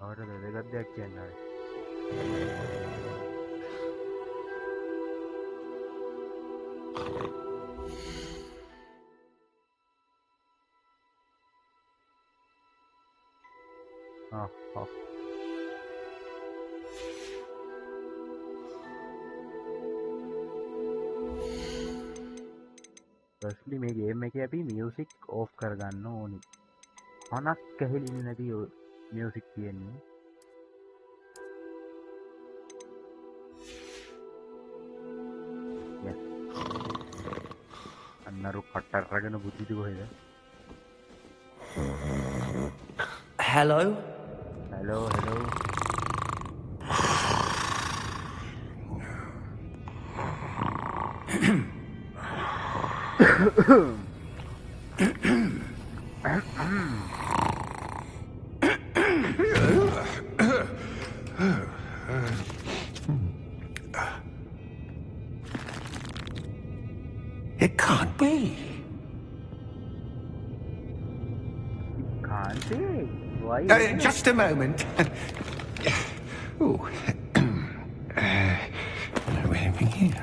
Ahora te dejas de aquí en nada. Oh. Firstly මේ game එකේ අපි music off කරගන්න ඕනි. අනක් කැහිලින්නේ නැති මියුසික් තියෙන්නේ. Yes. අන්නරු කට්ට අරගෙන බුද්ධිද කොහෙද? Hello? Hello. It can't be. Can't be. Why? Just a moment. Oh. Anything here?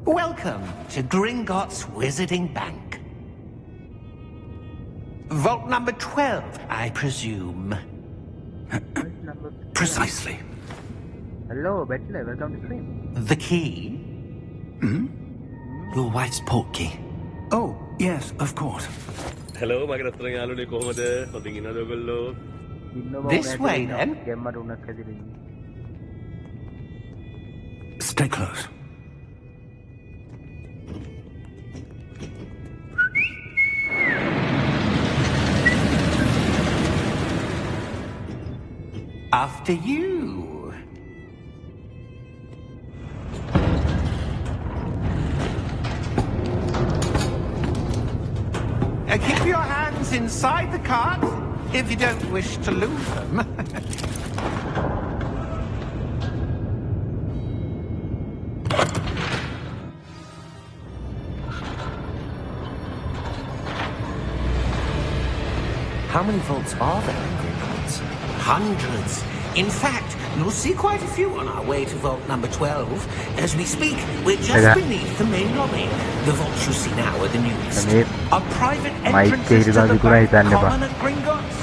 Welcome to Gringotts Wizarding Bank. Vault number 12, I presume. Precisely. Hello, Bachelor. Welcome to stream. The key? Your wife's port key. Oh, yes, of course. Hello, මගේ රත්තරන් යාළුවනේ කොහමද? හොඳින් ඉන්නවද ඔයගොල්ලෝ? This way, then. ගෙම්මට උනක් හැදිරෙන්නේ. Stay close. After you. Keep your hands inside the cart if you don't wish to lose them. How many vaults are there in Gringotts? Hundreds. In fact, you'll see quite a few on our way to vault number 12. As we speak, we're just beneath the main lobby. The vaults you see now are the newest. Are private entrances to the bank common at Gringotts?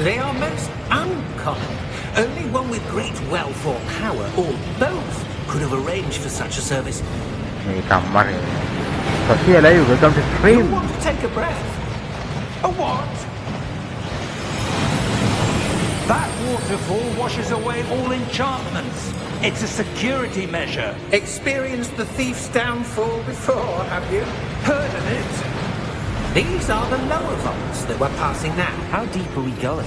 They are most uncommon. Only one with great wealth or power, or both, could have arranged for such a service. Welcome to stream. You want to take a breath? A what? That waterfall washes away all enchantments. It's a security measure. Experienced the thief's downfall before, have you? Heard of it? These are the lower vaults that we're passing now. How deep are we going?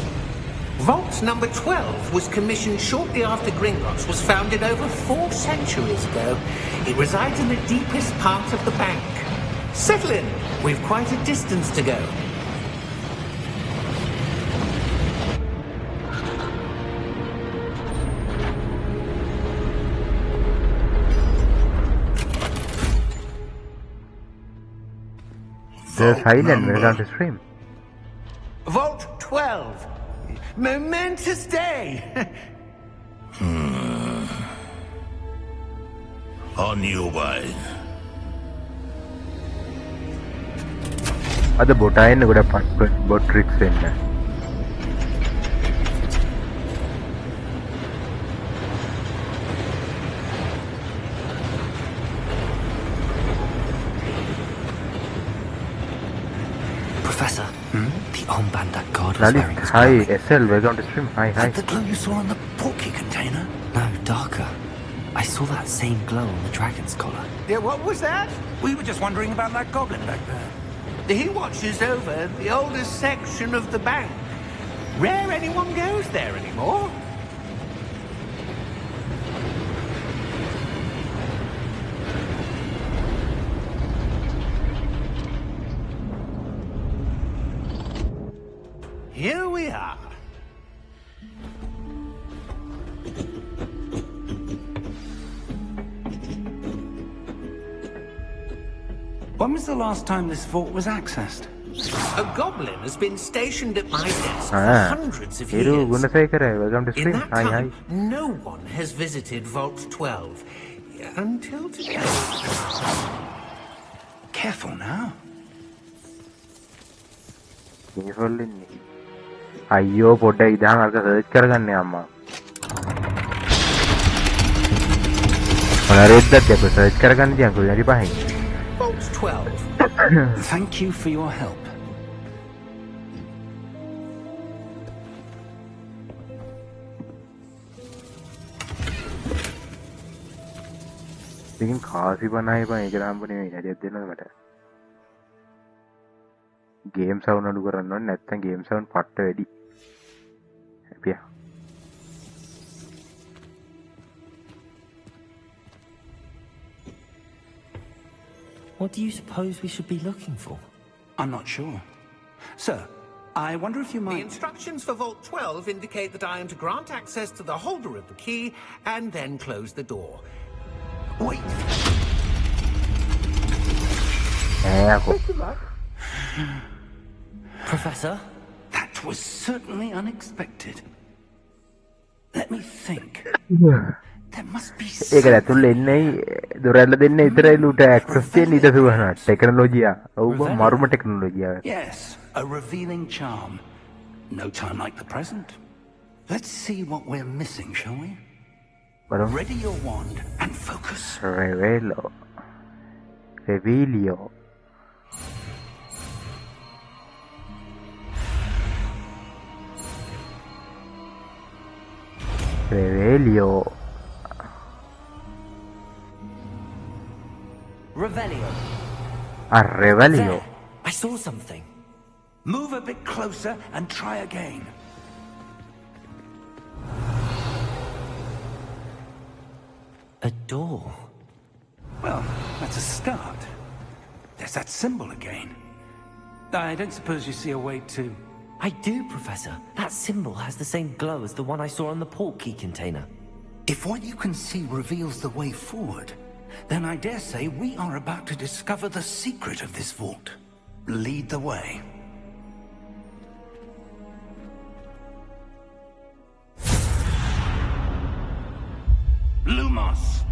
Vault number 12 was commissioned shortly after Gringotts was founded over 4 centuries ago. It resides in the deepest part of the bank. Settle in. We've quite a distance to go. There's Highland. Welcome to stream. Vault 12. Momentous day. On your way. අද බොටයින්න ගොඩ bot tricks එන්න. Professor, the armband that guard was wearing was Hi, glowing. SL, welcome to stream. Hi. The glow you saw on the portkey container? No, darker. I saw that same glow on the dragon's collar. Yeah, what was that? We were just wondering about that goblin back there. He watches over the oldest section of the bank. Rare anyone goes there anymore. Here we are. When was the last time this vault was accessed? A goblin has been stationed at my desk for hundreds of Iru years. Gunasekara, welcome to In stream. that Hi, hi. time, no one has visited Vault 12 until today. Careful now. Careful inni. Ayyo podda idan arka search karaganne amma. Mana redda dekko search karaganne diyan ko yari pahin. Vault 12. Thank you for your help. ඉතින් කාසි 50යි බං ඒක හම්බුනේ මේ හැටියක් දෙන්නද මට game sound අඩු කරන්න ඕනේ නැත්නම් ගේම් සවුන්ඩ් පට්ට වැඩි හැපියා What do you suppose we should be looking for? I'm not sure. Sir, I wonder if you The might... instructions for Vault 12 indicate that I am to grant access to the holder of the key and then close the door. Wait. Professor? That was certainly unexpected. Let me think. There must be ඒක ඇතුළේ එන්නේ දොරැල්ල දෙන්න විතරයි ලූට access තියෙන ඊට සුවහන ටෙක්නොලොජියා ඔව් මරුම ටෙක්නොලොජියා Yes, a revealing charm. No time like the present. Let's see what we're missing, shall we? Ready your wand and focus. Revelio. Revelio. Revelio. There. I saw something. Move a bit closer and try again. A door. Well, that's a start. There's that symbol again. I don't suppose you see a way to... I do, Professor. That symbol has the same glow as the one I saw on the port key container. If what you can see reveals the way forward, then I dare say we are about to discover the secret of this vault. Lead the way. Lumos!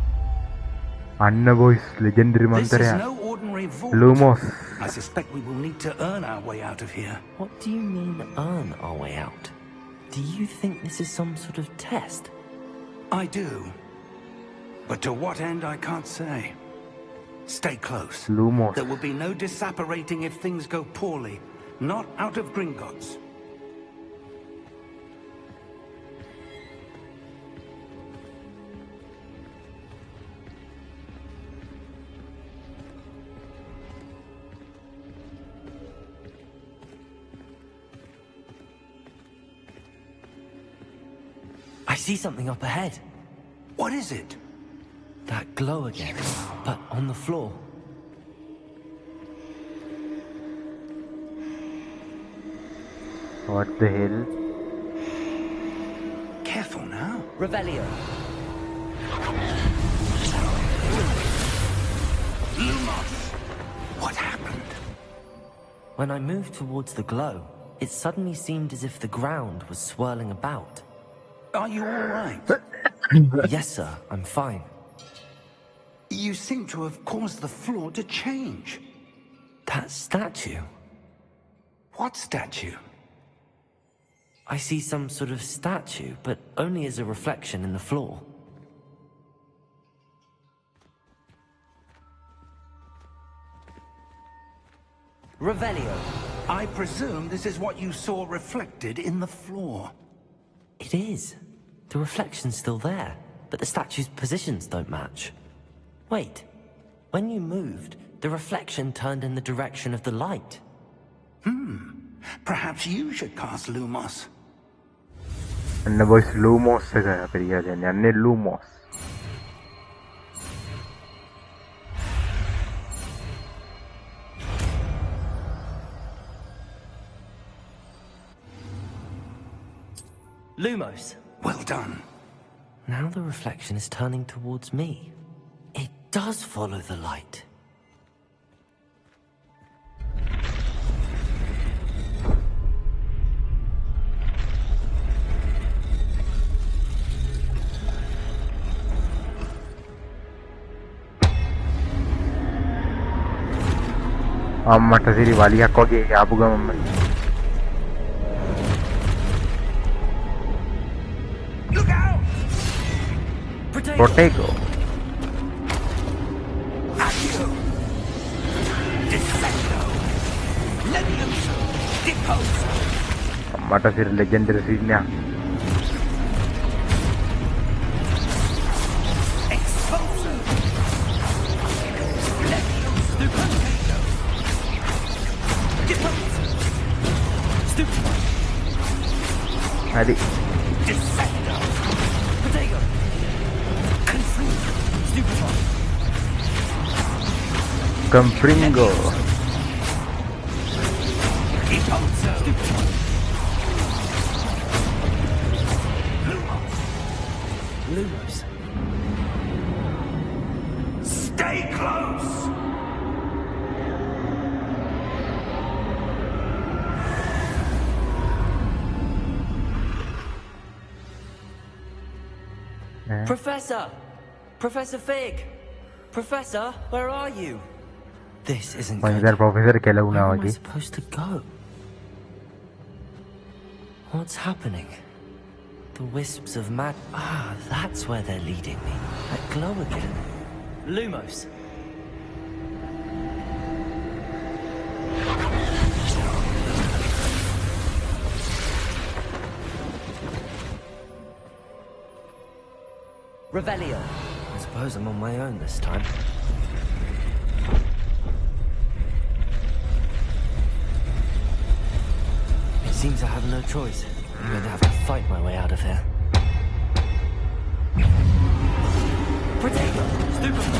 Anna voice legendary This is mantra. no ordinary vault. Lumos. I suspect we will need to earn our way out of here. What do you mean, earn our way out? Do you think this is some sort of test? I do. But to what end, I can't say. Stay close. Lumos. There will be no disapparating if things go poorly. Not out of Gringotts. I see something up ahead. What is it? That glow again, but on the floor. What the hell? Careful now. Revelio. Lumos! What happened? When I moved towards the glow, it suddenly seemed as if the ground was swirling about. Are you all right? Yes, sir, I'm fine. You seem to have caused the floor to change. That statue. What statue? I see some sort of statue, but only as a reflection in the floor. Revelio. I presume this is what you saw reflected in the floor. It is. The reflection's still there, but the statue's positions don't match. Wait. When you moved, the reflection turned in the direction of the light. Perhaps you should cast Lumos. Anna voice Lumos එක අපිරියා දැන් යන්නේ Lumos. Lumos. Well done. Now the reflection is turning towards me. It does follow the light. අම්මට සිරි වලියක් වගේ ආපු ගමන්ම Protego. Accio. Defendo. Levioso. Deposo. මට සිරි legendary සිරින් එක Exposo. Levioso. Deposo. Deposo. Stupefy. හරි Defendo. Protego. Confringo. Stupefy. Compringo. Deposo. Stupefy. Lumos. Stay close. Professor! Professor Fig! Professor, where are you? This isn't මම good. ඉතින් professor කියලා Where වුණා am I වගේ supposed to go? What's happening? The wisps of mad... Ah, that's where they're leading me. That glow again. Lumos. Revelio. I suppose I'm on my own this time. It seems I have no choice. I'm going to have to fight my way out of here. Protego! Stupefy!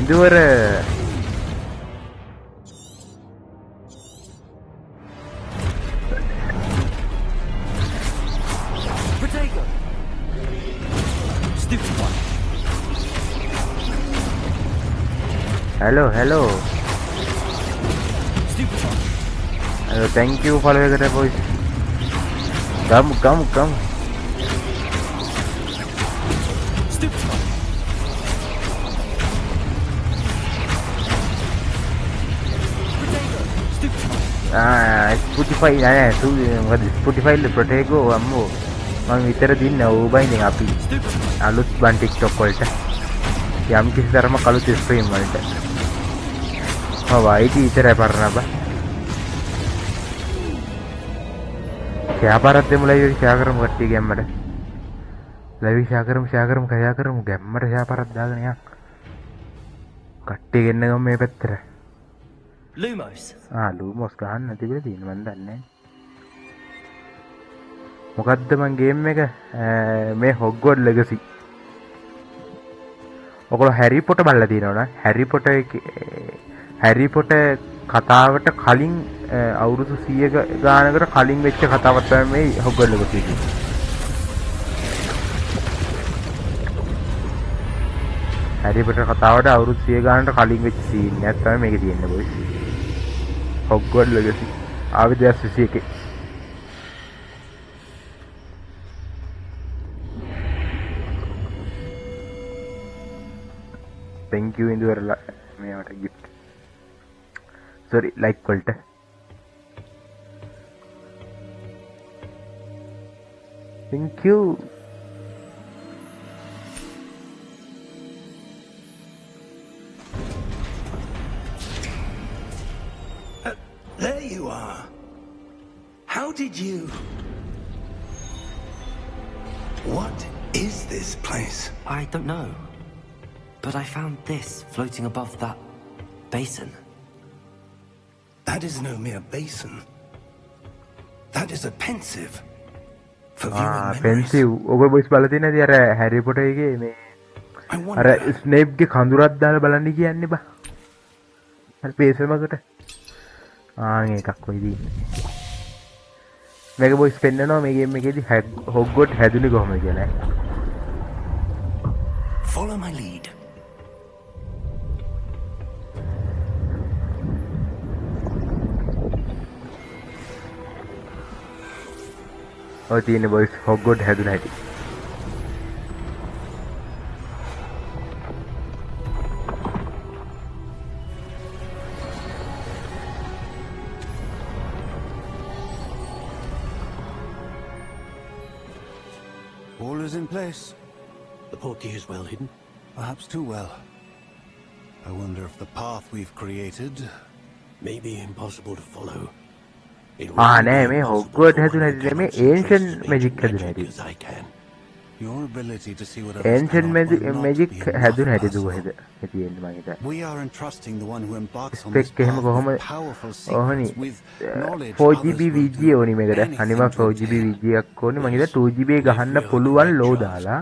ඉදුවර Protego! Stupefy! hello hello Stupefy! thank you for the boys come Stupefy! Protego! Stupefy! Spotify නෑ මොකද Spotify Protego අම්මෝ මම විතර දින්න ඕබයිනේ අපි අලුත් බන් TikTok වලට යම් කිසි තරමක් අලුත් ස්ට්‍රීම් වලට ID විතරයි පරණ බා ෂෙයාර් දෙමු ලයිව් එක ෂෙයාර් කරමු කට්ටිය ගැම්මට ලයිව් ෂෙයාර් කරමු ගැම්මට ෂෙයාර් දාගෙන යන්න කට්ටිය ගෙන්න ගමු මේ පැත්තට Lumos! ලූමොස් ගහන්න තිබිලා තියෙන මන් දන්නේ මොකද්ද මං ගේම් එක මේ Hogwarts Legacy ඔයගොල්ලෝ හැරි පොටර් බලලා තියෙනවනේ හැරි පොටර් කතාවට කලින් අවුරුදු 100 ගානකට කලින් වෙච්ච කතාවක් තමයි මේ Hogwarts Legacy එක. හැරි පොටර් කතාවට අවුරුදු 100 ගානකට කලින් වෙච්ච සීන් එකක් තමයි මේකේ තියෙන්නේ බොයිස්. Hogwarts Legacy ආවේ 2021. Thank you ඉඳුවරලා මේවට gift. Sorry like වලට. Thank you. There you are. How did you... What is this place? I don't know. But I found this floating above that basin. That is no mere basin. That is a pensive. For viewing memories. Pensive. ඔගොල්ලෝ boys බලලා තියෙනවද අර හැරි Potter එකේ මේ I අර wonder... Snape ගේ කඳුරක් දාලා බලන්න කියන්නේ බා. අර පේසමකට. එකක් වෙයි තියෙන්නේ. මේක බොයිස් පෙන්නනවා මේ ගේම් එකේදී Hogwarts හැදුනේ කොහොමද කියලා. Follow my lead. ඔය තියෙන බොයිස් හොග්වර්ට් හැදුන හැටි. All is in place. The portkey is well hidden. Perhaps too well. I wonder if the path we've created May be impossible to follow. It Ah, will nee, be me impossible Hogwarts for හැදුන one හැටි who නෙමෙයි, cannot ancient trace as magic ancient හැදුන magic හැටි. as I can. your ability to see what ancient magic හැදුන හැටි දුව personal. හෙද. ඒ තියෙන්නේ මං හිතන්නේ. We are entrusting the one who embarks on Spec this එහෙම path කොහොම with powerful ඕහනි secrets, with knowledge 4GB others will VG do ඕනි මේකට. අනිවා anything to 4GB obtain. VG එකක් ඕනි. මං හිතා 2GB If ගහන්න we are පුළුවන් correct, ලෝ Charles, දාලා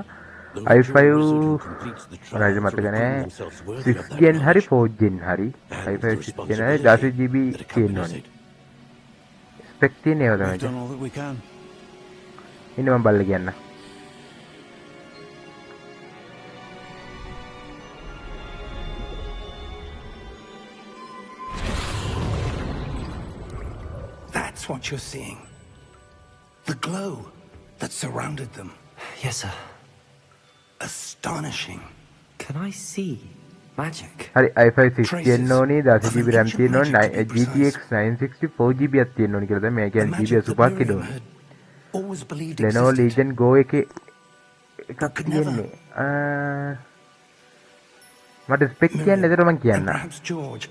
those i5 true wizard who completes the මොනවද trials මතක will නෑ prove themselves worthy 6 of that gen හරි knowledge 4 gen හරි and i5 the 6 gen හරි responsibility 10GB that තියෙන්න accompanies ඕනි. it. ස්පෙක් තියෙන්නේ ඒවා We've තමයි. done all that we can. ඉන්න මම බල්ල කියන්න. That's what you're seeing. The glow that surrounded them. Yes, sir. Astonishing. Can I see magic? හරි i5 6 Traces gen ඕනි 10GB of RAM ancient තියෙන්න ඕනි magic to be GTX precise. 960 4GB එකක් තියෙන්න ඕනි කියලා තමයි. මේ The කියන්නේ GB magic that සුපර් කිඩ Miriam ඕනි. had always believed Lenovo existed. Legion Go එකේ එකක් could never. තියෙන්නේ. මට ස්පෙක් කියන්න එතකොට මම and කියන්න. perhaps George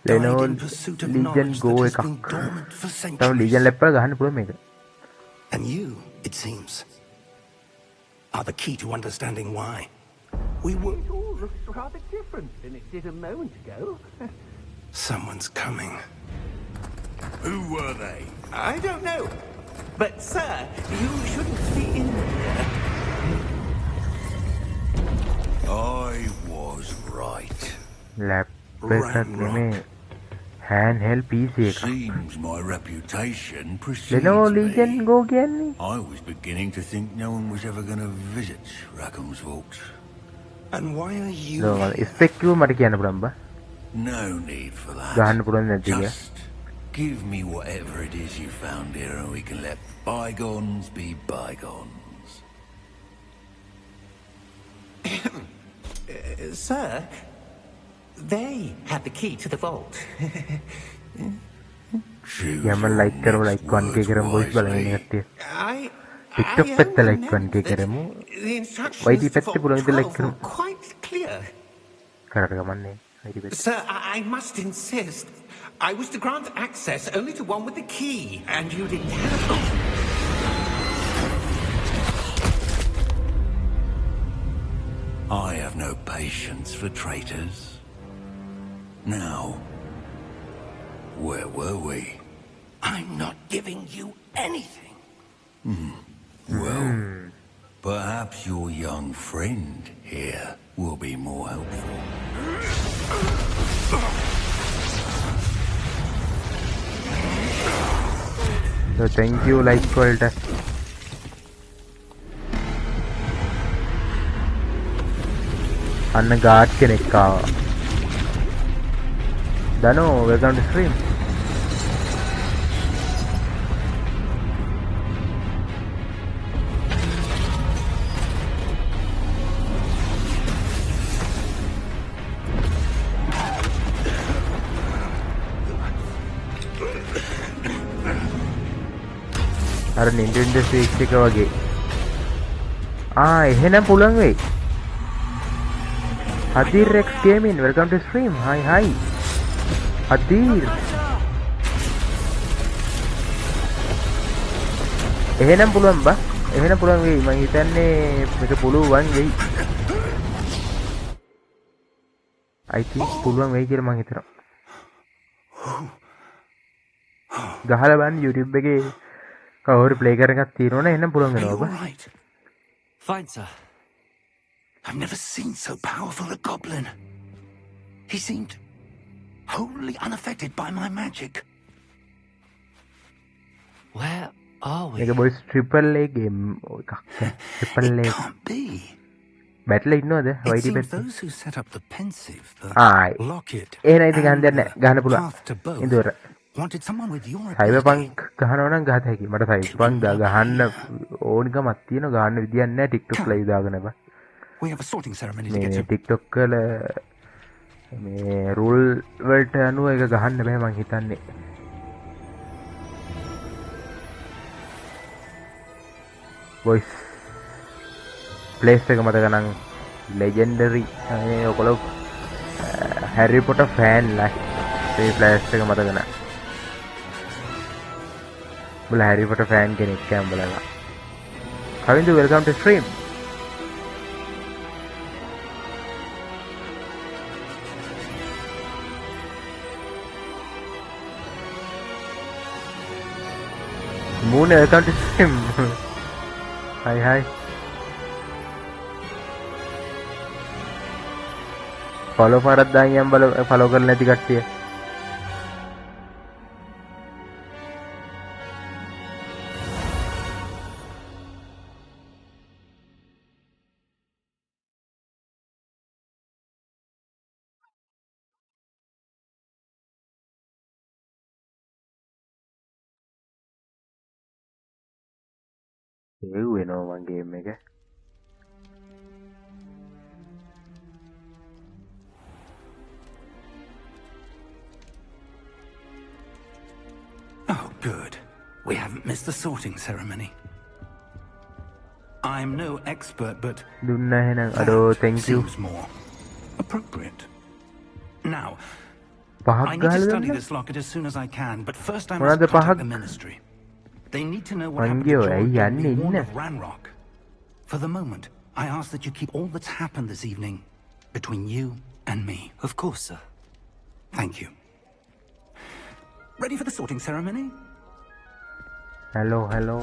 Lenovo died in pursuit of Legion knowledge Go that has එකක්. been dormant for තව centuries. Legion Lab එක ගහන්න පුළුවන් මේක. And you, it seems, are the key to understanding why. We were... It all looks rather different than it did a moment ago. Someone's coming. Who were they? I don't know. But, sir, you shouldn't be in here. I was right. Lab එකක් Ramrock. නෙමේ. handheld PC එකක්. Seems my reputation precedes Lenovo Legion me. Go කියන්නේ. I was beginning to think no one was ever going to visit Rackham's Vault. And why are you... spec කිව්ව මට කියන්න පුළුවන් බා. No need for that. ගහන්න පුළුවන් නැද්ද කියලා. Just give me whatever it is you found here and we can let bygones be bygones. Sir, they had the key to the vault. Choose යම your ලයික් කරමු next like 1k කරමු words boys බලන්න wisely. කට්ටිය. TikTok පැත්ත like 1k කරමු. The instructions YT to පැත්තේ Vault පුළුවන් විදිහට like 12 were කරමු. quite clear. කරට ගමන්නේ. YT පැත්ත. Sir, I must insist. I was to grant access only to one with the key, and you didn't have it. I have no patience for traitors. Now, where were we? I'm not giving you anything. Well, perhaps your young friend here will be more helpful. So thank you like වලට. අන්න guard කෙනෙක් ආවා. දනෝ welcome to stream. අර Nintendo Switch එක වගේ. එහෙනම් පුළුවන් වෙයි. Hadir Rex Gaming, welcome to stream. Hi. Hadir. එහෙනම් පුළුවන් බා. එහෙනම් පුළුවන් වෙයි. මම හිතන්නේ මේක පුළුවන් වෙයි. I think පුළුවන් වෙයි කියලා මම හිතනවා. ගහලා බලන්න YouTube එකේ කවුරු ප්ලේ කරන එකක් තියෙනවනේ එහෙනම් පුළුවන් Are you වෙනවා all බා. right? Fine, sir. I've never seen so powerful a goblin. He seemed wholly unaffected by my magic. Where are we? මේක බොයිස් ට්‍රිපල් A ගේම් එකක්. Triple It A can't be. බැට්ලා ඉන්නවද? It YT seems පැත්තේ. those who set up the pensive, the ආයි. locket, එහෙනම් ඉතින් ගන්න දෙයක් and නෑ. ගහන්න the පුළුවන්. path to both ඉඳුර. Wanted someone with your Cyberpunk ability. ගහනවා නම් ගහත හැකි. මට Cyberpunk ගහන්න ඕනිකමක් තියෙනවා. ගහන්න විදියක් නැහැ. TikTok live දාගෙන බා. We have a sorting ceremony to get මේ to. TikTok වල මේ rule වලට අනුව ඒක ගහන්න බෑ මං හිතන්නේ. voice place එක මතක නම් legendary ඔයගොල්ලෝ Harry Potter fan ලා ඒ place එක මතක නැහැ. උඹලා Harry Potter fan කෙනෙක් කෑ උඹලා. Kavindu, welcome to stream. Moon, welcome to stream. Hi, hi. Follow Farad Dayam, follow करने की करती है. You know one game එක. Oh, good. We haven't missed the sorting ceremony. I'm no expert, but දුන්නා එහෙනම් අඩෝ thank you. seems more appropriate. Now, පහක් I need to ගහලා study දුන්නා. this locket as soon as I can, but first I මොනවද must contact පහක්? the ministry. They need to know what happened මංගියෝ to ඇයි George and යන්නේ be warned ඉන්න? of Ranrock. For the moment, I ask that you keep all that's happened this evening between you and me. Of course, sir. Thank you. Ready for the sorting ceremony? Hello, hello.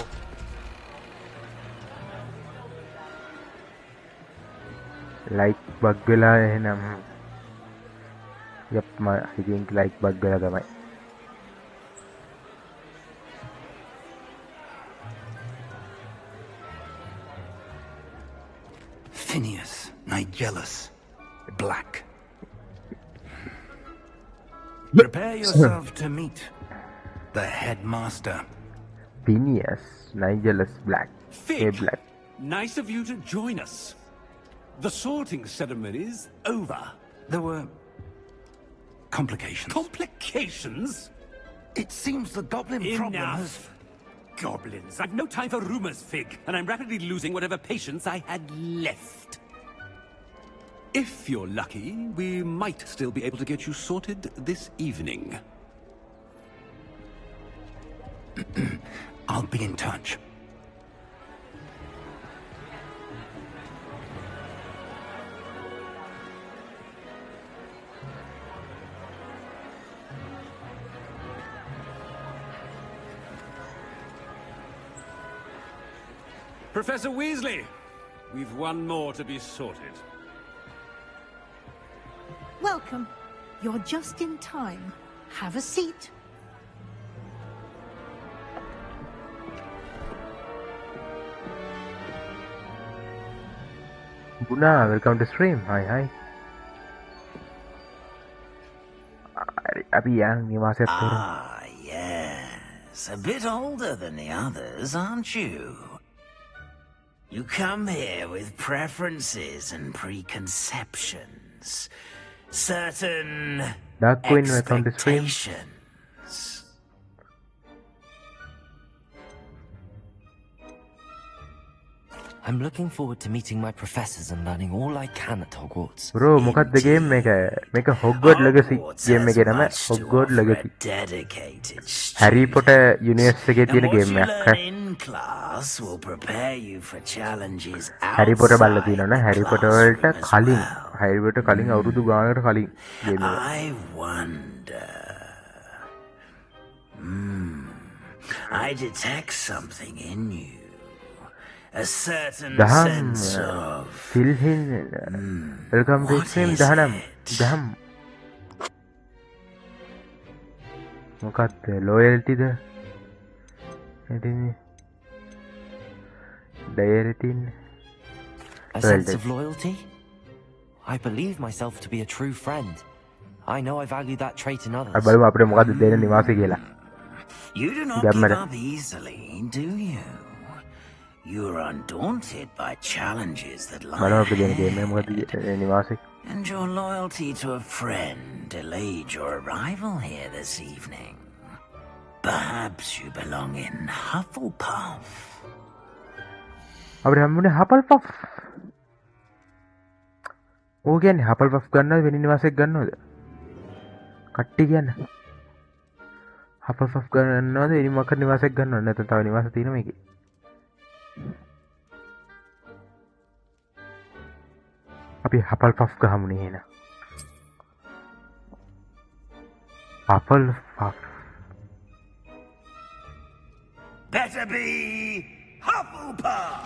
Like bug වෙලා එහෙනම්. Yep, I think like bug වෙලා තමයි. Phineas, Nigellus, Black. Prepare yourself to meet the headmaster. Phineas, Nigellus, Black. Fig. Hey, Black. Nice of you to join us. The sorting ceremony's over. There were complications. Complications? It seems the goblin problem has... Enough. Goblins. I've no time for rumors, Fig, and I'm rapidly losing whatever patience I had left. If you're lucky, we might still be able to get you sorted this evening. I'll be in touch. Professor Weasley, we've one more to be sorted. Welcome. You're just in time. Have a seat. Guna, welcome to stream. Hi, hi. Abi yang ni masih turun. Ah, yes. A bit older than the others, aren't you? You come here with preferences and preconceptions. Certain Dark Queen, welcome to stream. expectations. I'm looking forward to meeting my professors and learning all I can at Hogwarts. Bro, මොකක්ද game එක? මේක Hogwarts Legacy game එකේ නම Hogwarts Legacy. Dedicated Harry Potter universe එකේ and තියෙන what game you එකක්. learn in class will prepare you for challenges Harry Potter බලලා outside තියෙනවනේ. the Harry Potter වලට classroom as කලින් well. Harry Potter කලින් අවුරුදු ගානකට කලින් game එක. I wonder. I detect something in you. A certain දහම් sense of සිල්හින් welcome to what stream is දහනම් it? දහම් මොකක්ද loyalty the එදිනේ dieting A sense of loyalty? I believe myself to be a true friend. I know I value that trait in others. අපි බලමු අපිට මොකද්ද දෙන නිවාසය කියලා. You do not Gamma. give up easily, do you? You're undaunted by challenges that lie බලමු අපි දෙන game එක ahead. මොකද්ද නිවාසය. And your loyalty to a friend delayed your arrival here this evening. Perhaps you belong in Hufflepuff. අපිට හම්බුනේ Hufflepuff. ඕක කියන්නේ Hufflepuff ගන්නවද වෙන නිවාසයක් ගන්නවද? කට්ටිය කියන්න. Hufflepuff ගන්නවද වෙන මොකක් නිවාසයක් ගන්නවද නැත්නම් තව නිවාස තියෙනවා මේකේ? අපි Hufflepuff ගහමුනේ එහෙනම්. Hufflepuff. Better be Hufflepuff!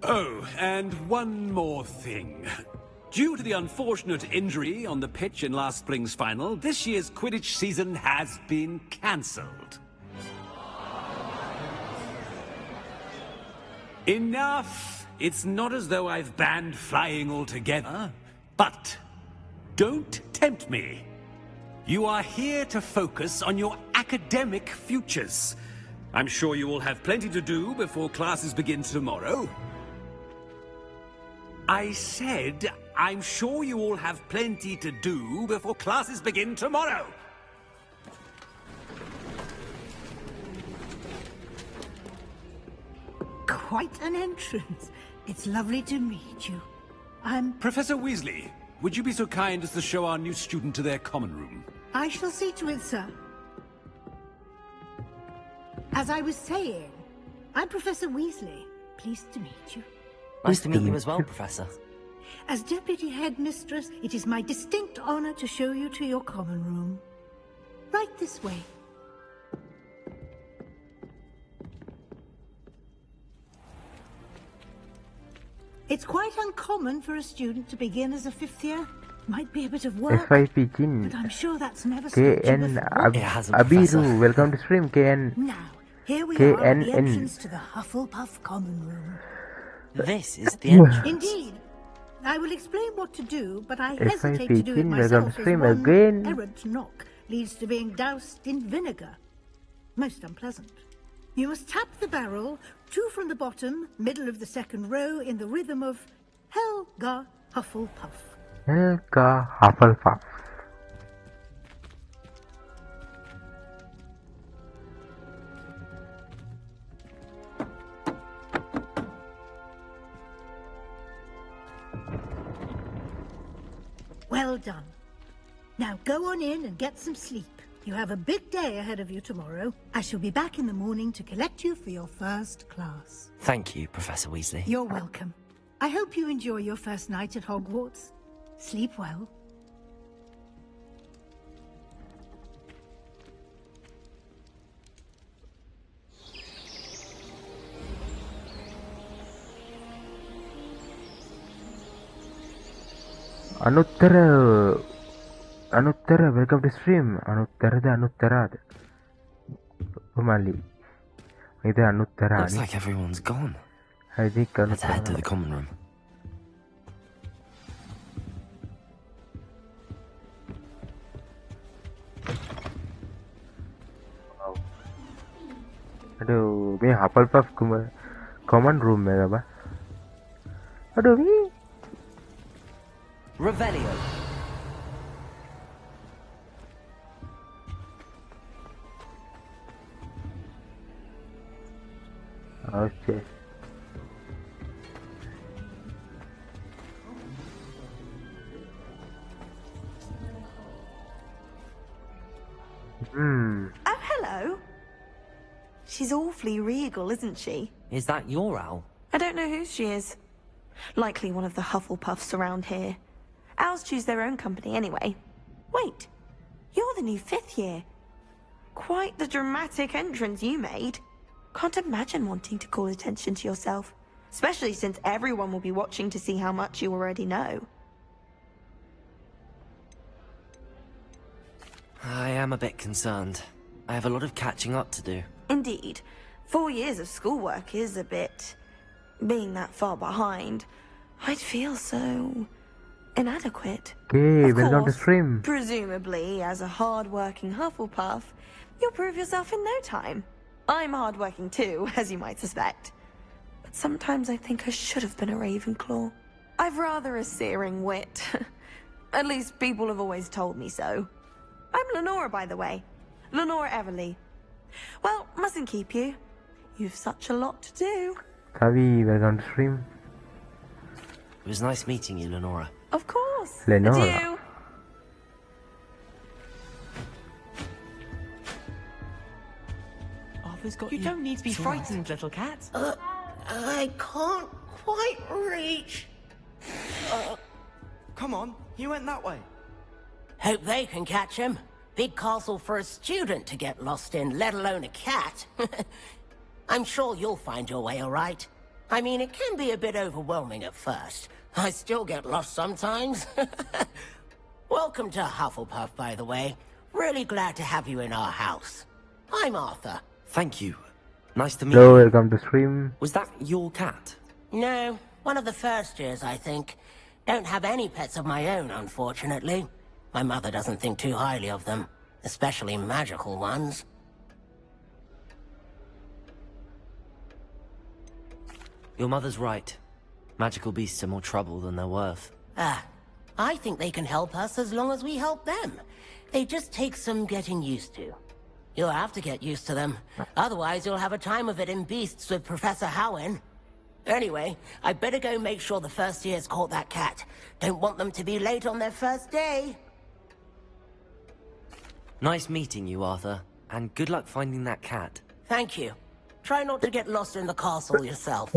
Oh, and one more thing. Due to the unfortunate injury on the pitch in last spring's final, this year's Quidditch season has been cancelled. Enough! It's not as though I've banned flying altogether. But don't tempt me. You are here to focus on your academic futures. I'm sure you will have plenty to do before classes begin tomorrow. I said, I'm sure you all have plenty to do before classes begin tomorrow. Quite an entrance. It's lovely to meet you. I'm... Professor Weasley, would you be so kind as to show our new student to their common room? I shall see to it, sir. As I was saying, I'm Professor Weasley. Pleased to meet you. Nice to meet you as well, Professor. As Deputy Headmistress, it is my distinct honor to show you to your common room. Right this way. It's quite uncommon for a student to begin as a fifth year. Might be a bit of work, FIP Chin. but I'm sure that's never stopped you KN before. It hasn't, Professor. Abiru, welcome to stream KN. Now, here we are at the KNN. entrance to the Hufflepuff common room. This is the entrance. Indeed. I will explain what to do, but I If I hesitate to do it begin, we're myself going to as stream one again. errant knock leads to being doused in vinegar. Most unpleasant. You must tap the barrel, 2 from the bottom, middle of the second row, in the rhythm of Helga Hufflepuff. Helga Hufflepuff. Well done. Now go on in and get some sleep. You have a big day ahead of you tomorrow. I shall be back in the morning to collect you for your first class. Thank you, Professor Weasley. You're welcome. I hope you enjoy your first night at Hogwarts. Sleep well. අනුත්තර welcome to stream අනුත්තරද අනුත්තරාද උමලි මේක Looks අනුත්තරානි like everyone's gone. හරි Let's head to the common room. අඩෝ මේ Hufflepuff common room එක බා අඩෝ මේ Revelio. Okay. Oh, hello. She's awfully regal, isn't she? Is that your owl? I don't know who she is. Likely one of the Hufflepuffs around here. Owls choose their own company anyway. Wait, you're the new 5th year. Quite the dramatic entrance you made. Can't imagine wanting to call attention to yourself. especially since everyone will be watching to see how much you already know. I am a bit concerned. I have a lot of catching up to do. Indeed. 4 years of schoolwork is a bit... being that far behind, I'd feel so... inadequate. Okay, Of welcome to course, stream. presumably, as a hard-working Hufflepuff, you'll prove yourself in no time. I'm hard-working too, as you might suspect. But sometimes I think I should have been a Ravenclaw. I've rather a searing wit. At least people have always told me so. I'm Lenora, by the way. Lenora Everly. Well, mustn't keep you. You've such a lot to do. Kavi, welcome to stream. It was nice meeting you, Lenora. Of course. Lenora. Adieu. Arthur's got You don't need to be It's all right. frightened, little cat. I can't quite reach. Come on, he went that way. Hope they can catch him. Big castle for a student to get lost in, let alone a cat. I'm sure you'll find your way all right. I mean, it can be a bit overwhelming at first. I still get lost sometimes. Welcome to Hufflepuff, by the way. Really glad to have you in our house. I'm Arthur. Thank you. Nice to meet Hello, you. welcome to stream. Was that your cat? No, one of the first years, I think. Don't have any pets of my own, unfortunately. My mother doesn't think too highly of them, especially magical ones. Your mother's right. Magical beasts are more trouble than they're worth. I think they can help us as long as we help them. They just take some getting used to. You'll have to get used to them. Otherwise, you'll have a time of it in Beasts with Professor Howin. Anyway, I better go make sure the first years caught that cat. Don't want them to be late on their first day. Nice meeting you, Arthur. And good luck finding that cat. Thank you. Try not to get lost in the castle yourself.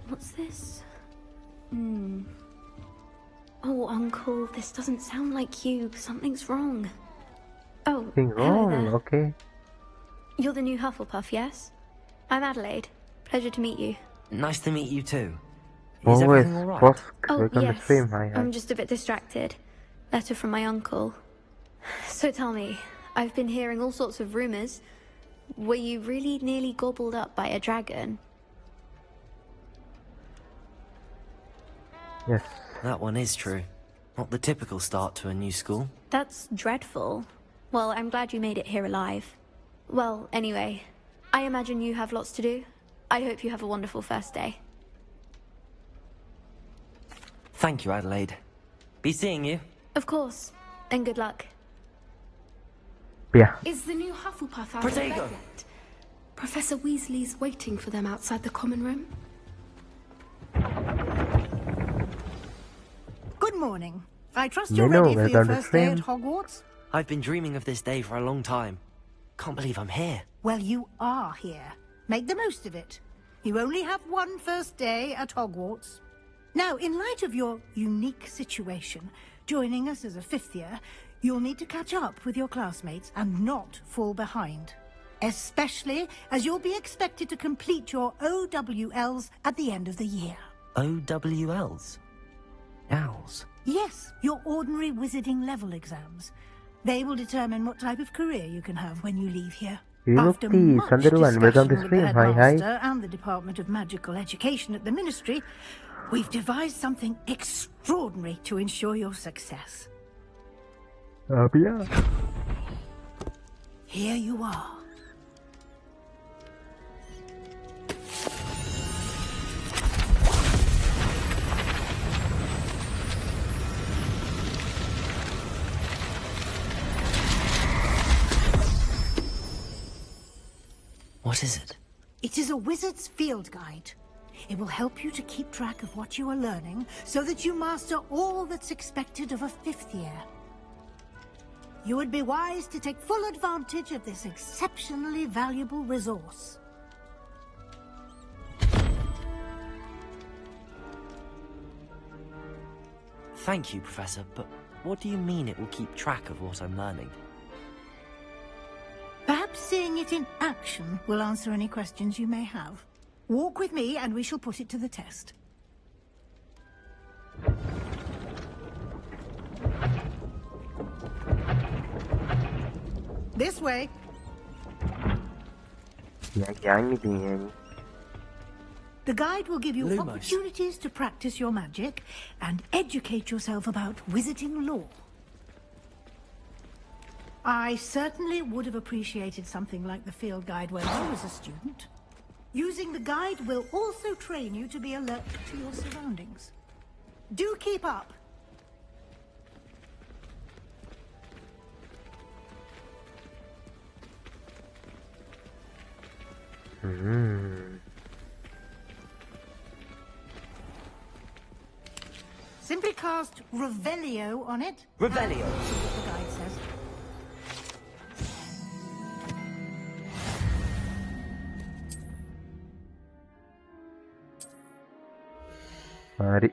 What's this? Oh, Uncle, this doesn't sound like you. Something's wrong. Oh, Nothing hello wrong, there. okay. You're the new Hufflepuff, yes? I'm Adelaide. Pleasure to meet you. Nice to meet you too. Is Oh, everything yes, alright? Fosk, Oh, welcome to yes. stream. Hi, hi. I'm just a bit distracted. Letter from my uncle. So tell me, I've been hearing all sorts of rumors. Were you really nearly gobbled up by a dragon? Yes. That one is true. Not the typical start to a new school. That's dreadful. Well, I'm glad you made it here alive. Well, anyway, I imagine you have lots to do. I hope you have a wonderful first day. Thank you, Adelaide. Be seeing you. Of course, and good luck. Yeah. Is the new Hufflepuff out of Protego. bed yet? Professor Weasley's waiting for them outside the common room. Good morning. I trust you're Hello, ready for your welcome to first day at stream. Hogwarts? I've been dreaming of this day for a long time. Can't believe I'm here. Well, you are here. Make the most of it. You only have one first day at Hogwarts. Now, in light of your unique situation, joining us as a fifth year, you'll need to catch up with your classmates and not fall behind. Especially as you'll be expected to complete your OWLs at the end of the year. OWLs? Owls? Yes, your ordinary wizarding level exams. They will determine what type of career you can have when you leave here. After Vibhakti, much Sandharuvan, welcome to discussion with stream. the Hi, hi. headmaster and the Department of Magical Education at the Ministry, we've devised something extraordinary to ensure your success. Yeah. Here you are. What is it? It is a wizard's field guide. It will help you to keep track of what you are learning so that you master all that's expected of a fifth year. You would be wise to take full advantage of this exceptionally valuable resource. Thank you, Professor, but what do you mean it will keep track of what I'm learning? Perhaps seeing Seeing it in action will answer any questions you may have. Walk with me and we shall put it to the test. This way. The guide will give you Lumos. opportunities to practice your magic and educate yourself about wizarding lore. I certainly would have appreciated something like the field guide when I was a student. Using the guide will also train you to be alert to your surroundings. Do keep up. Simply cast Revelio on it. Revelio. See what the guide says. Mari.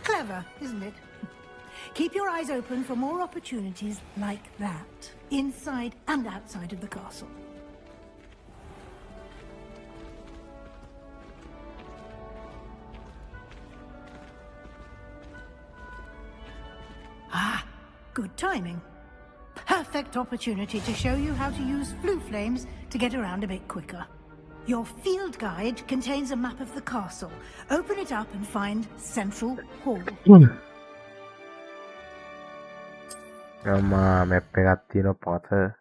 Clever, isn't it? Keep your eyes open for more opportunities like that, inside and outside of the castle. Ah, good timing. Perfect opportunity to show you how to use flue flames to get around a bit quicker. Your field guide contains a map of the castle. Open it up and find Central Hall. map එකක් තියෙනවා potter.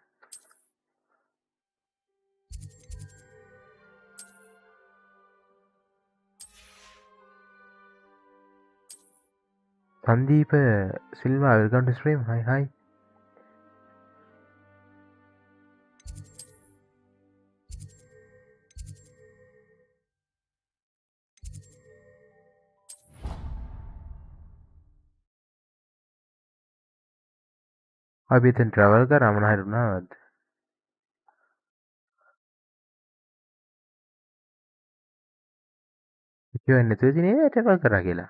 Sandeep Silva, welcome to stream. Hi. අපි එතන travel කරා මොන හරි වුණාද? කියවන්නේ නැතුව ඉතින් ඒ travel කරා කියලා.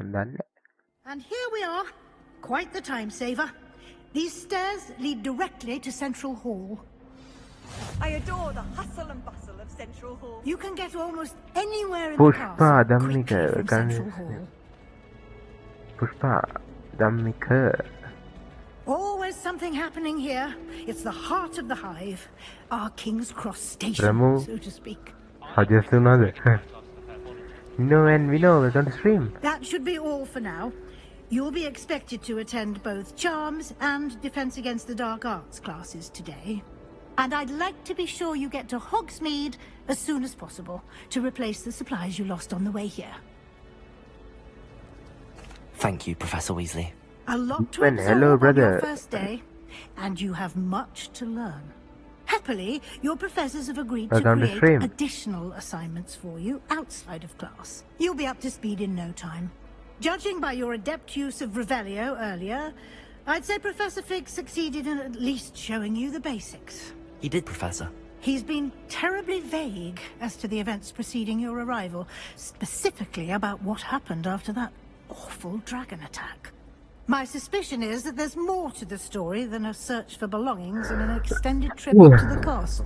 මම දන්නේ. And here we are. Quite the time saver. These stairs lead directly to Central Hall. I adore the hustle and bustle of Central Hall. You can get almost anywhere in Pushpa, the castle Dhammika, quickly from Central Hall. Pushpa, Dhammika. Always something happening here. It's the heart of the hive. Our King's Cross station, Ramu. so to speak. Suggest another. We know, we're going to stream. That should be all for now. You'll be expected to attend both Charms and Defense Against the Dark Arts classes today. And I'd like to be sure you get to Hogsmeade as soon as possible to replace the supplies you lost on the way here. Thank you, Professor Weasley. A lot to Well, absorb hello, on brother. your first day, and you have much to learn. Happily, your professors have agreed to Welcome to create stream. additional assignments for you outside of class. You'll be up to speed in no time. Judging by your adept use of Revelio earlier, I'd say Professor Fig succeeded in at least showing you the basics. He did, Professor. He's been terribly vague as to the events preceding your arrival, specifically about what happened after that awful dragon attack. My suspicion is that there's more to the story than a search for belongings and an extended trip up to the castle.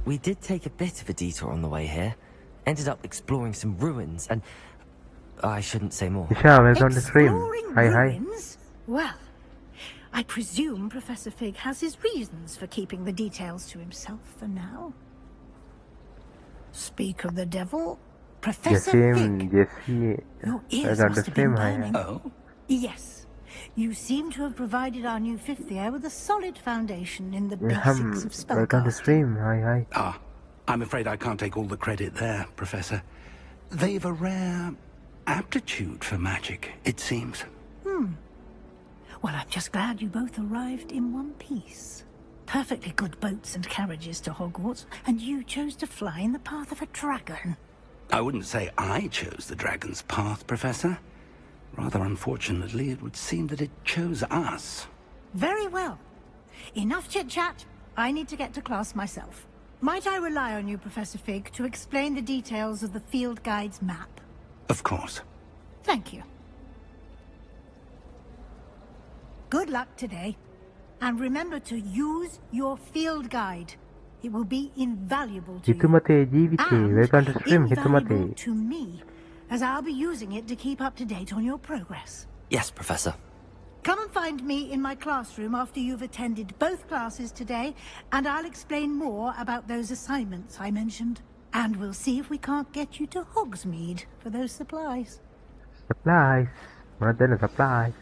We did take a bit of a detour on the way here. Ended up exploring some ruins and... I shouldn't say more. Isha, welcome to stream. Exploring Hi. ruins? Well, I presume Professor Fig has his reasons for keeping the details to himself for now. Speak of the devil, Professor Fig. Jessie, Your ears welcome must to have been stream. Hi. burning. Oh? Yes. You seem to have provided our new fifth year with a solid foundation in the basics of spellcasting. Welcome to stream. Hi. Ah, I'm afraid I can't take all the credit there, Professor. They've a rare aptitude for magic, it seems. Well, I'm just glad you both arrived in one piece. Perfectly good boats and carriages to Hogwarts, and you chose to fly in the path of a dragon. I wouldn't say I chose the dragon's path, Professor. Rather unfortunately, it would seem that it chose us. Very well. Enough chit-chat. I need to get to class myself. Might I rely on you, Professor Fig, to explain the details of the field guide's map? Of course. Thank you. Good luck today. And remember to use your field guide. It will be invaluable to you. And invaluable to me, as I'll be using it to keep up to date on your progress. Yes, Professor. Come and find me in my classroom after you've attended both classes today, and I'll explain more about those assignments I mentioned. And we'll see if we can't get you to Hogsmeade for those supplies. Supplies? What then supplies?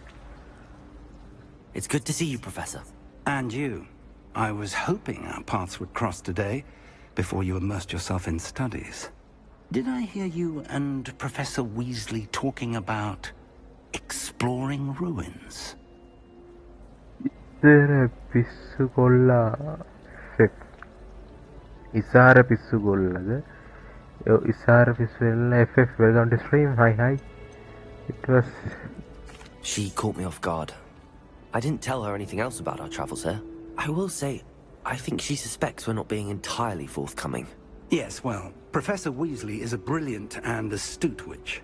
It's good to see you, Professor. And you. I was hoping our paths would cross today, before you immersed yourself in studies. Did I hear you and Professor Weasley talking about exploring ruins? Isara pissu gollada. Isara pissu FF. Welcome to stream. Hi. It was. She caught me off guard. I didn't tell her anything else about our travels here. I will say, I think she suspects we're not being entirely forthcoming. Yes, well, Professor Weasley is a brilliant and astute witch.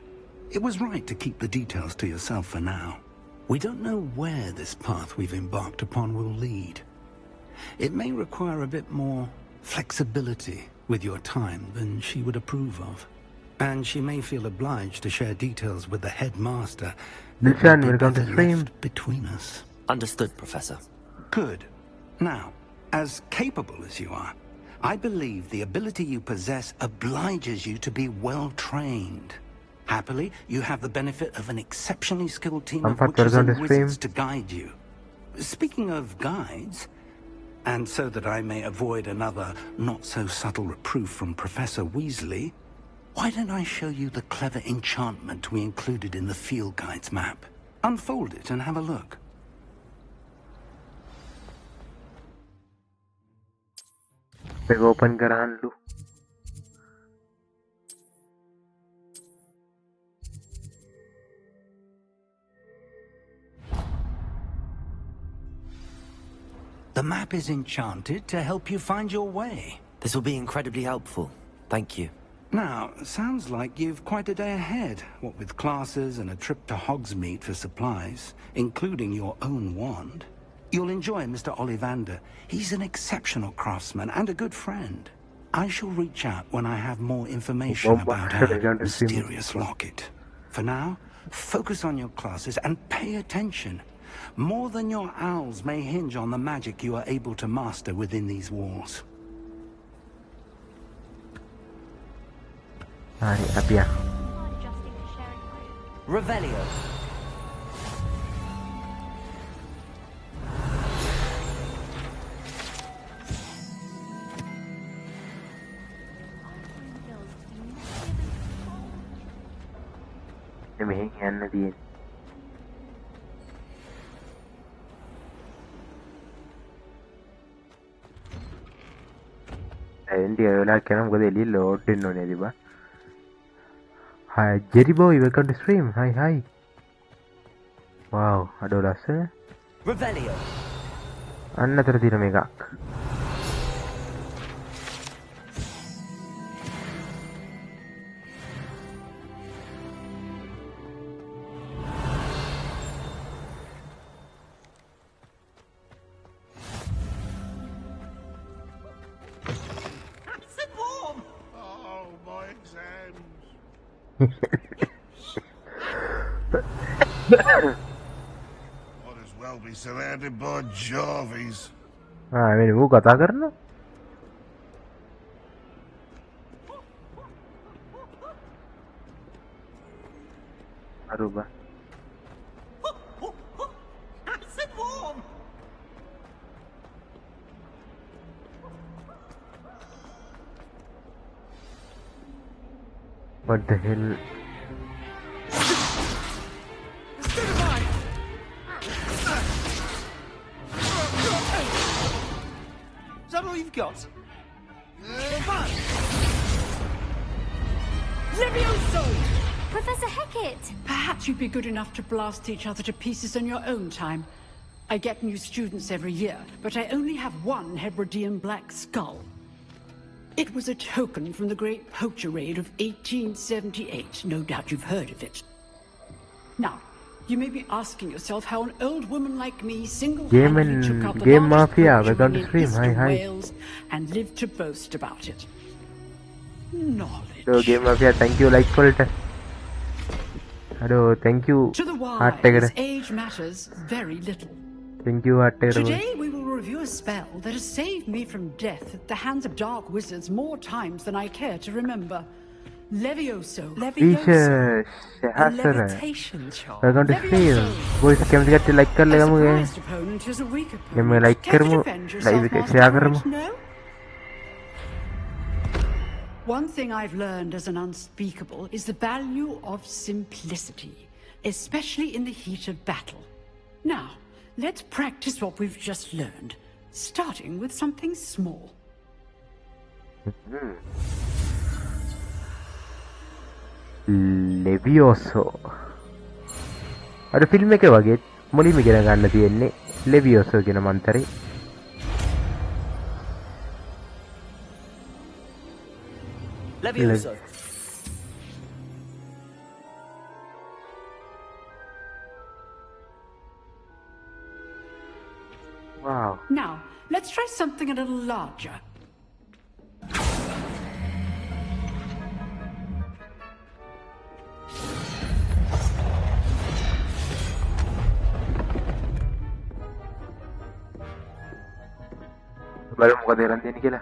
It was right to keep the details to yourself for now. We don't know where this path we've embarked upon will lead. It may require a bit more flexibility with your time than she would approve of. And she may feel obliged to share details with the headmaster between us. Understood, Professor. Good. Now, as capable as you are, I believe the ability you possess obliges you to be well-trained. Happily, you have the benefit of an exceptionally skilled team of witches and wizards to guide you. Speaking of guides, and so that I may avoid another not-so-subtle reproof from Professor Weasley, why don't I show you the clever enchantment we included in the field guide's map? Unfold it and have a look. Open करा लूँ. The map is enchanted to help you find your way. This will be incredibly helpful. Thank you. Now, sounds like you've quite a day ahead, what with classes and a trip to Hogsmeade for supplies, including your own wand. You'll enjoy Mr. Ollivander. He's an exceptional craftsman and a good friend. I shall reach out when I have more information about our mysterious locket. For now, focus on your classes and pay attention. More than your owls may hinge on the magic you are able to master within these walls. Revelio. මෙහෙන් යන්න තියෙන්නේ. එන්ඩි වෙලා කරා මොකද එළිය load වෙන්න ඕනේ නේද බා. Hi Jerry boy, welcome to stream. Hi. Wow, අඩෝ ලස්සන. Revelio. අන්න අතර තියෙන මේකක්. Might as well be surrounded by Jarvies. I mean, वो कथा करना? Aruba. What the hell? Is that all you've got? Levioso! Professor Hecat! Perhaps you'd be good enough to blast each other to pieces on your own time. I get new students every year, but I only have one Hebridean black skull. It was a token from the Great Poacher Raid of 1878. No doubt you've heard of it. Now, you may be asking yourself how an old woman like me single-handedly took out the Game largest Mafia, poacher welcome to ring in stream. Hi, Eastern hi. Wales and lived to boast about it. Knowledge. So Game Mafia, thank you like for it. Hello, thank you. To the Heart wise, Tiger. age matters very little. Thank you, Heart Tiger. Today we will review a spell that has saved me from death at the hands of dark wizards more times than I care to remember. Levioso. Teacher, A levitation charm. welcome to stream. Boys, कैमरे करते like कर लेगा मुझे. Surprised opponent is a weak ये मैं opponent. like Care कर to मु, defend yourself, like Master share कर Knight? मु. No? One thing I've learned as an unspeakable is the value of simplicity, especially in the heat of battle. Now, let's practice what we've just learned, starting with something small. Levioso. අර film එක වගේ මුලින්ම ඉගෙන ගන්න තියෙන්නේ Levioso කියන මන්තරේ. Levioso. Wow. Now, let's try something a little larger. බලමු මොකද කරන් දෙන්නේ කියලා.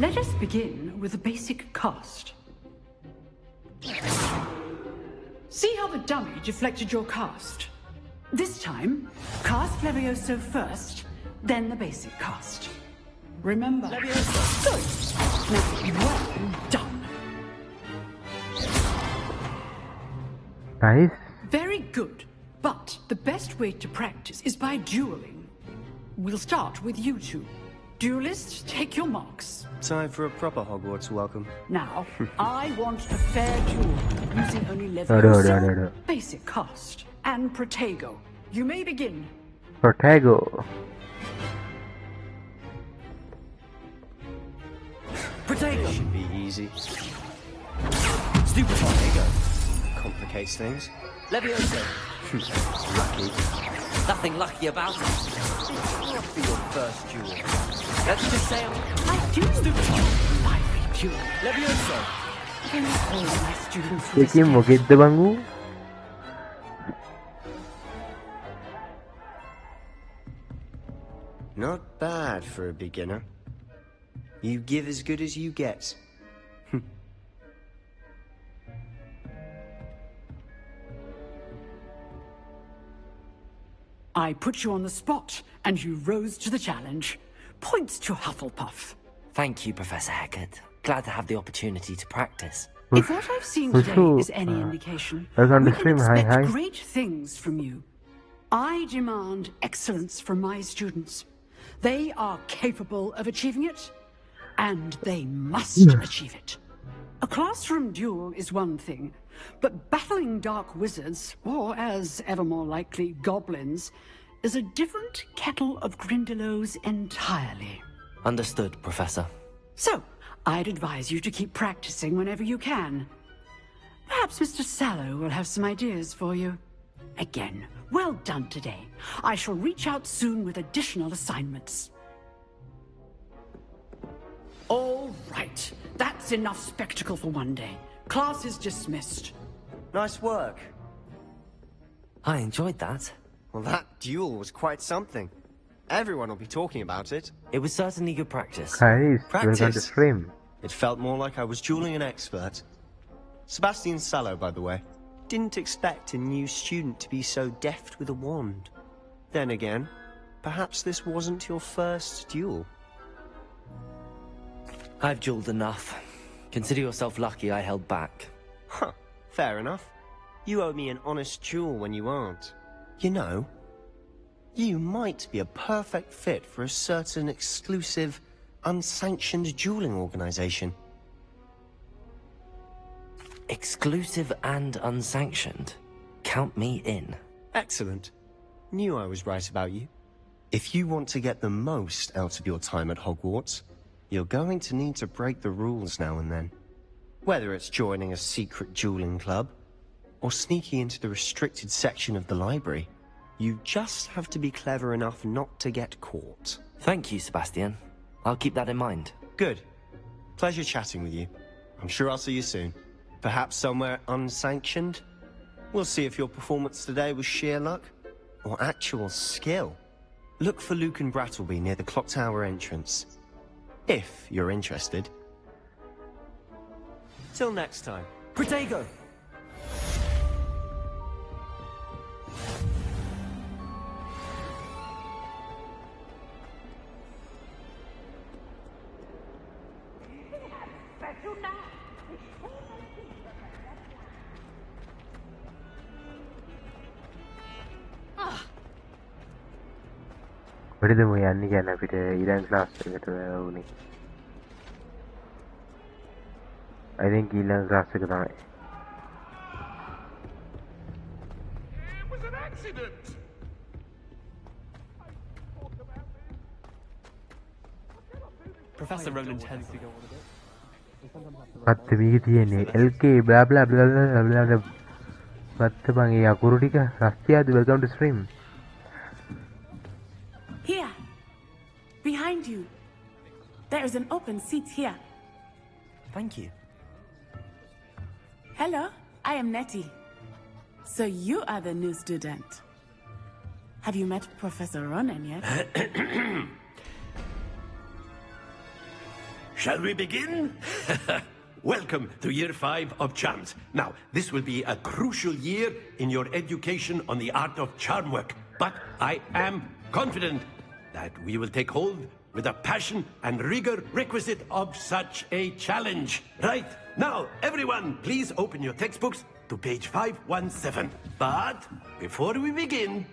Let us begin with a basic cast. See how the dummy deflected your cast? This time, cast Levioso first, then the basic cast. Remember? Levioso. Good. Now, well done. Nice. Very good. But the best way to practice is by dueling. We'll start with you two. Duelists, take your marks. Time for a proper Hogwarts welcome. Now, I want a fair duel using only No. Levioso, basic cast, and Protego. You may begin. Protego. Protego should be easy. Stupid Protego complicates things. Levioso. Lucky. Nothing lucky about it. What for your first duel? Let's just say I do lively duel. Levioso. All my students ඒකේ මොකෙද්ද බංගු? Not bad for a beginner. You give as good as you get. I put you on the spot, and you rose to the challenge. Points to Hufflepuff. Thank you, Professor Hecat. Glad to have the opportunity to practice. If what I've seen today is any indication, welcome we to can stream. Hi, expect hi. great things from you. I demand excellence from my students. They are capable of achieving it, and they must achieve it. A classroom duel is one thing, but battling dark wizards, or as ever more likely, goblins, is a different kettle of Grindylows entirely. Understood, Professor. So, I'd advise you to keep practicing whenever you can. Perhaps Mr. Sallow will have some ideas for you. Again, well done today. I shall reach out soon with additional assignments. All right. That's enough spectacle for one day. Class is dismissed. Nice work. I enjoyed that. Well, that duel was quite something. Everyone will be talking about it. It was certainly good practice. Guys, welcome to Practice? stream. It felt more like I was dueling an expert. Sebastian Sallow, by the way. Didn't expect a new student to be so deft with a wand. Then again, perhaps this wasn't your first duel. I've dueled enough. Consider yourself lucky I held back. Huh, fair enough. You owe me an honest duel when you aren't. You know, you might be a perfect fit for a certain exclusive, unsanctioned dueling organization. Exclusive and unsanctioned. Count me in. Excellent. Knew I was right about you. If you want to get the most out of your time at Hogwarts, you're going to need to break the rules now and then. Whether it's joining a secret dueling club, or sneaking into the restricted section of the library, you just have to be clever enough not to get caught. Thank you, Sebastian. I'll keep that in mind. Good. Pleasure chatting with you. I'm sure I'll see you soon. Perhaps somewhere unsanctioned? We'll see if your performance today was sheer luck, or actual skill. Look for Luke and Brattleby near the clock tower entrance. If you're interested. Till next time. Protego! කොහෙද මේ යන්නේ කියන අපිට ඊළඟ class එකට වුණේ. I think ඊළඟ class එක තමයි. It was an accident. Professor Roland tends to go on a bit. පත්ත මේක තියෙන්නේ LK blah blah blah blah blah. පත්ත බං ඒ අකුරු ටික රස්තියාද welcome to stream. Here, behind you. There is an open seat here. Thank you. Hello, I am Nettie. So you are the new student. Have you met Professor Ronan yet? Shall we begin? Welcome to Year 5 of Charms. Now, this will be a crucial year in your education on the art of charm work. But I am confident that we will take hold with the passion and rigor requisite of such a challenge. Right, now, everyone, please open your textbooks to page 517. But before we begin,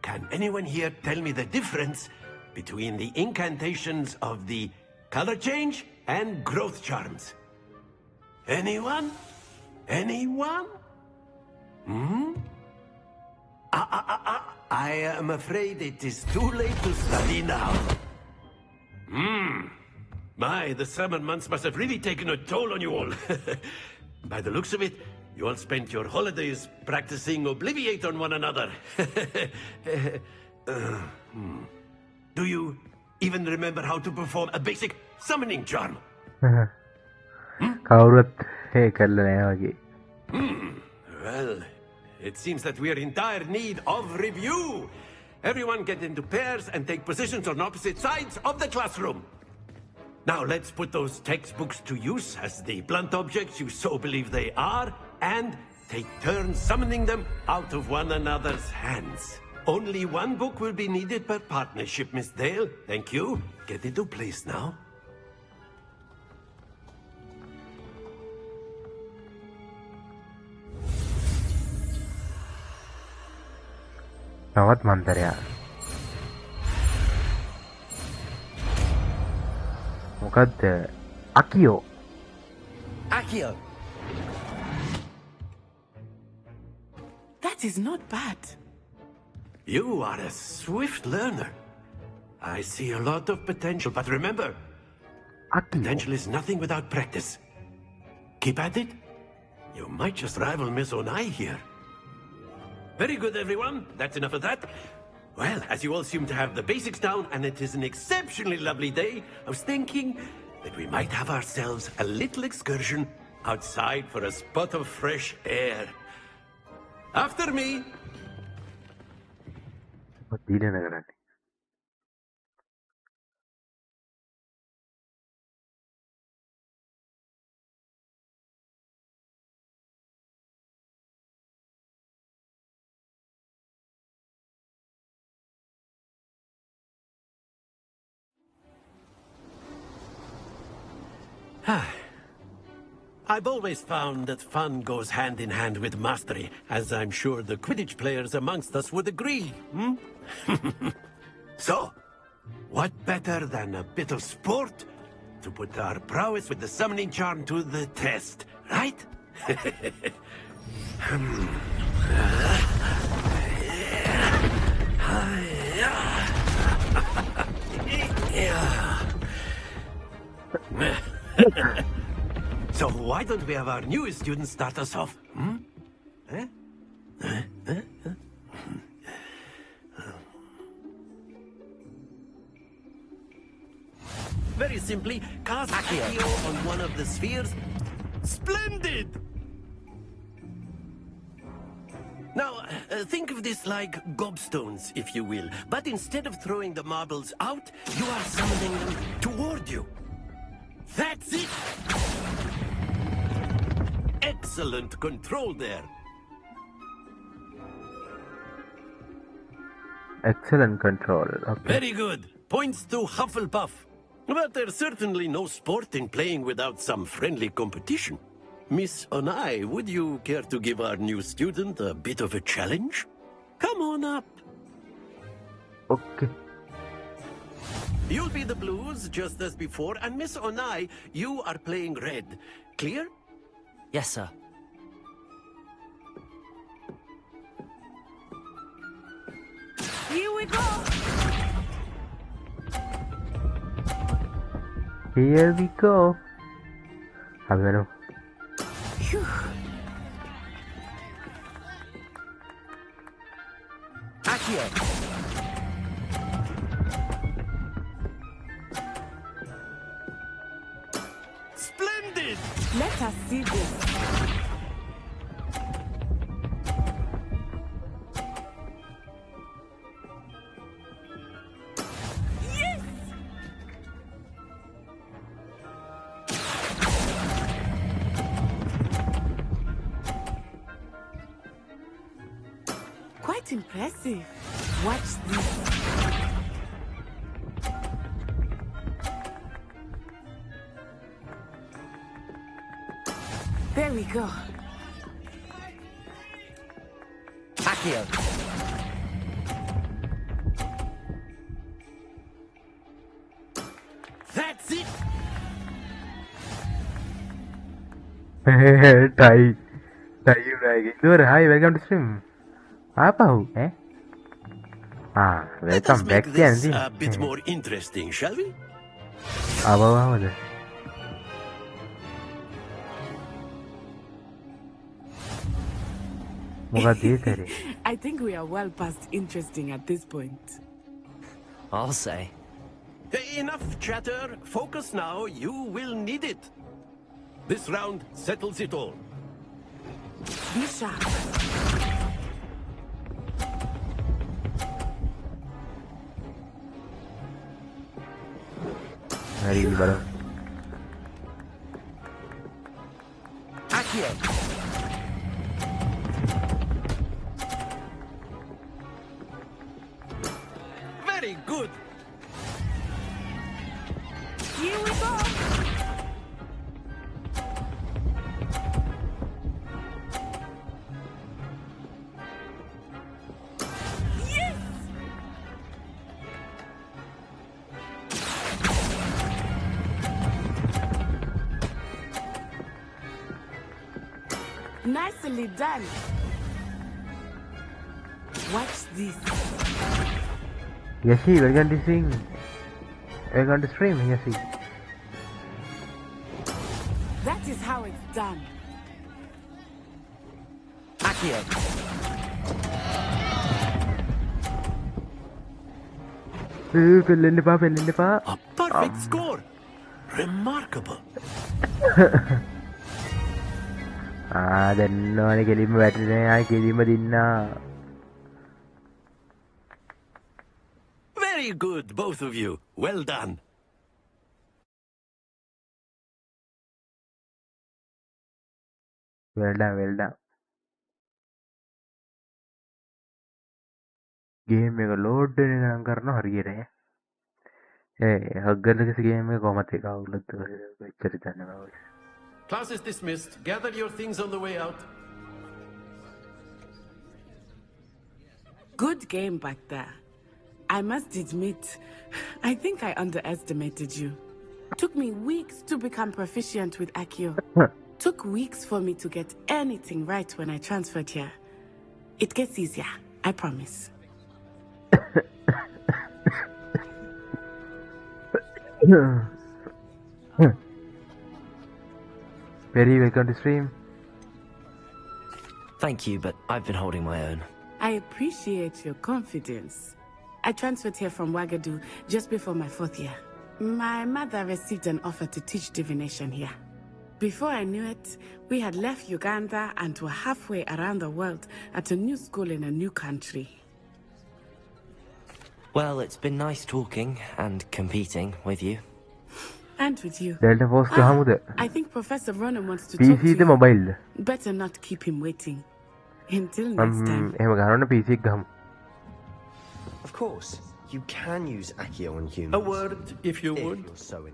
can anyone here tell me the difference between the incantations of the color change and growth charms? Anyone? Anyone? I am afraid it is too late to study now. My, the summer months must have really taken a toll on you all. By the looks of it, you all spent your holidays practicing Obliviate on one another. Do you even remember how to perform a basic summoning charm? කවුරුත් ඒ කරලා නැහැ වගේ. Well, it seems that we are in dire need of review. Everyone get into pairs and take positions on opposite sides of the classroom. Now let's put those textbooks to use as the blunt objects you so believe they are, and take turns summoning them out of one another's hands. Only one book will be needed per partnership, Miss Dale. Thank you. Get into place now. තවත් මන්තරයක්. මොකද්ද? අකියෝ. Accio! That is not bad. You are a swift learner. I see a lot of potential, but remember, potential is nothing without practice. Keep at it. You might just rival Miss Onai here. Very good, everyone. That's enough of that. Well, as you all seem to have the basics down, and it is an exceptionally lovely day, I was thinking that we might have ourselves a little excursion outside for a spot of fresh air. After me. I've always found that fun goes hand in hand with mastery, as I'm sure the Quidditch players amongst us would agree. So, what better than a bit of sport to put our prowess with the summoning charm to the test, right? why don't we have our newest student start us off? Eh? Very simply, cast Accio on one of the spheres. Splendid! Now, think of this like gobstones, if you will. But instead of throwing the marbles out, you are summoning them toward you. That's it! Excellent control there. Excellent control. Okay. Very good. Points to Hufflepuff. But there's certainly no sport in playing without some friendly competition. Miss Onai, would you care to give our new student a bit of a challenge? Come on up. Okay. You'll be the blues, just as before, and Miss Onai, you are playing red. Clear? Yes, sir. Here we go. Here we go. I'm gonna. Accio. Splendid! Let us see this. Yes! Quite impressive. Watch this. There we go. Accio. That's it! Tie. You like it. Hi, welcome to stream. Apa? Eh? Ah, Let welcome us back make this again. a bit more interesting, shall we? Apa? I think we are well past interesting at this point. I'll say. Enough chatter. Focus now. You will need it. This round settles it all. Be sharp. Very good. Accio. Very good. Here we go. Yes! Nicely done. Watch this. Yashi, welcome to stream. Welcome to stream, Yashi. That is how it's done. Accio. A perfect score. Remarkable. දන්නවනේ කෙලින්ම වැටෙන්නේ ආයි කෙලින්ම දින්නා. Very good, both of you. Well done. Well done. Game එක load වෙන එක නම් කරනවා හරියට. Hogwarts game එක කොහමද ඒක අවුලත් වෙච්චට දන්නවා. Class is dismissed. Gather your things on the way out. Good game back there. I must admit, I think I underestimated you. Took me weeks to become proficient with Accio. Took weeks for me to get anything right when I transferred here. It gets easier, I promise. Very welcome to stream. Thank you, but I've been holding my own. I appreciate your confidence. I transferred here from Wagadu just before my 4th year. My mother received an offer to teach divination here. Before I knew it, we had left Uganda and were halfway around the world at a new school in a new country. Well, it's been nice talking and competing with you. And with you. Delta Force I think Professor Ronan wants to talk to PC the you. mobile. Better not keep him waiting. Until next time. PC ගහමු. Of course, you can use Accio on humans. A word, if you would.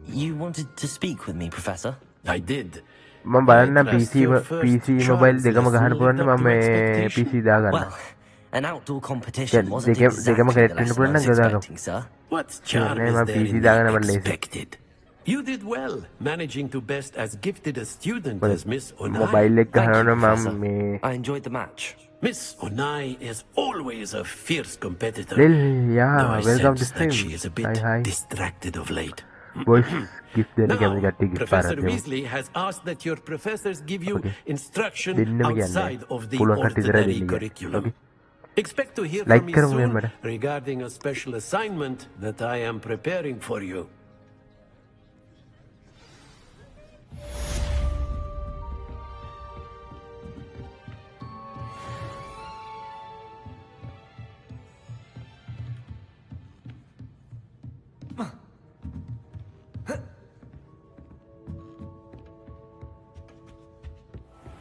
You wanted to speak with me, Professor? I did. මම බලන්න PC mobile දෙකම ගහන්න පුළුවන් මම මේ PC දාගන්න. Well, an outdoor competition wasn't දෙකම exactly connect the වෙන්න lesson I පුළුවන් was නම් දාගමු. expecting, sir. What charm නෑ is මම there PC in දාගන්න the මට ලේසි. expected? You did well, managing to best as gifted a student as Miss Onai. mobile එක ගහනවනේ මම මේ I enjoyed the match. Miss Onai is always a fierce competitor. Lil, yeah, though I welcome to sense that stream. she is a bit Hi. distracted of late. Boys, gift දෙන්න Now, කැමති කට්ටිය gift Professor පාරක් දෙමු. Weasley has asked that your professors give you instruction දෙන්නම කියන්නේ. outside of the පුළුවන් කට්ටිය විතරයි ordinary දෙන්නේ. curriculum. Okay. Expect to hear Like from me කරමු soon මෙම්මට. regarding a special assignment that I am preparing for you.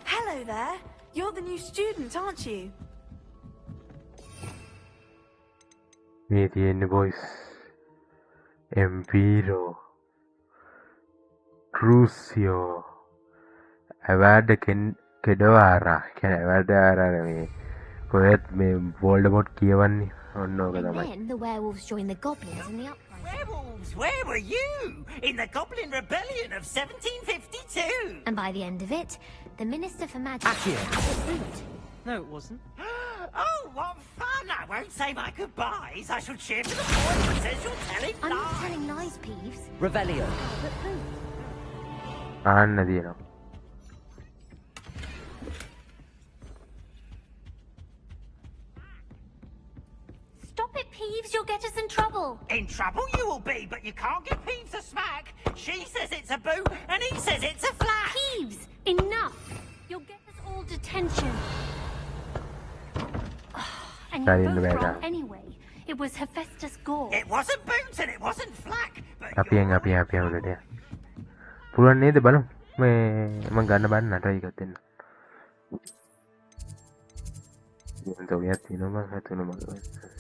Hello there. You're the new student, aren't you? මේ තියෙන්නේ boys. Empiro. Crucio. අවඩ කෙඩවාරා. කියන්නේ අවඩ ආරා මේ කොහෙත් මේ Voldemort කියවන්නේ ඔන්න ඕක And තමයි. then the werewolves joined the goblins in the uprising. Werewolves, where were you? In the Goblin Rebellion of 1752! And by the end of it, the Minister for Magic Accio. had it root. No, it wasn't. Oh, what fun! I won't say my goodbyes. I shall cheer for the boy who says you're telling I'm not lies. telling lies, Peeves. Revelio. But who? ආන්න තියෙනවා. Stop it, Peeves. You'll get us in trouble. In trouble you will be, but you can't give Peeves a smack. She says it's a boo, and he says it's a flat. Peeves, enough. You'll get us all detention. And Sorry, you're in the both bag, wrong anyway. It was Hephaestus Gore. It wasn't boots and it wasn't flack, but අපි උඩට යන්න. පුළුවන් නේද බලමු. මේ මම ගන්න බලන්න try එකක් දෙන්න. මම තෝගයක් තියෙනවා මම හතුන මම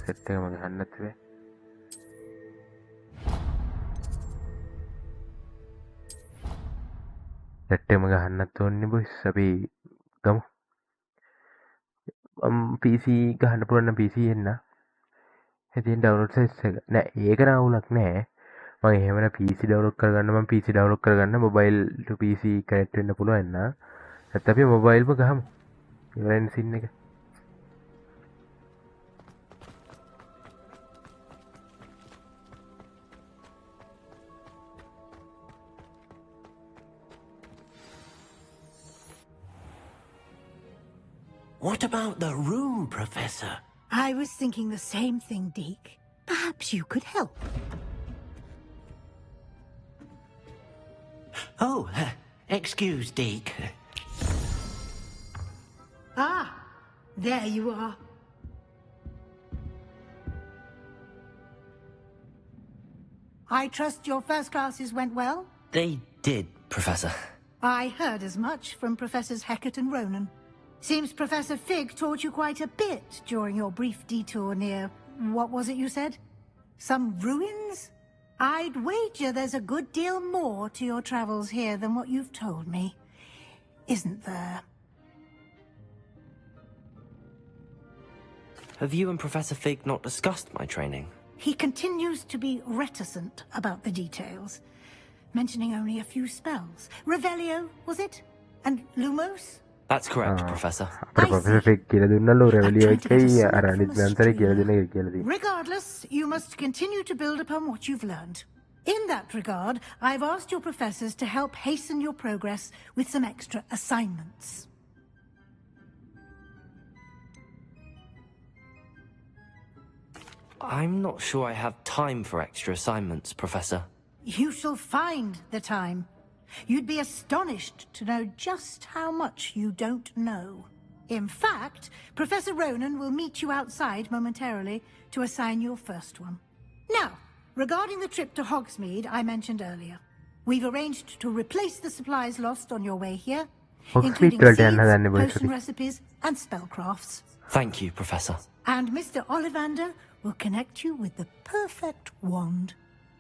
සෙට් එක මම ගන්නත් බෑ. සෙට් එකම ගන්නත් ඕනේ boys. අපි ගමු. PC ගහන්න පුළුවන් නම් PC එන්න. ඉතින් download size එක නෑ ඒක නාවුලක් නෑ. මම එහෙමන PC download කරගන්න මම PC download කරගන්න mobile to PC connect වෙන්න පුළුවන් නා. නැත්නම් අපි mobile එක ගහමු. ඉවරයි scene එක. What about the room, Professor? I was thinking the same thing, Deke. Perhaps you could help. Oh, excuse, Deke. Ah, there you are. I trust your first classes went well? They did, Professor. I heard as much from Professors Hecat and Ronan. Seems Professor Fig taught you quite a bit during your brief detour near... what was it you said? Some ruins? I'd wager there's a good deal more to your travels here than what you've told me. Isn't there? Have you and Professor Fig not discussed my training? He continues to be reticent about the details, mentioning only a few spells. Revelio, was it? And Lumos? That's correct, Professor. Professor Fig කියලා දුන්නලු Revelio එකයි අර අනිත් මන්ත්‍රය කියලා දෙන එක කියලා තියෙනවා. Regardless, you must continue to build upon what you've learned. In that regard, I've asked your professors to help hasten your progress with some extra assignments. I'm not sure I have time for extra assignments, Professor. You shall find the time. You'd be astonished to know just how much you don't know. In fact, Professor Ronan will meet you outside momentarily to assign your first one. Now, regarding the trip to Hogsmeade I mentioned earlier, we've arranged to replace the supplies lost on your way here, including seeds, potion recipes, and spellcrafts. Thank you, Professor. And Mr. Ollivander will connect you with the perfect wand.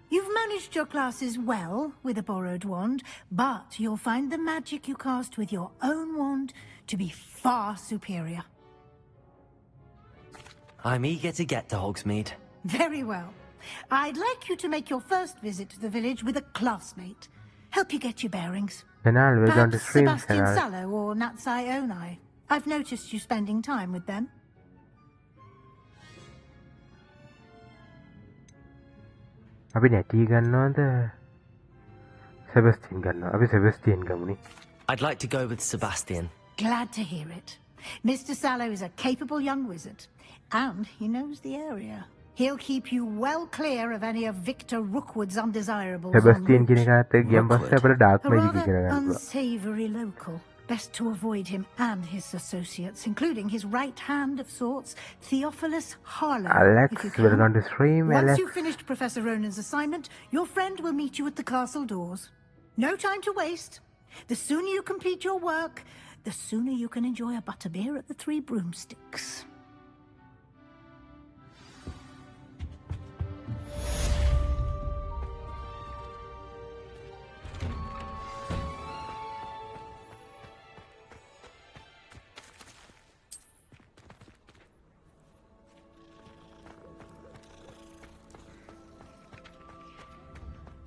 You've managed your classes well with a borrowed wand, but you'll find the magic you cast with your own wand to be far superior. I'm eager to get to Hogsmeade. Very well. I'd like you to make your first visit to the village with a classmate. Help you get your bearings. Perhaps Sebastian Sallow or Natsai Onai. I've noticed you spending time with them. අපි නැටි ගන්නවද සෙබස්ටියන් ගන්නවා අපි සෙබස්ටියන් ගමුනේ I'd like to go with Sebastian. Glad to hear it. Mr. Sallow is a capable young wizard, and he knows the area. He'll keep you well clear of any of Victor Rookwood's undesirables. සෙබස්ටියන් කියන එකත් ගියන් පස්සේ අපිට dark A magic ඉගෙන rather ගන්න පුළුවන් unsavory local. Best to avoid him and his associates, including his right hand of sorts, Theophilus Harlow. Alex, welcome to stream, Once Alex. you've finished Professor Ronan's assignment, your friend will meet you at the castle doors. No time to waste. The sooner you complete your work, the sooner you can enjoy a butterbeer at the Three Broomsticks.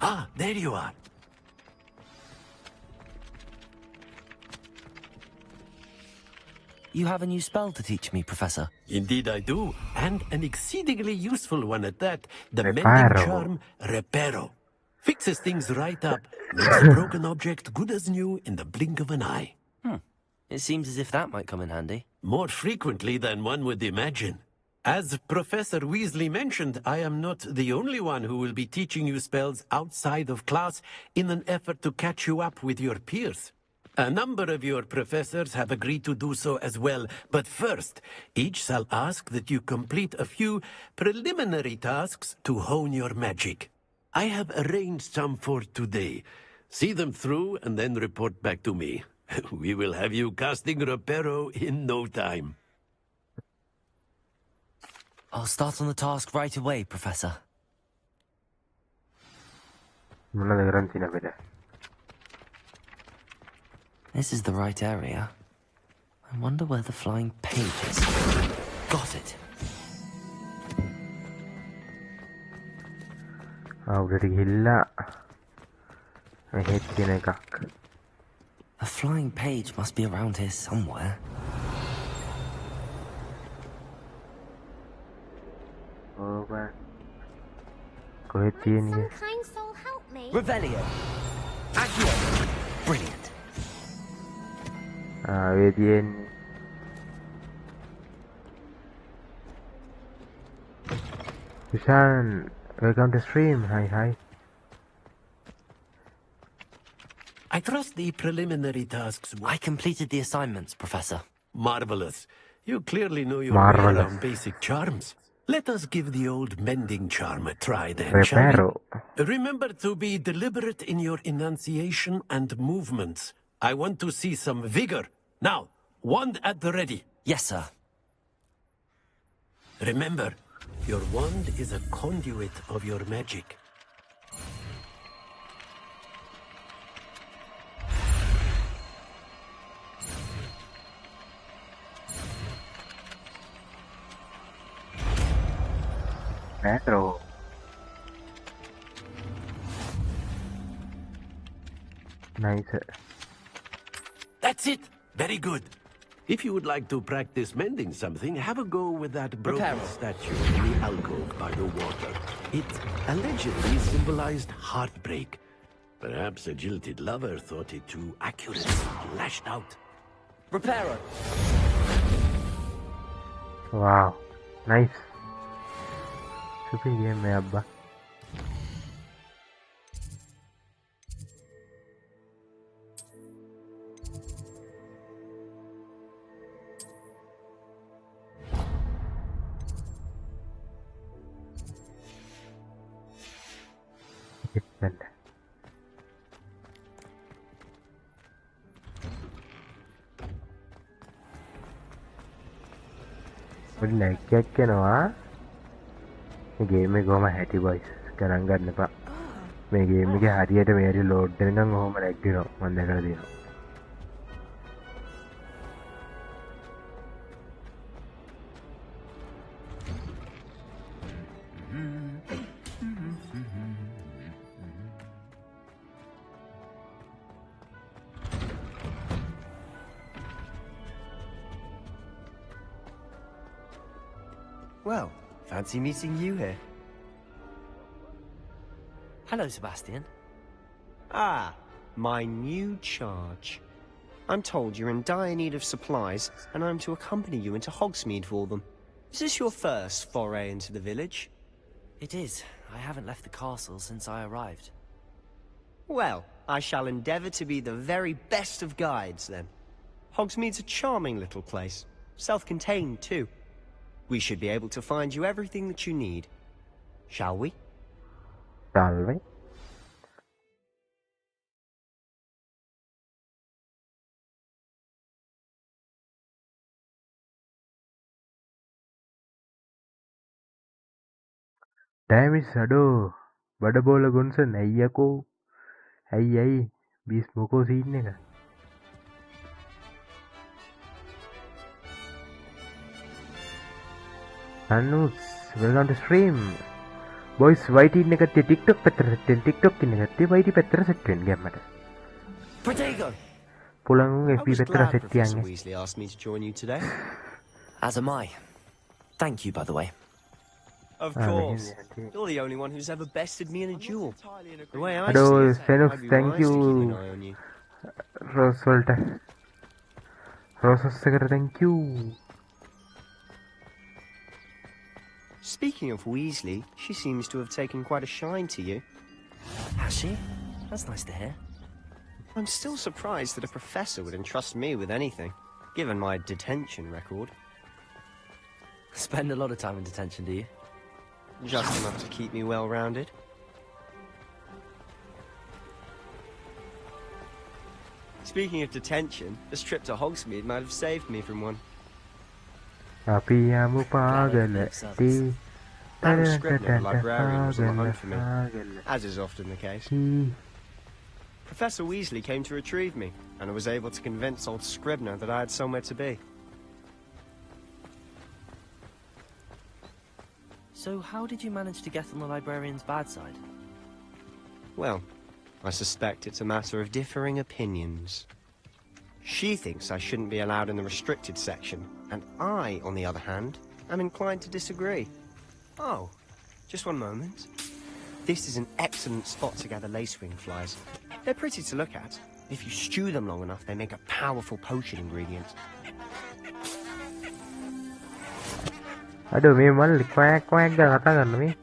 Ah, there you are. You have a new spell to teach me, Professor. Indeed I do, and an exceedingly useful one at that. The Reparo. mending charm, Reparo. Fixes things right up, makes a broken object good as new in the blink of an eye. It seems as if that might come in handy. More frequently than one would imagine. As Professor Weasley mentioned, I am not the only one who will be teaching you spells outside of class in an effort to catch you up with your peers. A number of your professors have agreed to do so as well, but first, each shall ask that you complete a few preliminary tasks to hone your magic. I have arranged some for today. See them through and then report back to me. We will have you casting Reparo in no time. I'll start on the task right away, Professor. මොනවද කරන් තියෙන අපිට This is the right area. I wonder where the flying page is. Got it. උඩට ගිහිල්ලා මෙහෙත් තියෙන එකක් A flying page must be around here somewhere. ඕවා කොහෙද තියෙන්නේ Some kind soul help me. Revelio. Accio. Brilliant. ඔය තියෙන්නේ Vishan, welcome to stream. Hi. I trust the preliminary tasks. I completed the assignments, Professor. Marvelous. You clearly know your way around basic charms. Let us give the old mending charm a try then, shall we? Remember to be deliberate in your enunciation and movements. I want to see some vigor. Now, wand at the ready. Yes, sir. Remember, your wand is a conduit of your magic. Metro. Nice. That's it. Very good. If you would like to practice mending something, have a go with that broken Repair. statue in the alcove by the water. It allegedly symbolized heartbreak. Perhaps a jilted lover thought it too accurate, lashed out. Reparo. Wow, nice. Super game है अब्बा. Put like එකනවා මේ game එක කොහම හැටි boys ගණන් ගන්න එපා මේ game එකේ හරියට මේරි ලෝඩ් වෙනකන් ඔහොම ලැග් වෙනවා මම දැකලා තියෙනවා Well, fancy meeting you here. Hello, Sebastian. Ah, my new charge. I'm told you're in dire need of supplies, and I'm to accompany you into Hogsmeade for them. Is this your first foray into the village? It is. I haven't left the castle since I arrived. Well, I shall endeavour to be the very best of guides, then. Hogsmeade's a charming little place. Self-contained, too. We should be able to find you everything that you need. Shall we? Shall we? Damn it, Sado. Bada bola gunsa nayyako. Ay, beast moko scene එක. Anus, welcome to stream. Boys, white in එක TikTok පැත්තට set වෙන්න. TikTok ඉන්න ගත්තේ white පැත්තට set වෙන්න ගැම්මට. Protego. පුලං I FB was පැත්තට glad set Professor තියන්නේ. Weasley asked me to join you today. As am I. Thank you, by the way. Of course. You're the only one who's ever bested me in a duel. The way I Hello, see it, Senux, I'd be thank wise to keep you. an eye on you. Roosevelt. Roosevelt, thank you. Speaking of Weasley, she seems to have taken quite a shine to you. Has she? That's nice to hear. I'm still surprised that a professor would entrust me with anything, given my detention record. Spend a lot of time in detention, do you? Just enough to keep me well-rounded. Speaking of detention, this trip to Hogsmeade might have saved me from one. අපි යමු පාගලට. Madam Scribner, the librarian, was on the hunt for me, as is often the case. Professor Weasley came to retrieve me, and I was able to convince old Scribner that I had somewhere to be. So how did you manage to get on the librarian's bad side? Well, I suspect it's a matter of differing opinions. She thinks I shouldn't be allowed in the restricted section, and I, on the other hand, am inclined to disagree. Oh, just one moment. This is an excellent spot to gather lacewing flies. They're pretty to look at. If you stew them long enough, they make a powerful potion ingredient. අඩෝ මේ මල්ලි ක්වෑක් ක්වෑක් ගාලා කතා කරන මේ.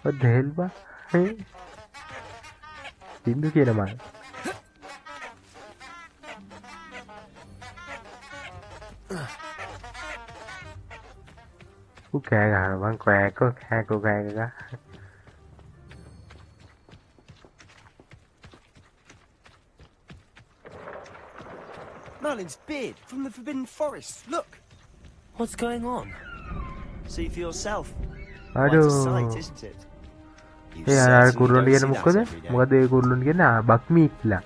What the hell බා? සින්දු කියන මල්. ඌ කෑ ගහනවා මං ක්වෑකෝ කෑකෝ කෑකෝ. Merlin's beard from the Forbidden Forest. Look. What's going on? See for yourself. Quite a sight, isn't it? You අර certainly කුරුල්ලන් don't කියන see that මොකද? every day. මොකද ඒ කුරුල්ලන් කියන බක් මීට්ලා.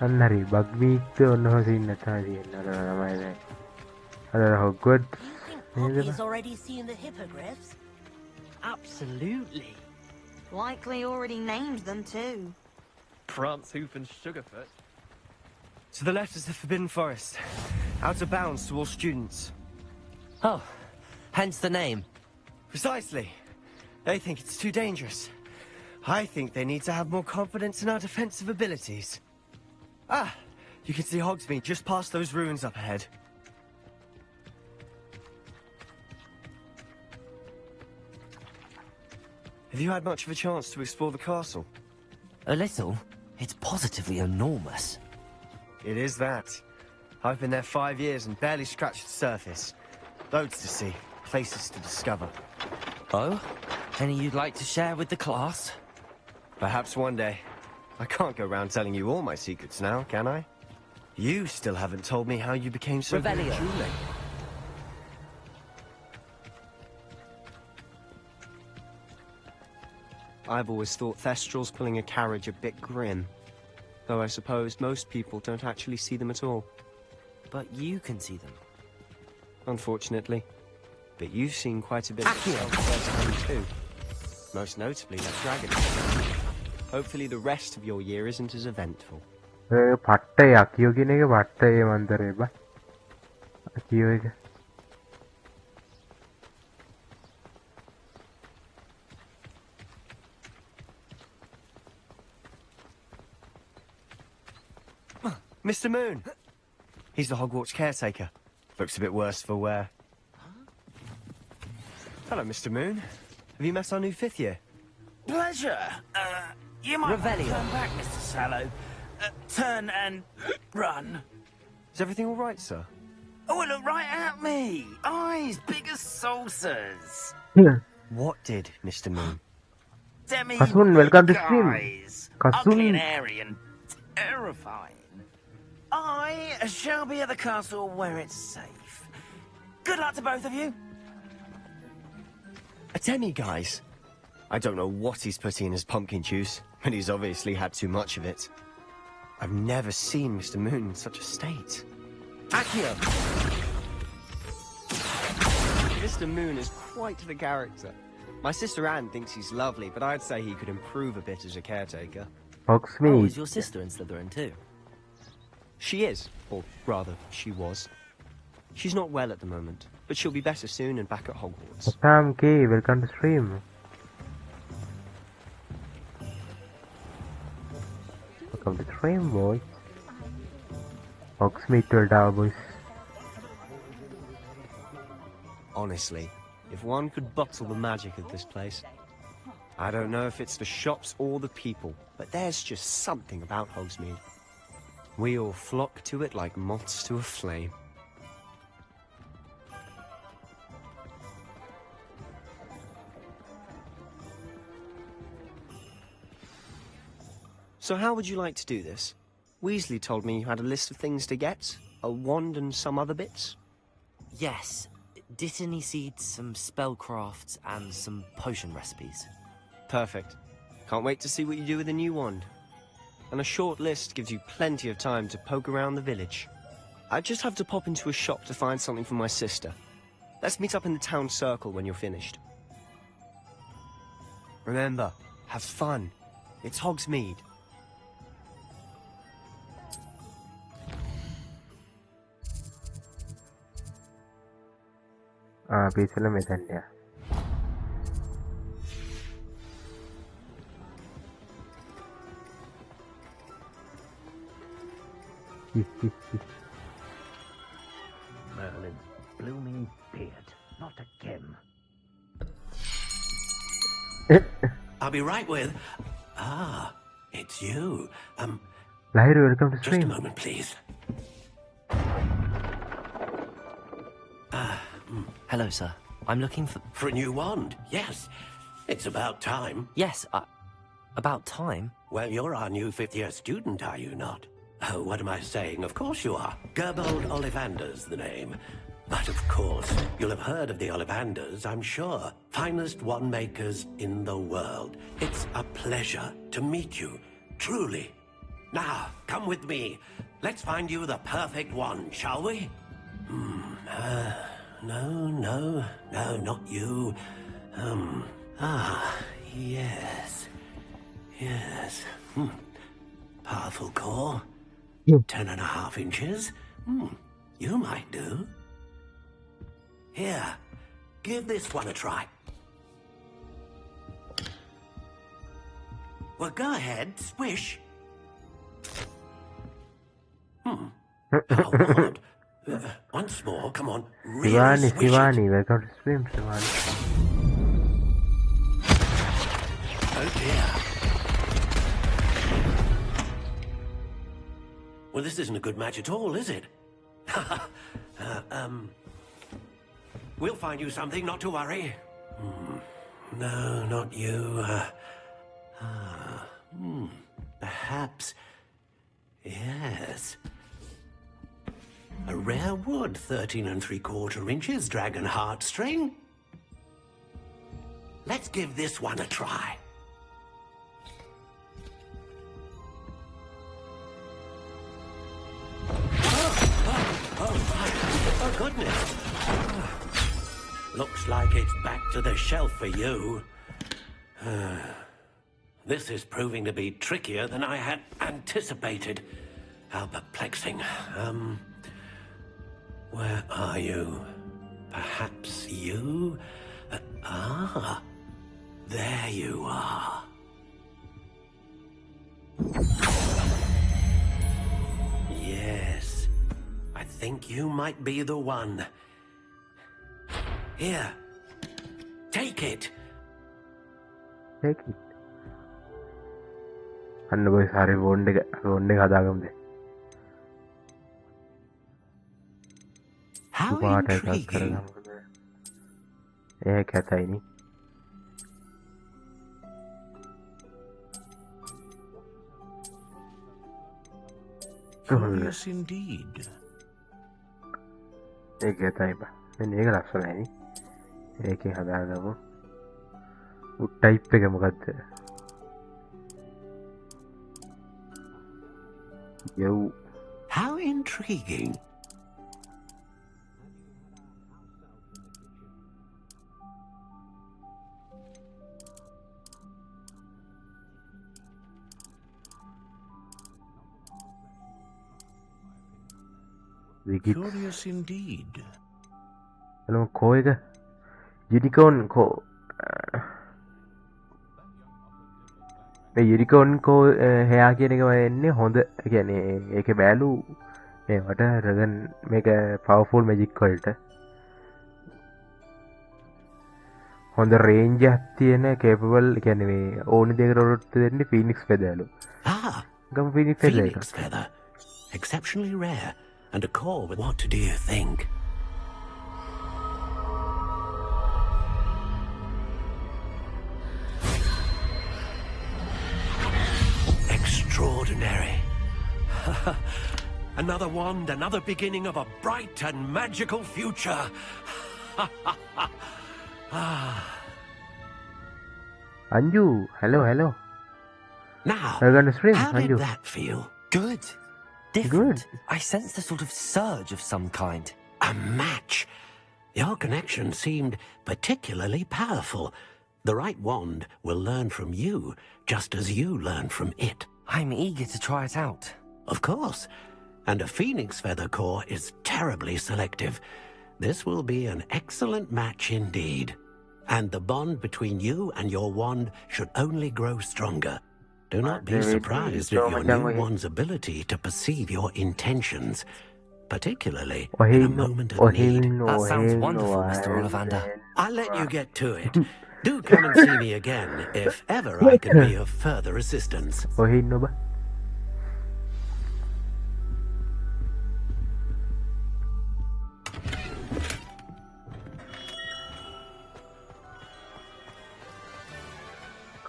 අන්න හරි බක් මීට් ඔන්න හොසින් නැතයි තියෙන. අර ළමයි දැන්. අර Hogwarts Poppy's already seen the hippogriffs? Absolutely. Likely already named them too. Prance, Hoof, and Sugarfoot. To the left is the Forbidden Forest. Out of bounds to all students. Oh, hence the name. Precisely. They think it's too dangerous. I think they need to have more confidence in our defensive abilities. Ah, you can see Hogsmeade just past those ruins up ahead. Have you had much of a chance to explore the castle? A little. It's positively enormous. It is that. I've been there 5 years and barely scratched the surface. Loads to see, places to discover. Oh? Any you'd like to share with the class? Perhaps one day. I can't go around telling you all my secrets now, can I? You still haven't told me how you became so good at dueling. I've always thought Thestrals pulling a carriage a bit grim. Though I suppose most people don't actually see them at all. But you can see them. Unfortunately. But you've seen quite a bit of yourself firsthand too. Most notably that dragon. Hopefully the rest of your year isn't as eventful. පට්ටය අකියෝ කියන එක පට්ටය මන්තරේ බා. අකියෝ එක. Mr. Moon! He's the Hogwarts caretaker. Looks a bit worse for wear. Hello, Mr. Moon. Have you met our new 5th year? Pleasure. You might want to turn back, Mr. Sallow. Turn and run. Is everything all right, sir? Oh, look right at me. Eyes big as saucers. What did, Mr. Moon? Demi Kasun, welcome to stream. guys. Kasun. Ugly and airy and terrifying. I shall be at the castle where it's safe. Good luck to both of you. A demi-guise? I don't know what he's putting in his pumpkin juice, but he's obviously had too much of it. I've never seen Mr. Moon in such a state. Accio! Mr. Moon is quite the character. My sister Anne thinks he's lovely, but I'd say he could improve a bit as a caretaker. Hogsmeade. Oh, is your sister in Slytherin too? She is, or rather, she was. She's not well at the moment, but she'll be better soon and back at Hogwarts. Sam K, welcome to stream. Welcome to stream, boys. Hogsmeade to our boys. Honestly, if one could bottle the magic of this place. I don't know if it's the shops or the people, but there's just something about Hogsmeade. We all flock to it like moths to a flame. So how would you like to do this? Weasley told me you had a list of things to get, a wand and some other bits. Yes. Dittany seeds, some spellcrafts, and some potion recipes. Perfect. Can't wait to see what you do with the new wand. And a short list gives you plenty of time to poke around the village. I just have to pop into a shop to find something for my sister. Let's meet up in the town circle when you're finished. Remember, have fun. It's Hogsmeade. පිසල මෙතැන්ය. Merlin's blooming beard. Not again. I'll be right with... Ah, it's you. Lahiri, welcome to Just stream. a moment, please. Hello, sir. I'm looking for... For a new wand, yes. It's about time. Yes, about time? Well, you're our new 5th year student, are you not? Oh, what am I saying? Of course you are. Gerbold Ollivander's the name. But of course, you'll have heard of the Ollivanders, I'm sure. Finest wand makers in the world. It's a pleasure to meet you, truly. Now, come with me. Let's find you the perfect wand, shall we? No, not you. Yes. Powerful core. 10.5 inches. You might do. Here, give this one a try. Well, go ahead, swish. Oh, odd. Once more, come on. Really swish Shivani, welcome to stream, Shivani. Oh dear. Well, this isn't a good match at all, is it? We'll find you something, not to worry. No, not you. Perhaps. Yes. A rare wood, 13 3/4 inches, dragon heartstring. Let's give this one a try. Oh, goodness. Looks like it's back to the shelf for you. This is proving to be trickier than I had anticipated. How perplexing. Where are you? Perhaps you? There you are. Yes, I think you might be the one. Here, take it. Take it. අන්න බොයි සාරි වොන්ඩ් එක හදාගමුද. How intriguing. ඒක ඇතයිනි. Curious indeed. ඒක ඇතයි බා. මෙන්න ඒක ලස්සනයිනි. ඒකේ හදාගමු. උඩ් type එක මොකද්ද? Yo. How intriguing. Curious indeed. Hello, කෝ එක යුනිකෝන් කෝ මේ යුනිකෝන් කෝ හයා කියන එක එන්නේ හොඳ කියන්නේ ඒකේ වැලු මේවට රගන් මේක පවර්ෆුල් මැජික් වලට හොඳ රේන්ජ් එකක් තියෙන කේපබල් කියන්නේ මේ ඕනි දෙයකට රොට් දෙන්නේ ෆීනික්ස් ෆෙදර්ලු ගම ෆීනික්ස් ෆෙදර් එක feather. Exceptionally rare. And a core with what do you think? Extraordinary. Another wand, another beginning of a bright and magical future. Anju, hello. Now, We're gonna stream, how did Anju. that feel? Good. Different. I sensed a sort of surge of some kind. A match. Your connection seemed particularly powerful. The right wand will learn from you, just as you learn from it. I'm eager to try it out. Of course. And a phoenix feather core is terribly selective. This will be an excellent match indeed. And the bond between you and your wand should only grow stronger. Do not be surprised at your new wand's ability to perceive your intentions, particularly in a moment of need. That sounds wonderful, Mr. Ollivander. I'll let you get to it. Do come and see me again if ever I can be of further assistance.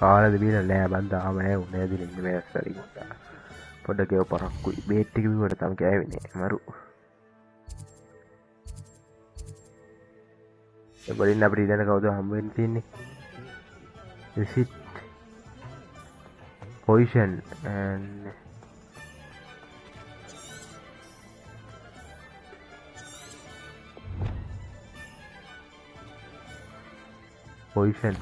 කාලද බීලා නෑ බන්දා ආම නෑ උනේ දිලින් මේ ඇස්සරි පොඩ්ඩක් ඒව පරක්කුයි bait එක බිව්වට තමයි කෑවෙන්නේ මරු ඒ වලින් අපිට ඉඳන කවුද හම්බ වෙන්න තියෙන්නේ visit position and position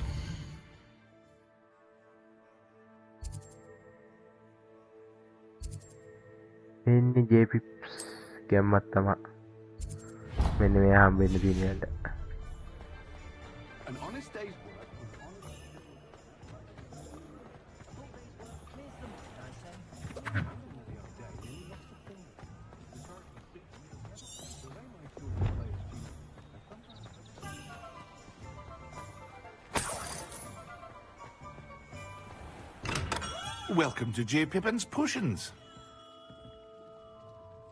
in DJ Pips ගැම්මත් තමා මෙන්න මේ හම්බෙන්න තියෙනට An honest day's work. Welcome to J. Pippin's Potions.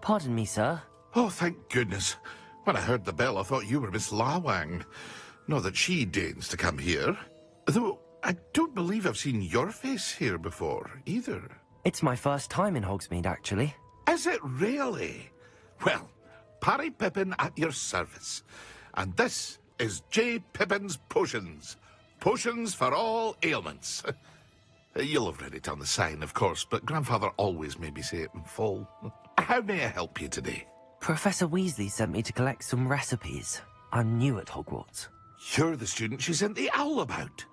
Pardon me, sir. Oh, thank goodness. When I heard the bell, I thought you were Miss Lawang. Not that she deigns to come here. Though, I don't believe I've seen your face here before, either. It's my first time in Hogsmeade, actually. Is it really? Well, Parry Pippin at your service. And this is J. Pippin's Potions. Potions for all ailments. You'll have read it on the sign, of course, but Grandfather always made me say it in full. How may I help you today? Professor Weasley sent me to collect some recipes. I'm new at Hogwarts. You're the student she sent the owl about.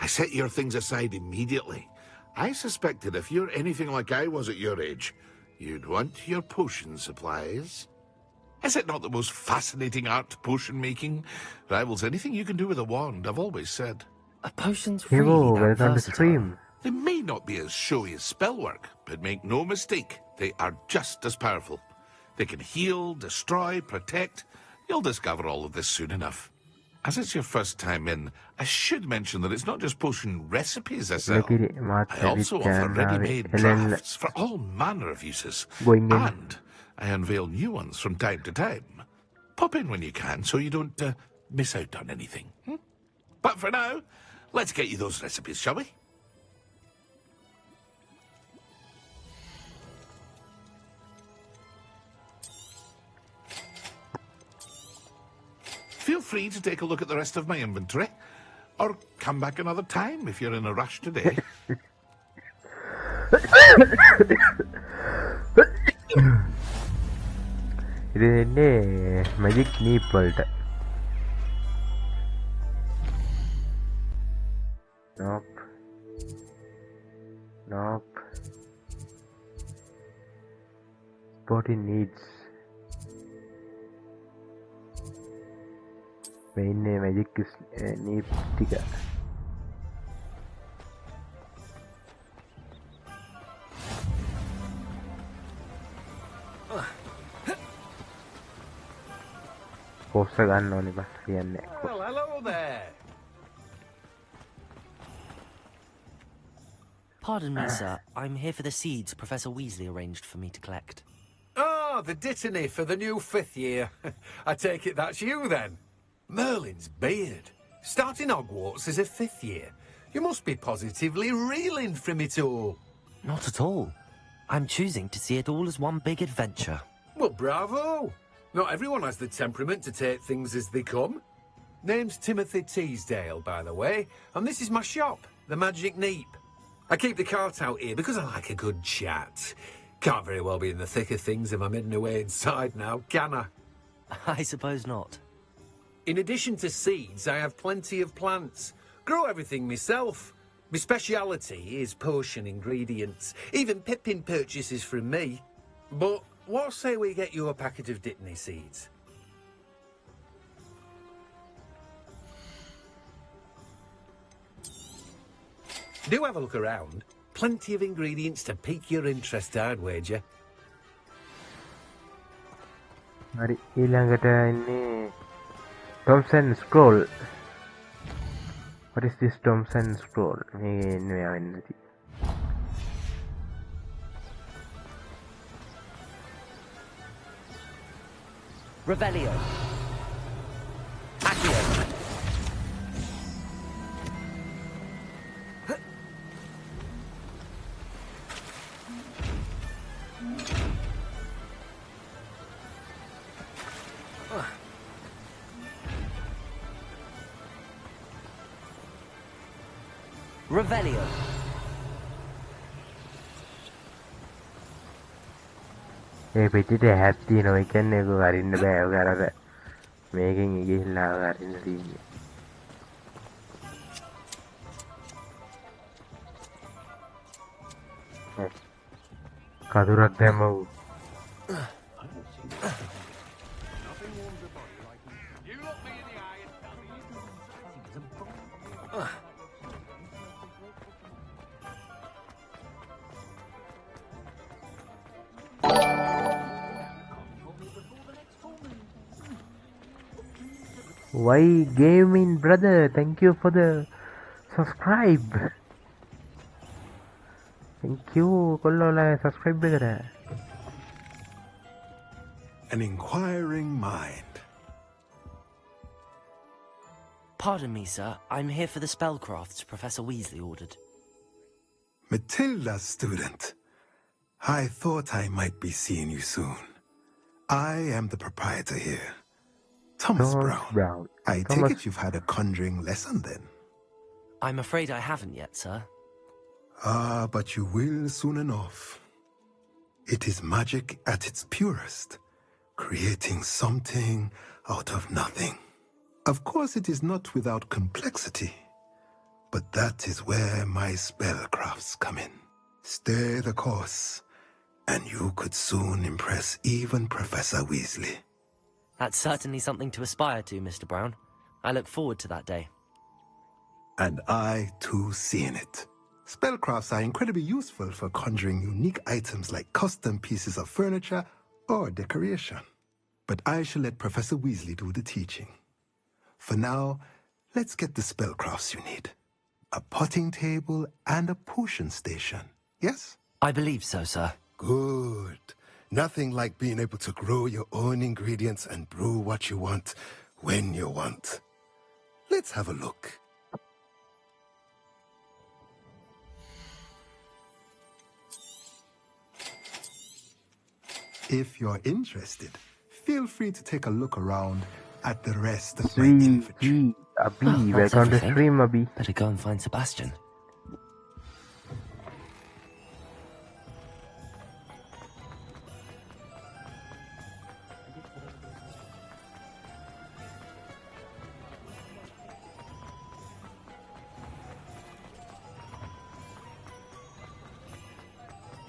I set your things aside immediately. I suspected if you're anything like I was at your age, you'd want your potion supplies. Is it not the most fascinating art, potion making? Rivals anything you can do with a wand, I've always said. A potion's Hey, really whoa, that welcome to versatile. stream. They may not be as showy as spellwork, but make no mistake, they are just as powerful. They can heal, destroy, protect. You'll discover all of this soon enough. As it's your first time in, I should mention that it's not just potion recipes I sell. I also offer ready-made drafts for all manner of uses. And I unveil new ones from time to time. Pop in when you can so you don't miss out on anything. But for now, let's get you those recipes, shall we? Feel free to take a look at the rest of my inventory, or come back another time if you're in a rush today. Magic Nipple. Nope. Nope. Body needs. Main magic is need tiga. Kosa ganna oni ba කියන්නේ. Well, hello there. Pardon me, sir. I'm here for the seeds Professor Weasley arranged for me to collect. Ah, the dittany for the new 5th year. I take it that's you, then. Merlin's beard. Starting Hogwarts as a 5th year. You must be positively reeling from it all. Not at all. I'm choosing to see it all as one big adventure. Well, bravo. Not everyone has the temperament to take things as they come. Name's Timothy Teasdale, by the way, and this is my shop, the Magic Neep. I keep the cart out here because I like a good chat. Can't very well be in the thick of things if I'm hidden away inside now, can I? I suppose not. In addition to seeds, I have plenty of plants. Grow everything myself. My speciality is potion ingredients. Even Pippin purchases from me. But what say we get you a packet of Dittany seeds? Do have a look around. Plenty of ingredients to pique your interest, I'd wager. Hari ඊළඟට ඉන්නේ Thompson scroll. What is this Thompson scroll? මේ එන්නේ වෙන්නේ. Revelio. Accio. Revelio. ඒ පිටිට හැක් තියෙනවා. ඒ කියන්නේ ඒක අරින්න බෑ. ඒක අර මේකෙන් ගිහිල්ලා අරින්න තියෙන්නේ. කදුරක් දැම්මව. Why gaming brother, thank you for the subscribe. Thank you kollala subscribe ekata. An inquiring mind. Pardon me, sir. I'm here for the spellcrafts Professor Weasley ordered. Matilda, student. I thought I might be seeing you soon. I am the proprietor here. Thomas Brown. I take it you've had a conjuring lesson then? I'm afraid I haven't yet, sir. Ah, but you will soon enough. It is magic at its purest, creating something out of nothing. Of course, it is not without complexity, but that is where my spellcrafts come in. Stay the course, and you could soon impress even Professor Weasley. That's certainly something to aspire to, Mr. Brown. I look forward to that day. And I, too, seeing it. Spellcrafts are incredibly useful for conjuring unique items like custom pieces of furniture or decoration. But I shall let Professor Weasley do the teaching. For now, let's get the spellcrafts you need. A potting table and a potion station, yes? I believe so, sir. Good. Nothing like being able to grow your own ingredients and brew what you want when you want. Let's have a look. If you're interested, feel free to take a look around at the rest of my inventory. Abhi, welcome to stream, Abhi. Better go and find Sebastian.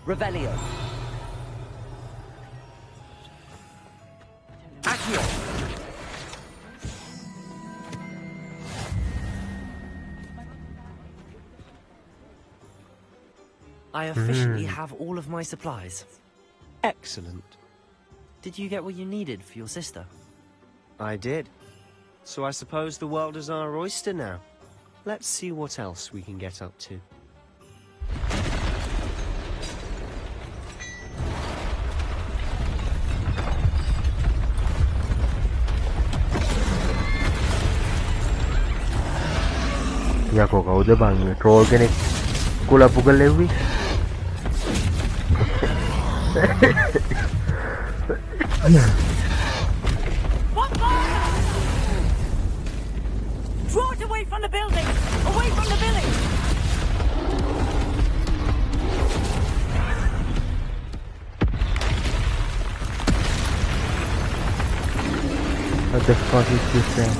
Revelio. Accio. I officially have all of my supplies. Excellent. Did you get what you needed for your sister? I did. So I suppose the world is our oyster now. Let's see what else we can get up to. යකෝ කවුද බං troll කෙනෙක් කුලප්පු කරලා එව්වේ Draw it away from the building! Away from the village! What the fuck is this thing?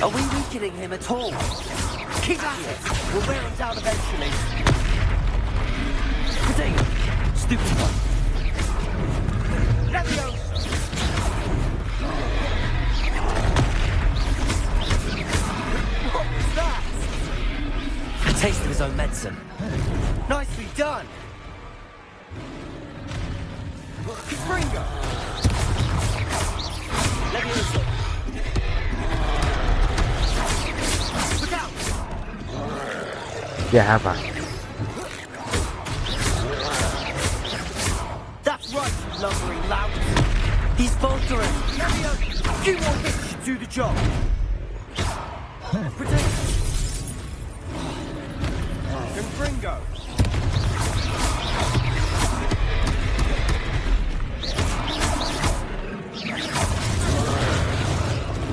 Are we weakening him at all? Keep at it! We'll wear him down eventually. Potato! Stupid one. What was that? A taste of his own medicine. Nicely done! Springo! Levioso! Look out! Yeah, man. That's right, you lumbering lout. He's faltering. Levioso! Few more hits should do the job. Protect! Springo!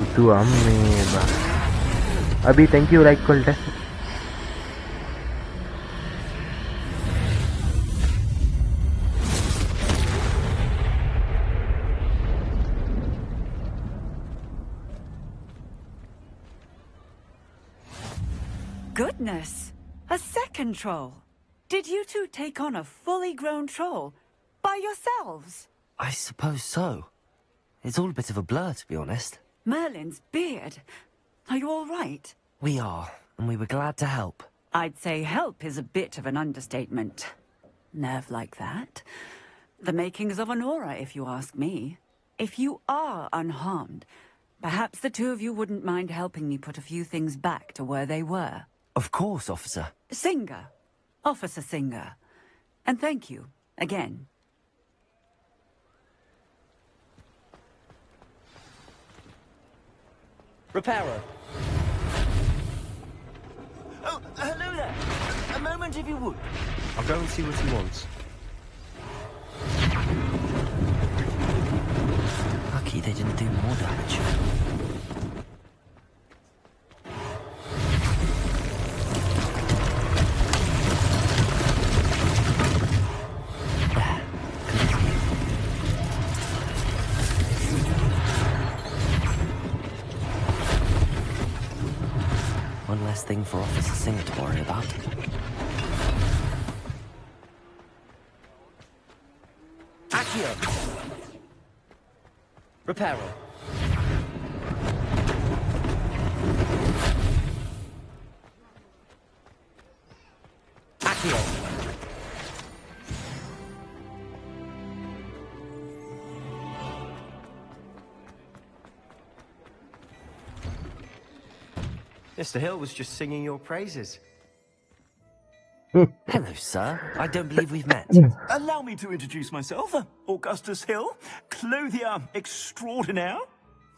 Itu ameba. Abhi, thank you, like kolte. goodness! A second troll! Did you two take on a fully grown troll by yourselves? I suppose so. It's all a bit of a blur, to be honest. Merlin's beard. Are you all right? We are, and we were glad to help. I'd say help is a bit of an understatement. Nerve like that. The makings of an aura, if you ask me. If you are unharmed, perhaps the two of you wouldn't mind helping me put a few things back to where they were. Of course, officer. Singer. Officer Singer. And thank you, again. Repairer. Oh, hello there. A moment if you would. I'll go and see what he wants. Lucky they didn't do more damage. One less thing for Officer Singer to worry about. Accio! Repairer. Accio! Mr. Hill was just singing your praises. Hello, sir. I don't believe we've met. Allow me to introduce myself, Augustus Hill, clothier extraordinaire.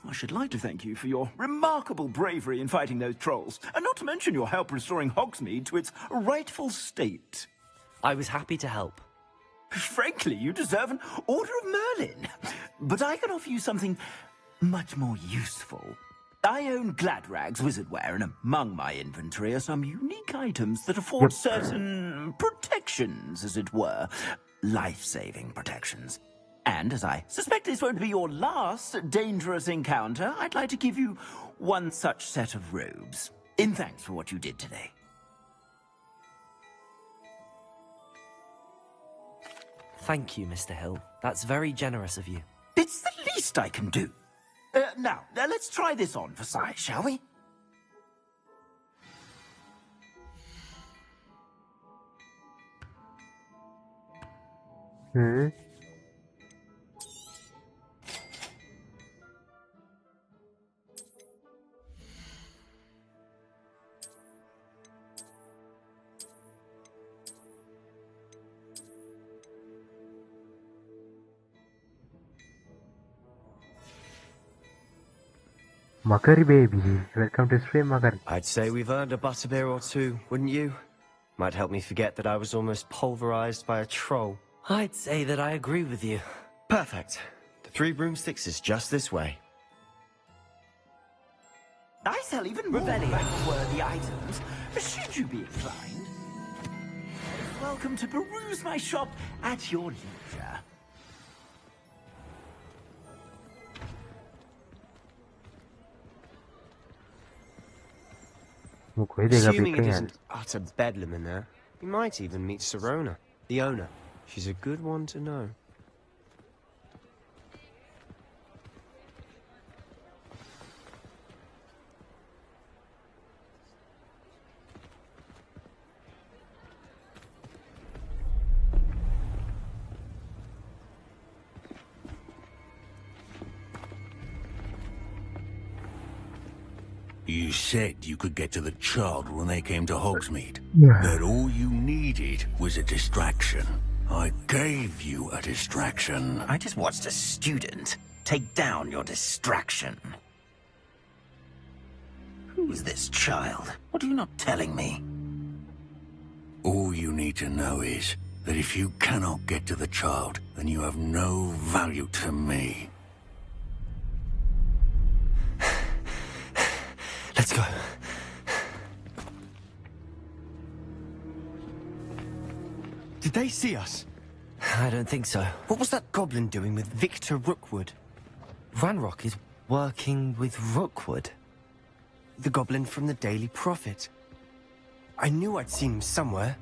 I should like to thank you for your remarkable bravery in fighting those trolls, and not to mention your help restoring Hogsmeade to its rightful state. I was happy to help. Frankly, you deserve an Order of Merlin. But I can offer you something much more useful. I own Gladrag's wizardware, and among my inventory are some unique items that afford certain protections, as it were. Life-saving protections. And as I suspect this won't be your last dangerous encounter, I'd like to give you one such set of robes, in thanks for what you did today. Thank you, Mr. Hill. That's very generous of you. It's the least I can do. Now, let's try this on for size, shall we? Makari baby, welcome to stream, Makari. I'd say we've earned a butterbeer or two, wouldn't you? Might help me forget that I was almost pulverized by a troll. I'd say that I agree with you. Perfect. The 3 broomsticks is just this way. I sell even more worthy items, should you be inclined. Welcome to peruse my shop at your leisure. Assuming it isn't utter bedlam in there, you might even meet Sirona, the owner. She's a good one to know. You said you could get to the child when they came to Hogsmeade. Yeah. That all you needed was a distraction. I gave you a distraction. I just watched a student take down your distraction. Who's this child? What are you not telling me? All you need to know is that if you cannot get to the child, then you have no value to me. Let's go. Did they see us? I don't think so. What was that goblin doing with Victor Rookwood? Ranrock is working with Rookwood. The goblin from the Daily Prophet. I knew I'd seen him somewhere.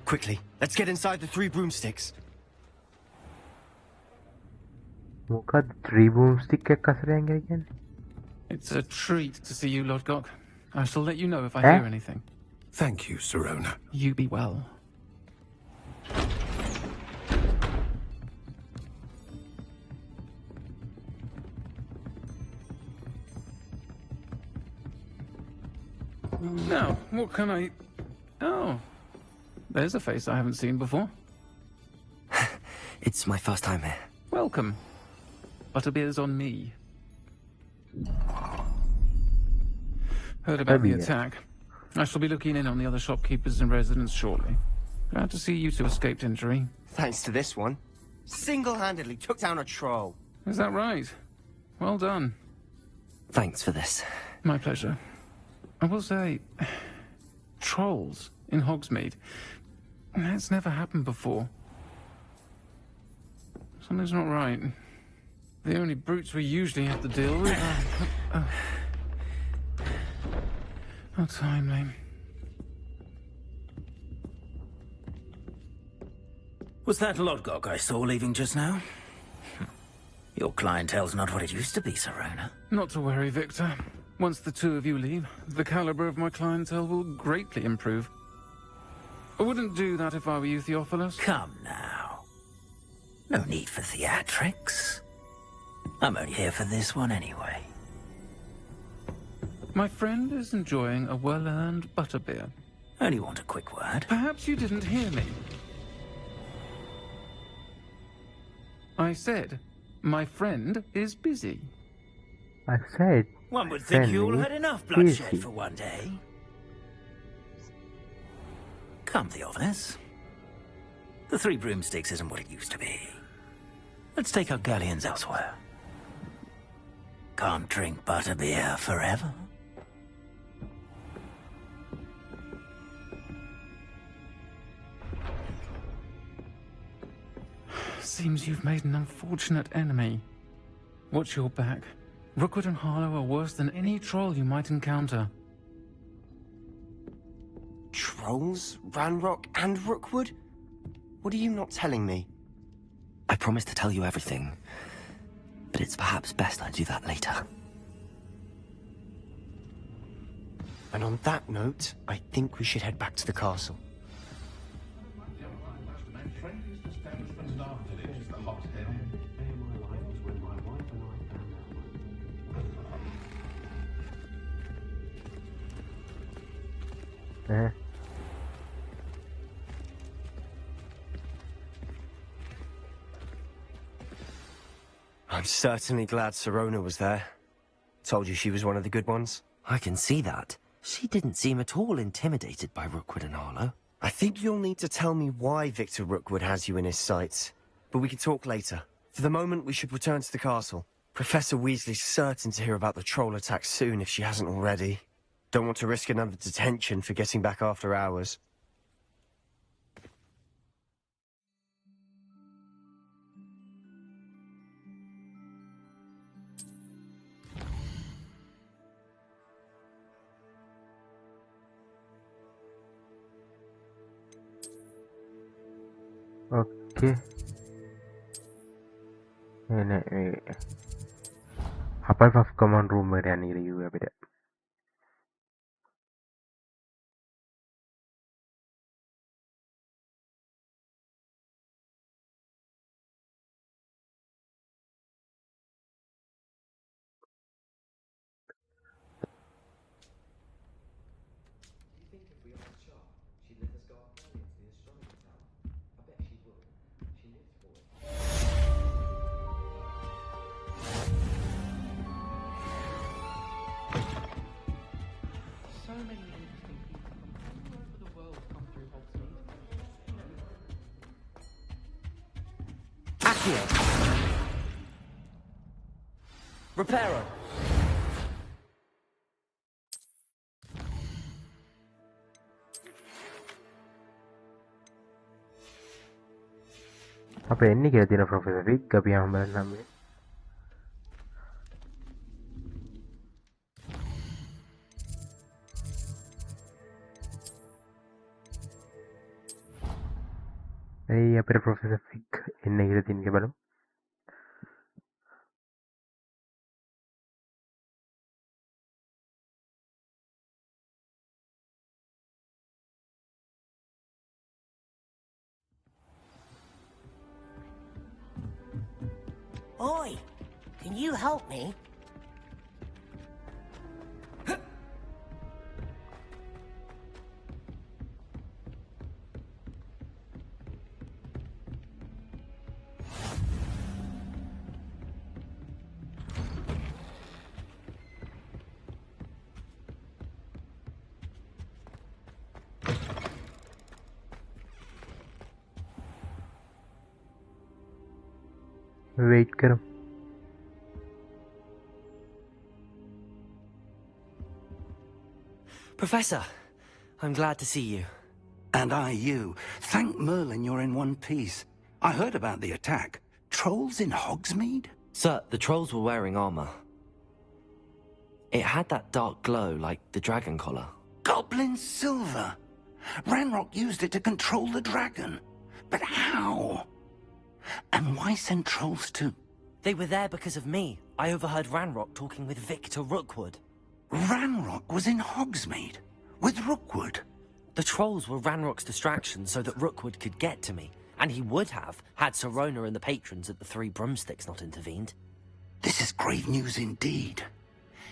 Quickly, let's get inside the 3 broomsticks. මොකද 3 broomstick එකක් අසරෙන් ගියන්නේ? It's a treat to see you, Lord Gok. I shall let you know if I hear anything. Thank you, Sirona. You be well. Now, what can I... Oh, there's a face I haven't seen before. It's my first time here. Welcome. Butterbeer's on me. Heard about the attack. I shall be looking in on the other shopkeepers and residents shortly. Glad to see you two escaped injury. Thanks to this one. Single-handedly took down a troll. Is that right? Well done. Thanks for this. My pleasure. I will say, trolls in Hogsmeade. That's never happened before. Something's not right. The only brutes we usually have to deal with. How timely. Was that Lodgok I saw leaving just now? Your clientele's not what it used to be, Sirona. Not to worry, Victor. Once the two of you leave, the caliber of my clientele will greatly improve. I wouldn't do that if I were you, Theophilus. Come now. No need for theatrics. I'm only here for this one anyway. My friend is enjoying a well-earned butterbeer. Only want a quick word. Perhaps you didn't hear me. I said, my friend is busy. I said... One would think you all had enough bloodshed for one day. Come, Theophilus. The 3 broomsticks isn't what it used to be. Let's take our galleons elsewhere. Can't drink butterbeer forever. Seems you've made an unfortunate enemy. Watch your back. Rookwood and Harlow are worse than any troll you might encounter. Trolls? Ranrock and Rookwood? What are you not telling me? I promised to tell you everything, but it's perhaps best I do that later. And on that note, I think we should head back to the castle. I'm certainly glad Sirona was there. Told you she was one of the good ones. I can see that. She didn't seem at all intimidated by Rookwood and Harlow. I think you'll need to tell me why Victor Rookwood has you in his sights. But we can talk later. For the moment, we should return to the castle. Professor Weasley's certain to hear about the troll attack soon if she hasn't already. Don't want to risk another detention for getting back after hours. Okay. Ini apa command room එක යන්නේ කියලා අපිට. Reparo. apa ini kira tidak Profesor Vic tapi yang namanya ඒ අපේ professor ෆික් එන්න කියලා තින්ක බලමු. Oi, can you help me? Weight කරමු. Professor, I'm glad to see you. And I you. Thank Merlin you're in one piece. I heard about the attack. Trolls in Hogsmeade? Sir, the trolls were wearing armor. It had that dark glow like the dragon collar. Goblin silver! Ranrock used it to control the dragon. But how? And why send trolls too? They were there because of me. I overheard Ranrock talking with Victor Rookwood. Ranrock was in Hogsmeade? With Rookwood? The trolls were Ranrock's distraction so that Rookwood could get to me. And he would have, had Sirona and the patrons at the Three Broomsticks not intervened. This is grave news indeed.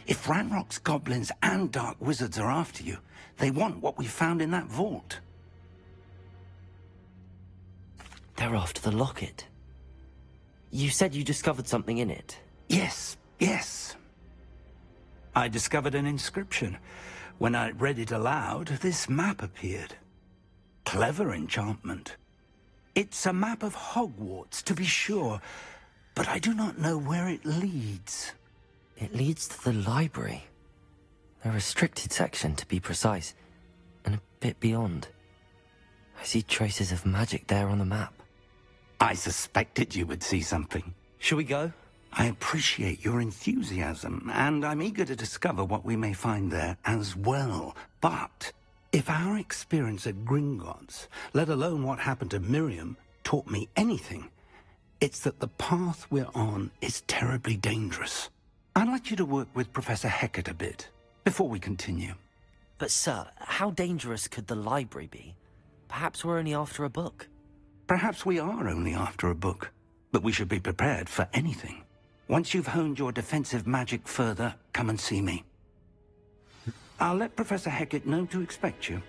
If Ranrock's goblins and dark wizards are after you, they want what we found in that vault. They're after the locket. You said you discovered something in it. Yes, yes. I discovered an inscription. When I read it aloud, this map appeared. Clever enchantment. It's a map of Hogwarts, to be sure, but I do not know where it leads. It leads to the library. A restricted section, to be precise, and a bit beyond. I see traces of magic there on the map. I suspected you would see something. Shall we go? I appreciate your enthusiasm, and I'm eager to discover what we may find there as well. But if our experience at Gringotts, let alone what happened to Miriam, taught me anything, it's that the path we're on is terribly dangerous. I'd like you to work with Professor Hecat a bit, before we continue. But sir, how dangerous could the library be? Perhaps we're only after a book. Perhaps we are only after a book, but we should be prepared for anything. Once you've honed your defensive magic further, come and see me. I'll let Professor Hecat know to expect you.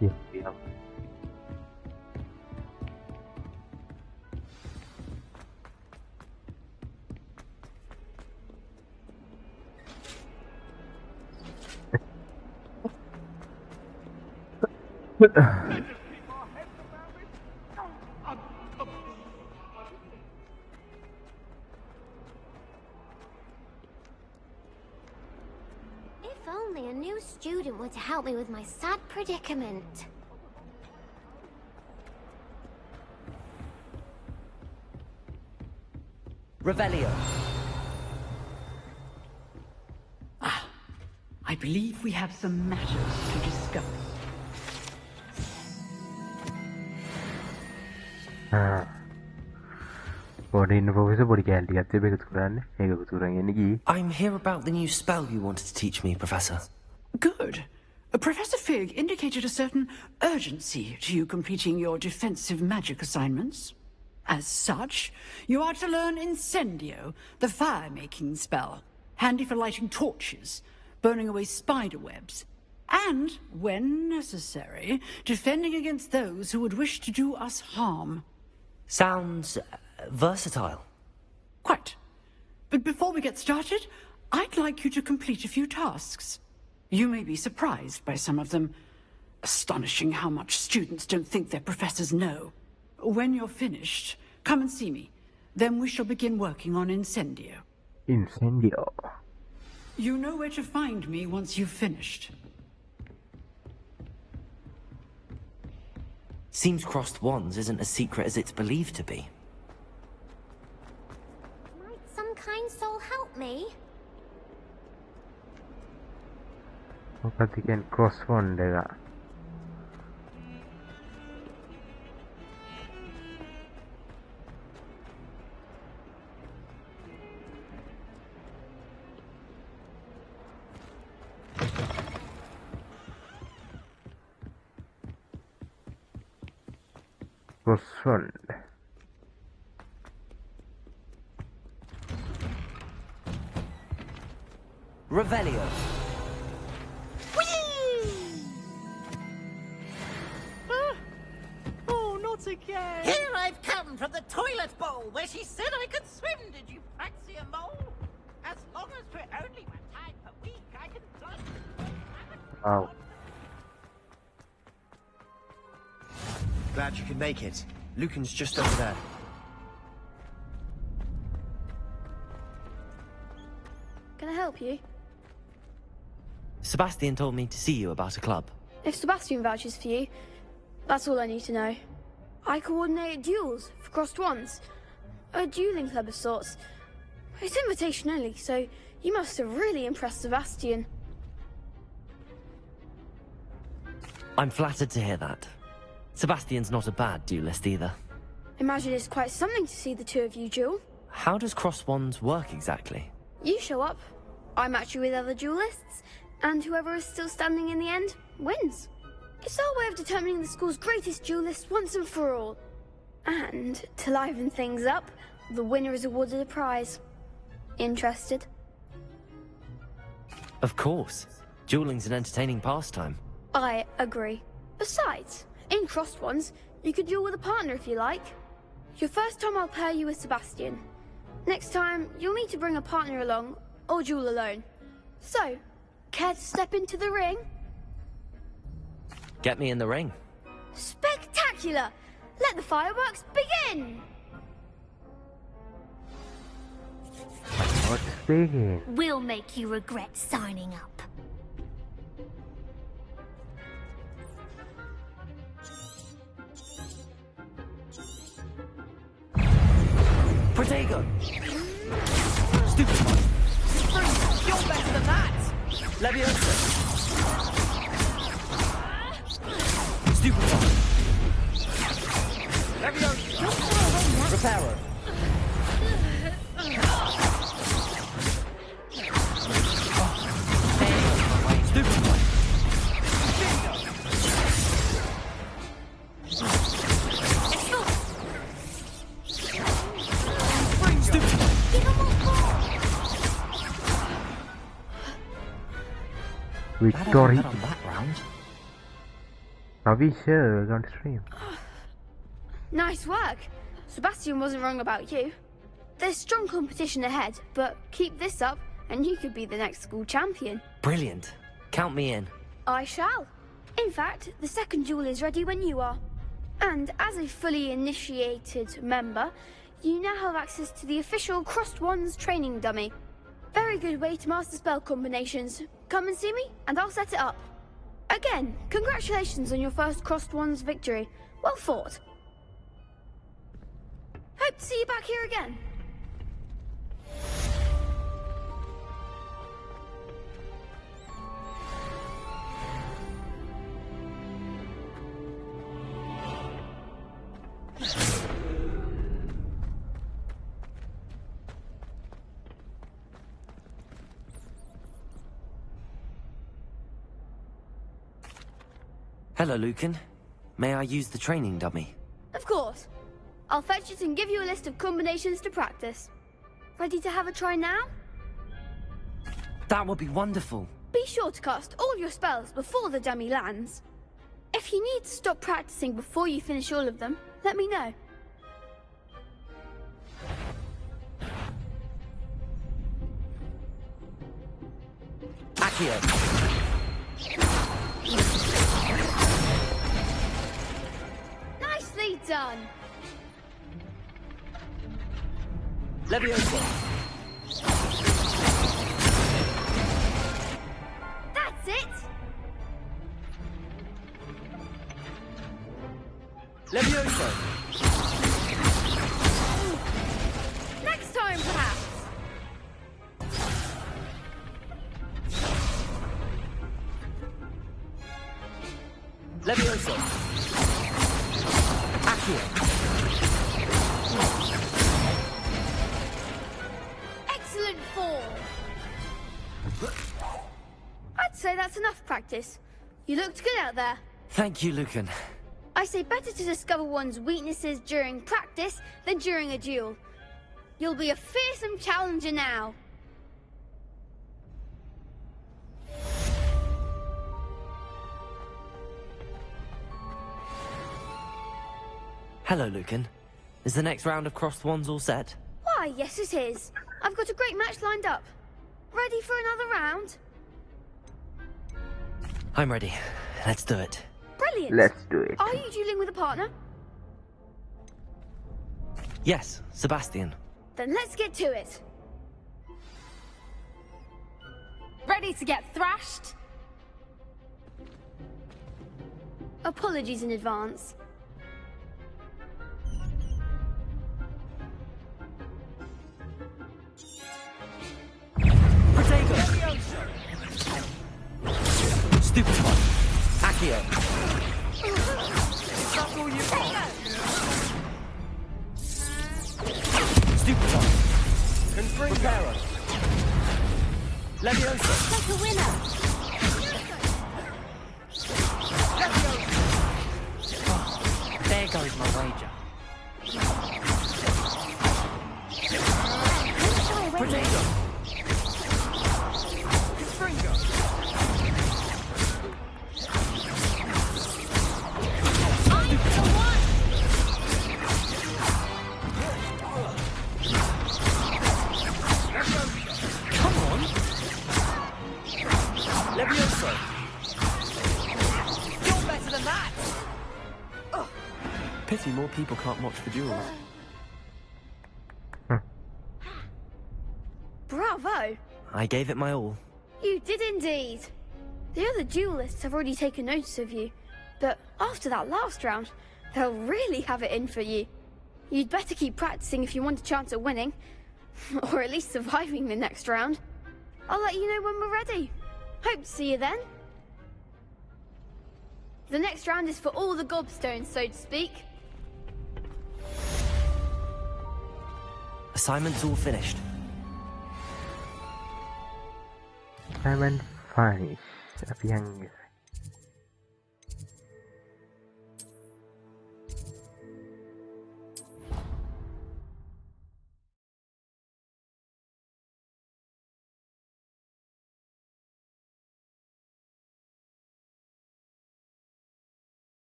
Yeah. If only a new student were to help me with my sad predicament. Revelio. I believe we have some matters to discuss. I'm here about the new spell you wanted to teach me, Professor. Good. Professor Fig indicated a certain urgency to you completing your defensive magic assignments. As such, you are to learn Incendio, the fire-making spell, handy for lighting torches, burning away spider webs, and, when necessary, defending against those who would wish to do us harm. Sounds versatile. Quite. But before we get started, I'd like you to complete a few tasks. You may be surprised by some of them. Astonishing how much students don't think their professors know. When you're finished, come and see me. Then we shall begin working on Incendio. Incendio. You know where to find me once you've finished. Seems crossed wands isn't as secret as it's believed to be. Might some kind soul help me? මොකද කියන්නේ cross wand එක. cross wand. Revelio. Again. Here I've come from the toilet bowl where she said I could swim. Did you fancy a mole? As long as we're only one time per week, I can plunge. Wow. Glad you could make it. Lucan's just over there. Can I help you? Sebastian told me to see you about a club. If Sebastian vouches for you, that's all I need to know. I coordinate duels for crossed wands. A dueling club of sorts. It's invitation only, so you must have really impressed Sebastian. I'm flattered to hear that. Sebastian's not a bad duelist either. Imagine it's quite something to see the two of you duel. How does cross wands work exactly? You show up, I match you with other duelists, and whoever is still standing in the end wins. It's our way of determining the school's greatest duelist once and for all. And, to liven things up, the winner is awarded a prize. Interested? Of course. Dueling's an entertaining pastime. I agree. Besides, in crossed ones, you could duel with a partner if you like. Your first time I'll pair you with Sebastian. Next time, you'll need to bring a partner along, or duel alone. So, care to step into the ring? Get me in the ring. Spectacular! Let the fireworks begin! Let's begin. We'll make you regret signing up. Protego! Stupid one! You're better than that! Leviosa! Stupid one! Leviosa! Reparo! Stupid one! Victory. On that round. Are we sure we're going to stream? Nice work. Sebastian wasn't wrong about you. There's strong competition ahead, but keep this up and you could be the next school champion. Brilliant. Count me in. I shall. In fact, the second duel is ready when you are. And as a fully initiated member, you now have access to the official Crossed Wands training dummy. Very good way to master spell combinations. Come and see me, and I'll set it up. Again, congratulations on your first Crossed Wands victory. Well fought. Hope to see you back here again. Hello, Lucan. May I use the training dummy? Of course. I'll fetch it and give you a list of combinations to practice. Ready to have a try now? That would be wonderful. Be sure to cast all your spells before the dummy lands. If you need to stop practicing before you finish all of them, let me know. Accio. Nicely done. Leviosa. Levioso! Next time, perhaps. Levioso! Accio! Excellent form. I'd say that's enough practice. You looked good out there. Thank you, Lucan. I say better to discover one's weaknesses during practice than during a duel. You'll be a fearsome challenger now. Hello, Lucan. Is the next round of crossed wands all set? Why, yes it is. I've got a great match lined up. Ready for another round? I'm ready. Let's do it. Brilliant. Let's do it. Are you dueling with a partner? Yes, Sebastian. Then let's get to it. Ready to get thrashed? Apologies in advance. Stupid one. Accio. That's all you got? Stupid one. Confringo. Levioso. Like a winner. There goes my wager. Potato. Confringo. Levioso! You're better than that! Pity more people can't watch the duels. Bravo! I gave it my all. You did indeed. The other duelists have already taken notice of you, but after that last round, they'll really have it in for you. You'd better keep practicing if you want a chance at winning, or at least surviving the next round. I'll let you know when we're ready. Hope to see you then. The next round is for all the gobstones, so to speak. Assignment's all finished. Assignment finish. Tapi yang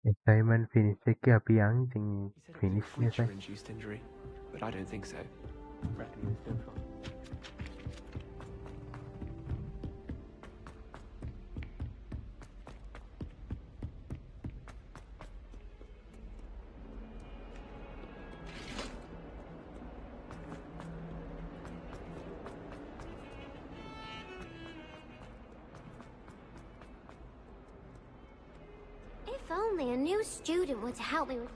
assignment finish එක අපි yang ඉතින් finish නේ සයි. Induced injury, but I don't think so. Reckon he's still fine. If only a new student were to help me with...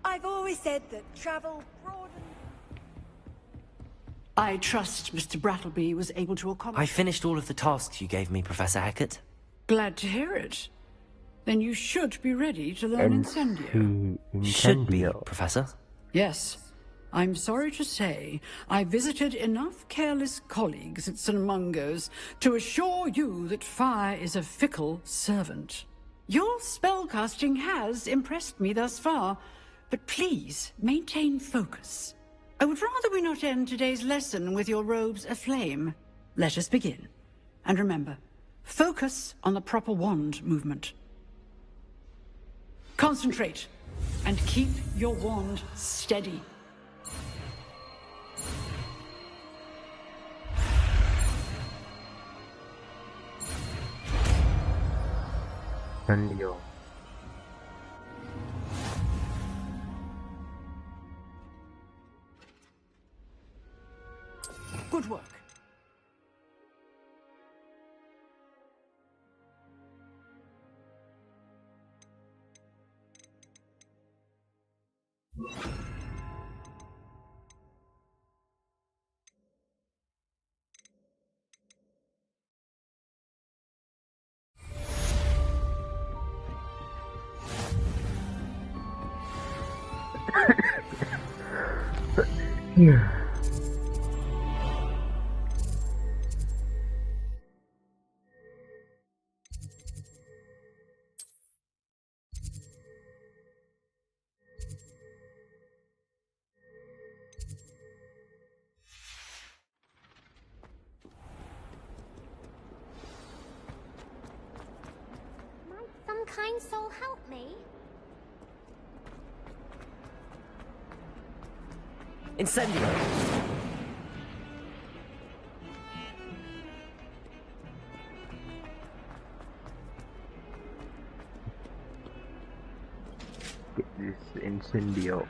I've always said that travel broadens... I trust Mr. Brattleby was able to accommodate... I finished all of the tasks you gave me, Professor Hackett. Glad to hear it. Then you should be ready to learn Incendio. Should be, Professor. Yes. I'm sorry to say, I visited enough careless colleagues at St. Mungo's to assure you that fire is a fickle servant. Your spellcasting has impressed me thus far, but please maintain focus. I would rather we not end today's lesson with your robes aflame. Let us begin. And remember, focus on the proper wand movement. Concentrate, and keep your wand steady. Incendio. Good work. Might some kind soul help me? Incendio! Get this incendio.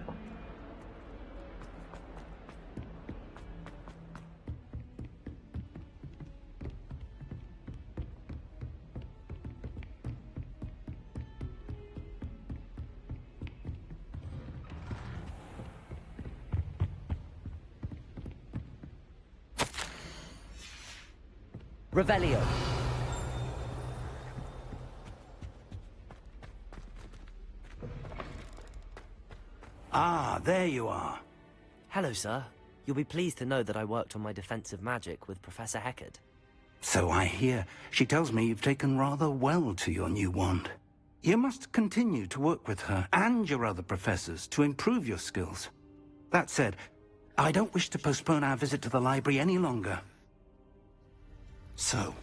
Revelio. Ah, there you are. Hello, sir. You'll be pleased to know that I worked on my defensive magic with Professor Heckard. So I hear. She tells me you've taken rather well to your new wand. You must continue to work with her and your other professors to improve your skills. That said, I don't wish to postpone our visit to the library any longer. So,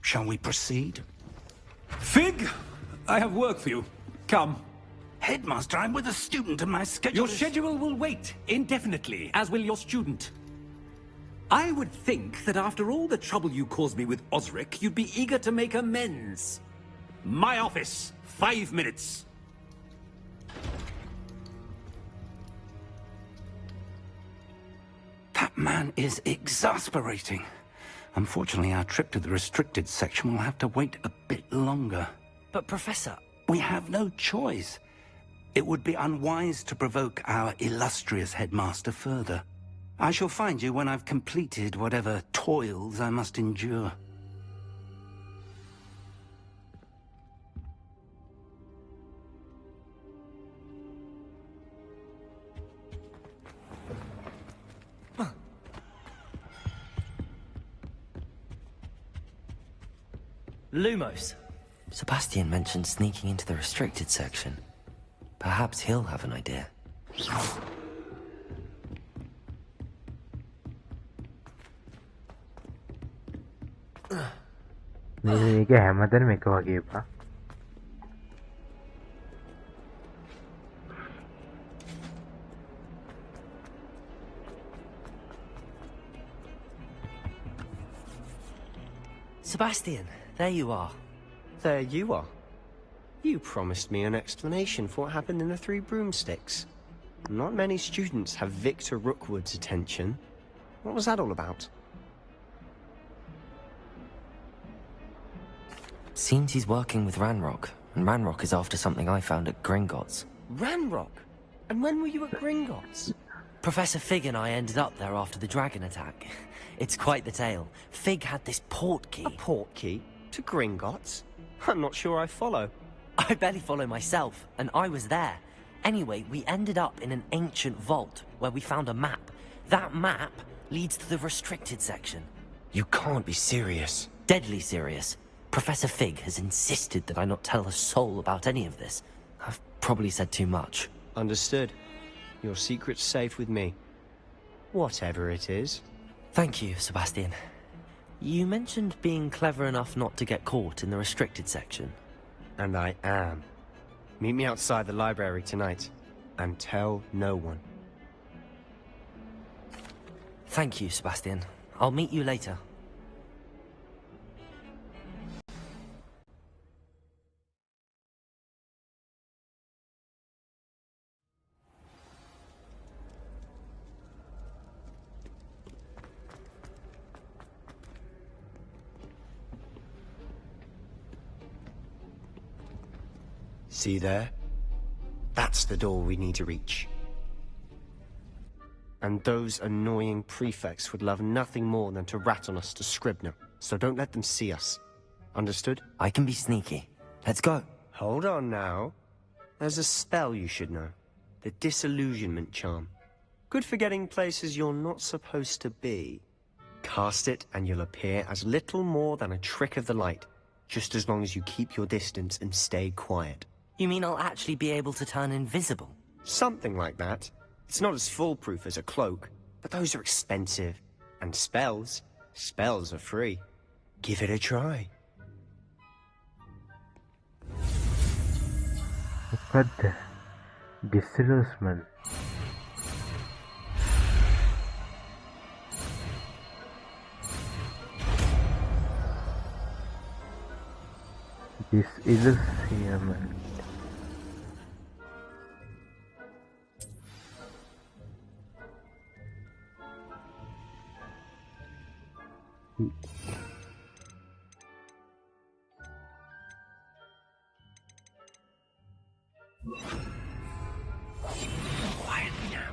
shall we proceed? Fig! I have work for you. Come. Headmaster, I'm with a student and my schedule Your schedule will wait indefinitely, as will your student. I would think that after all the trouble you caused me with Osric, you'd be eager to make amends. My office, 5 minutes. That man is exasperating. Unfortunately, our trip to the restricted section will have to wait a bit longer. But, Professor... We have no choice. It would be unwise to provoke our illustrious headmaster further. I shall find you when I've completed whatever toils I must endure. Lumos. Sebastian mentioned sneaking into the restricted section. Perhaps he'll have an idea. මේක හැමතැනම එක වගේ එපා. Sebastian, there you are. There you are. You promised me an explanation for what happened in the Three Broomsticks. Not many students have Victor Rookwood's attention. What was that all about? Seems he's working with Ranrock, and Ranrock is after something I found at Gringotts. Ranrock? And when were you at Gringotts? Professor Fig and I ended up there after the dragon attack. It's quite the tale. Fig had this port key. A port key? To Gringotts? I'm not sure I follow. I barely follow myself, and I was there. Anyway, we ended up in an ancient vault where we found a map. That map leads to the restricted section. You can't be serious. Deadly serious. Professor Fig has insisted that I not tell a soul about any of this. I've probably said too much. Understood. Your secret's safe with me. Whatever it is. Thank you, Sebastian. You mentioned being clever enough not to get caught in the restricted section. And I am. Meet me outside the library tonight. And tell no one. Thank you, Sebastian. I'll meet you later. See there? That's the door we need to reach. And those annoying prefects would love nothing more than to rat on us to Scribner, so don't let them see us. Understood? I can be sneaky. Let's go. Hold on now. There's a spell you should know. The Disillusionment Charm. Good for getting places you're not supposed to be. Cast it and you'll appear as little more than a trick of the light, just as long as you keep your distance and stay quiet. You mean I'll actually be able to turn invisible? Something like that. It's not as foolproof as a cloak, but those are expensive. And spells are free. Give it a try. මොකද්ද? Disillusionment. Disillusionment. Quietly now.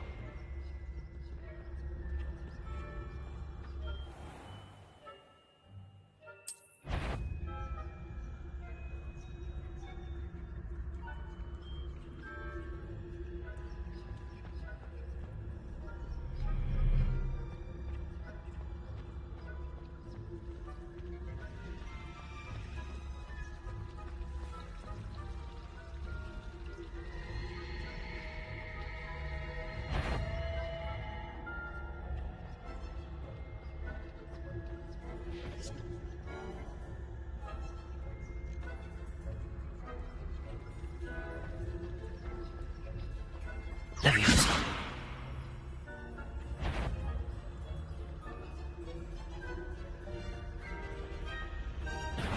Leviosa.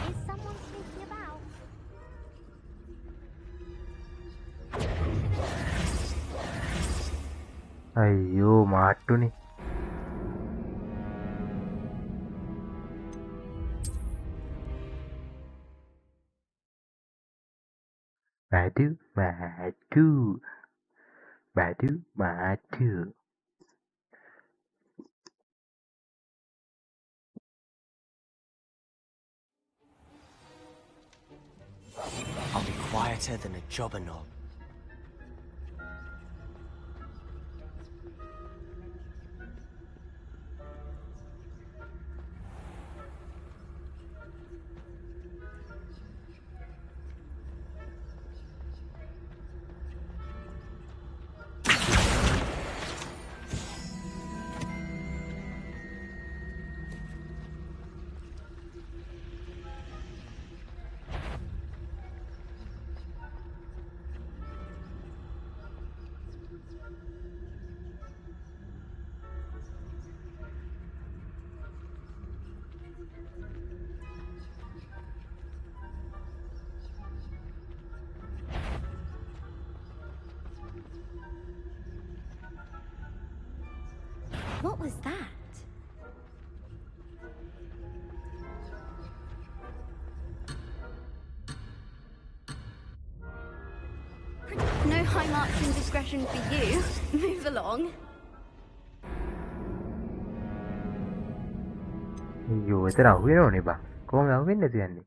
Is someone sneaking about? අයියෝ මාට්ටුනේ. Badu. I'll be quieter than a jobber knob. What was that? No high marks in discretion for you. Move along. අයියෝ එතන අහුවෙනවනේ බා. කොහොමද අහුවෙන්නේ කියන්නේ?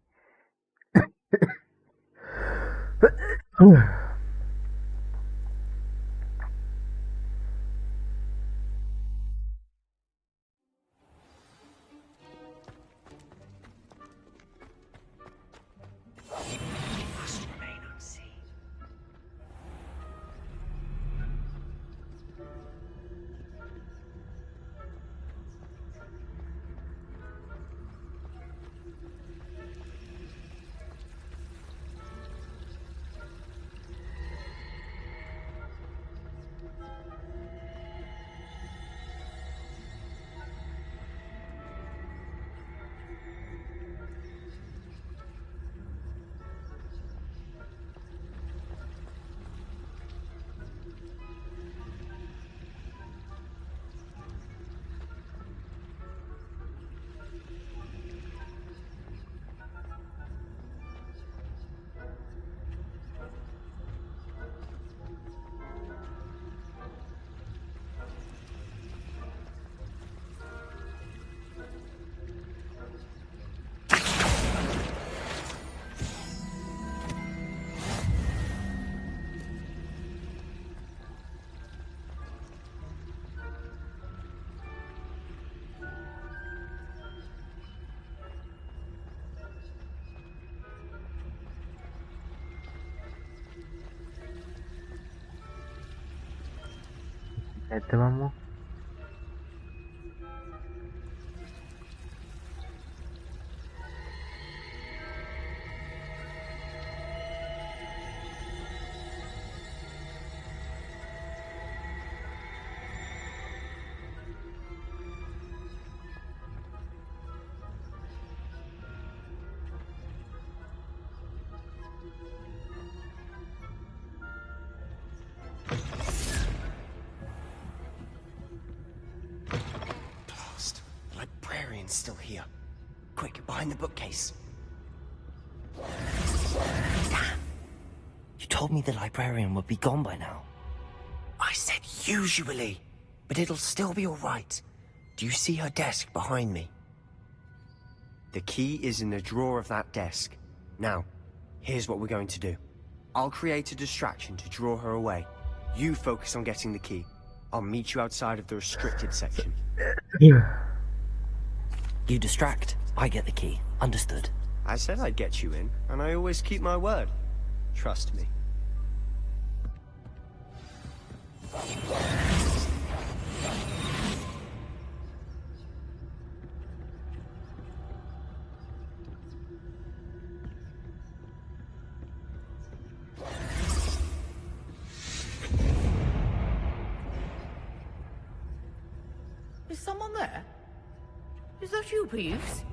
ඇත්තමම Librarian's still here. Quick, behind the bookcase. Damn. You told me the librarian would be gone by now. I said usually, but it'll still be all right. Do you see her desk behind me? The key is in the drawer of that desk. Now, here's what we're going to do. I'll create a distraction to draw her away. You focus on getting the key. I'll meet you outside of the restricted section. You distract, I get the key. Understood. I said I'd get you in, and I always keep my word. Trust me. Is someone there? Is that you, Peeves?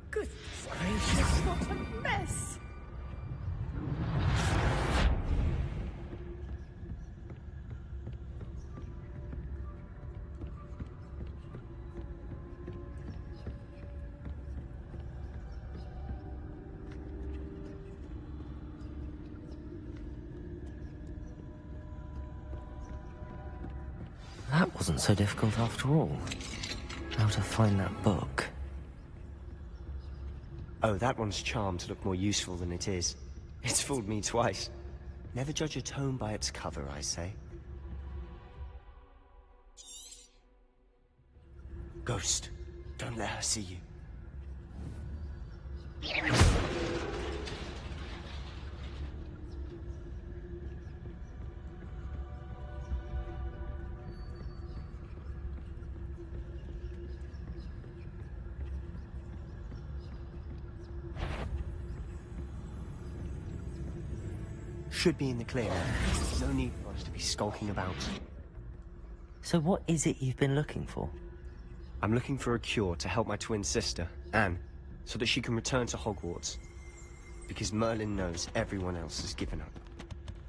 Goodness gracious, what a mess! That wasn't so difficult after all. How to find that book. Oh, that one's charmed to look more useful than it is. It's fooled me twice. Never judge a tome by its cover, I say. Ghost, don't let her see you. Should be in the clear. No need for us to be skulking about. So what is it you've been looking for? I'm looking for a cure to help my twin sister, Anne, so that she can return to Hogwarts. Because Merlin knows everyone else has given up.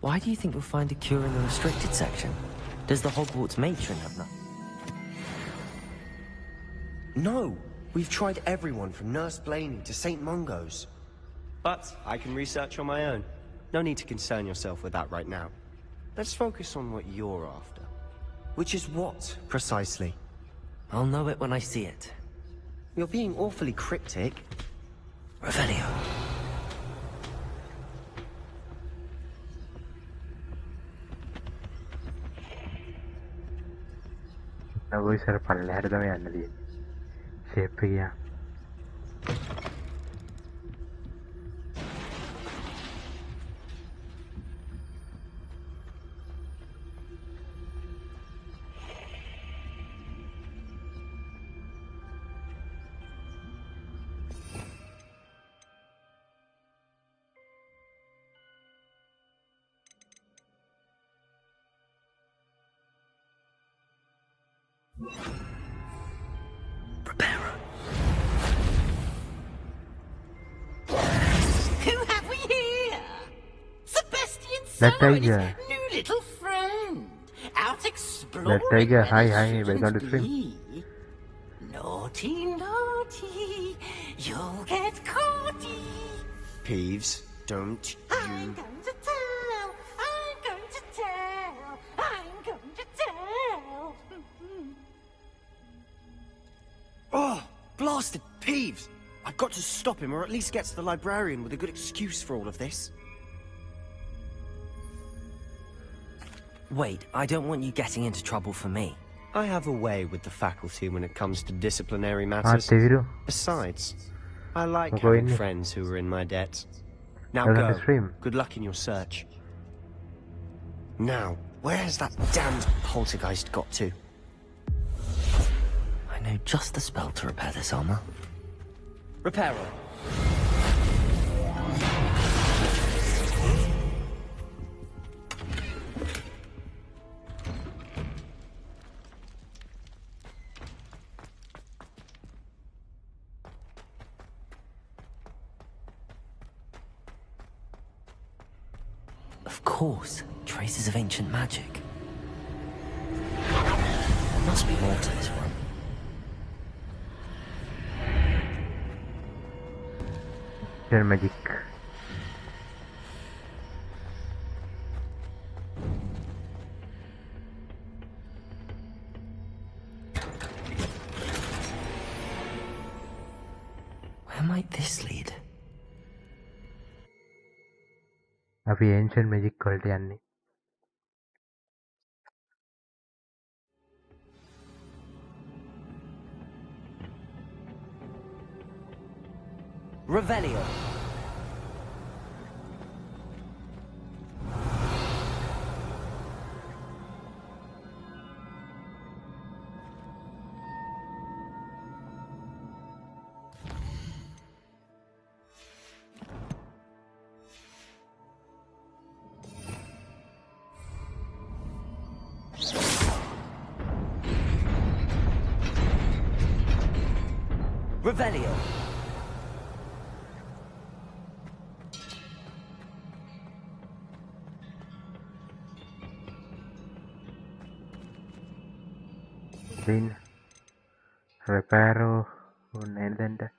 Why do you think you'll find a cure in the restricted section? Does the Hogwarts matron have none? No! We've tried everyone from Nurse Blaney to St. Mungo's. But I can research on my own. No need to concern yourself with that right now. Let's focus on what you're after. Which is what, precisely? I'll know it when I see it. You're being awfully cryptic. Revelio. නගොයි සර පල්ලෙහාට තමයි යන්න තියෙන්නේ. Shape එක යා. That tiger. New little friend. Out exploring. That tiger, hi, welcome to stream. Naughty, naughty. You'll get caughty. Peeves, don't you... I'm going to tell. I'm going to tell. I'm going to tell. Oh, blasted Peeves! I've got to stop him, or at least get to the librarian with a good excuse for all of this. Wait, I don't want you getting into trouble for me. I have a way with the faculty when it comes to disciplinary matters. Besides, I like Go having in. friends who are in my debt. Now I'll have go. to stream. Good luck in your search. Now, where's that damned poltergeist got to? I know just the spell to repair this armor. Repair her. Of course, traces of ancient magic. There must be more to this one. Magic. Where might this lead? අපි ancient magic වලට යන්නේ. Revelio. Revelio. Then reparo un'elenda.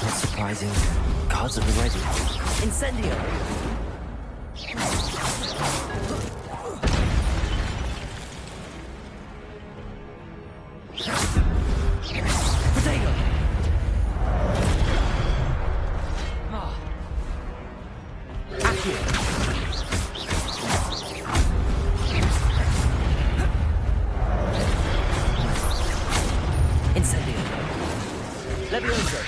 Not surprising. Cards at the ready. Incendio. Potato. Accio. Incendio. Levioso.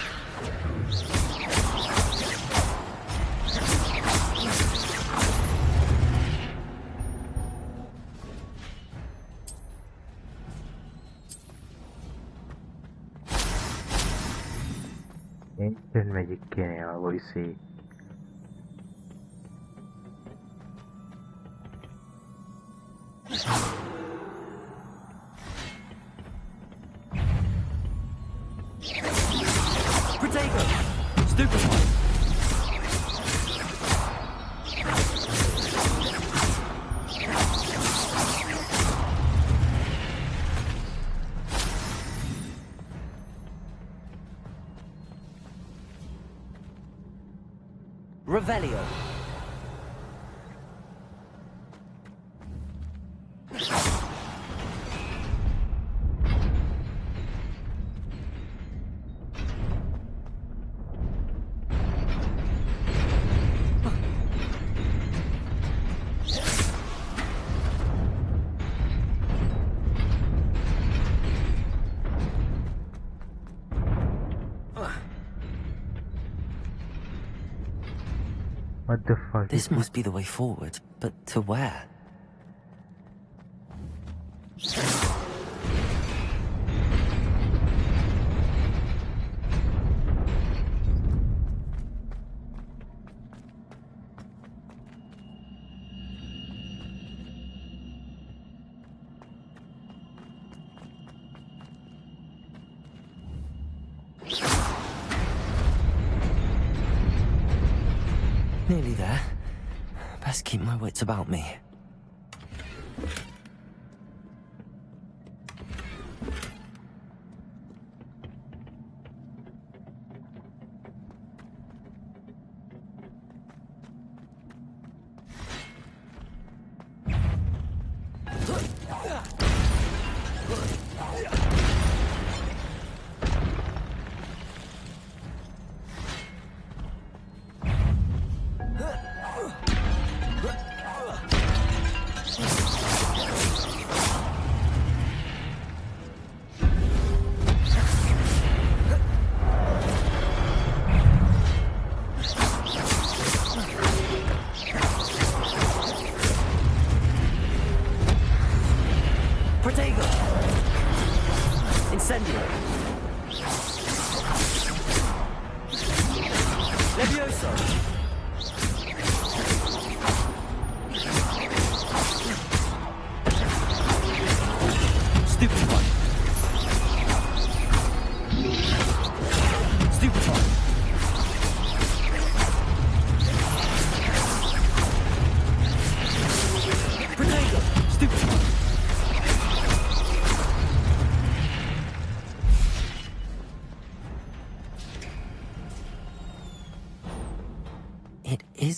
Ancient magic කියන ඒවා voice එක. Protego. Stupefy. Revelio. What the fuck? This must be the way forward, but to where? Nearly there. Best keep my wits about me.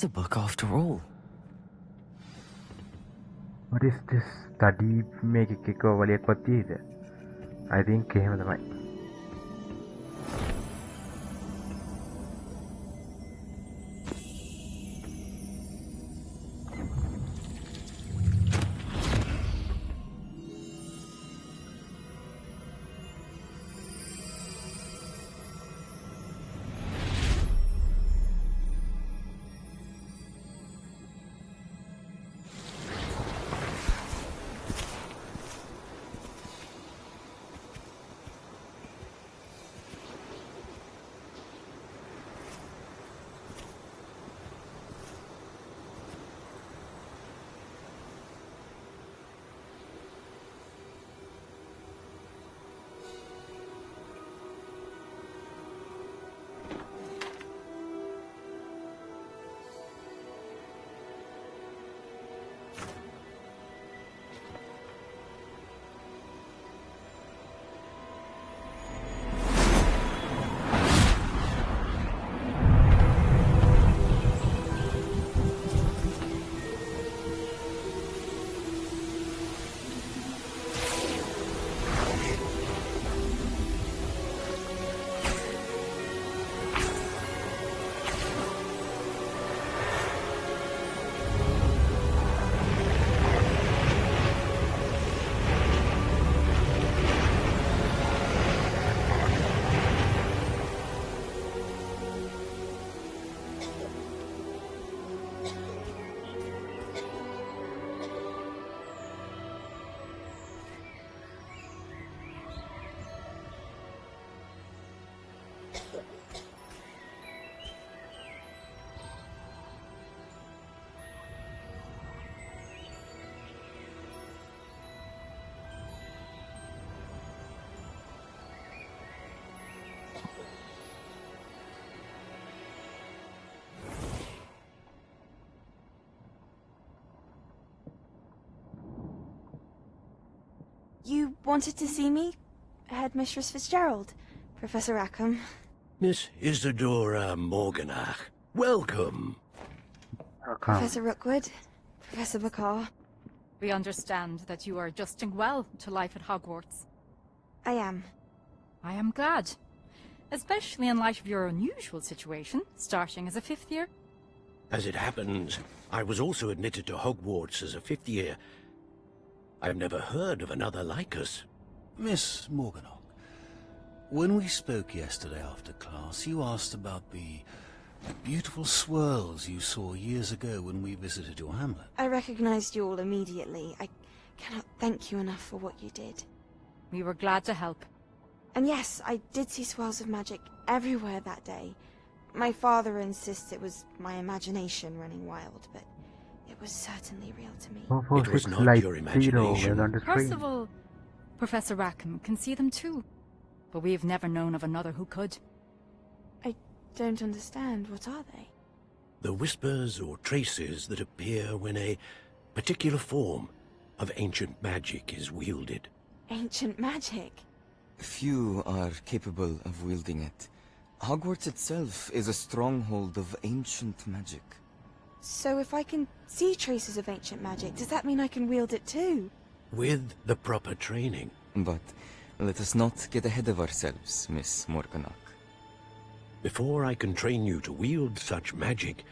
is a book after all. What is this? Study make එක වලියක් වත් තියෙද? I think එහෙම තමයි. You wanted to see me? Headmistress Fitzgerald, Professor Rackham. Miss Isadora Morganach, welcome. Professor Rookwood, Professor Bakar. We understand that you are adjusting well to life at Hogwarts. I am. I am glad. Especially in light of your unusual situation, starting as a 5th year. As it happens, I was also admitted to Hogwarts as a 5th year. I've never heard of another like us. Miss Morganach, when we spoke yesterday after class, you asked about the beautiful swirls you saw years ago when we visited your hamlet. I recognized you all immediately. I cannot thank you enough for what you did. We were glad to help. And yes, I did see swirls of magic everywhere that day. My father insists it was my imagination running wild, but it was certainly real to me. It was not your imagination. Percival, Professor Rackham can see them too, but we've never known of another who could. I don't understand. What are they? The whispers or traces that appear when a particular form of ancient magic is wielded. Ancient magic? Few are capable of wielding it. Hogwarts itself is a stronghold of ancient magic. So if I can see traces of ancient magic, does that mean I can wield it too? With the proper training. But let us not get ahead of ourselves, Miss Morganach. Before I can train you to wield such magic,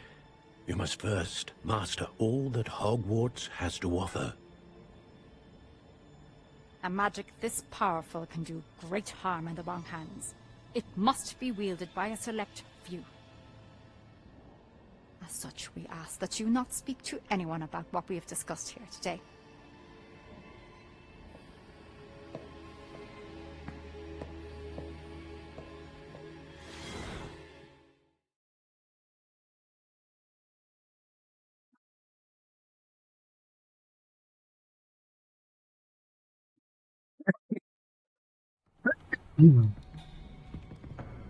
you must first master all that Hogwarts has to offer. A magic this powerful can do great harm in the wrong hands. It must be wielded by a select few. As such, we ask that you not speak to anyone about what we have discussed here today.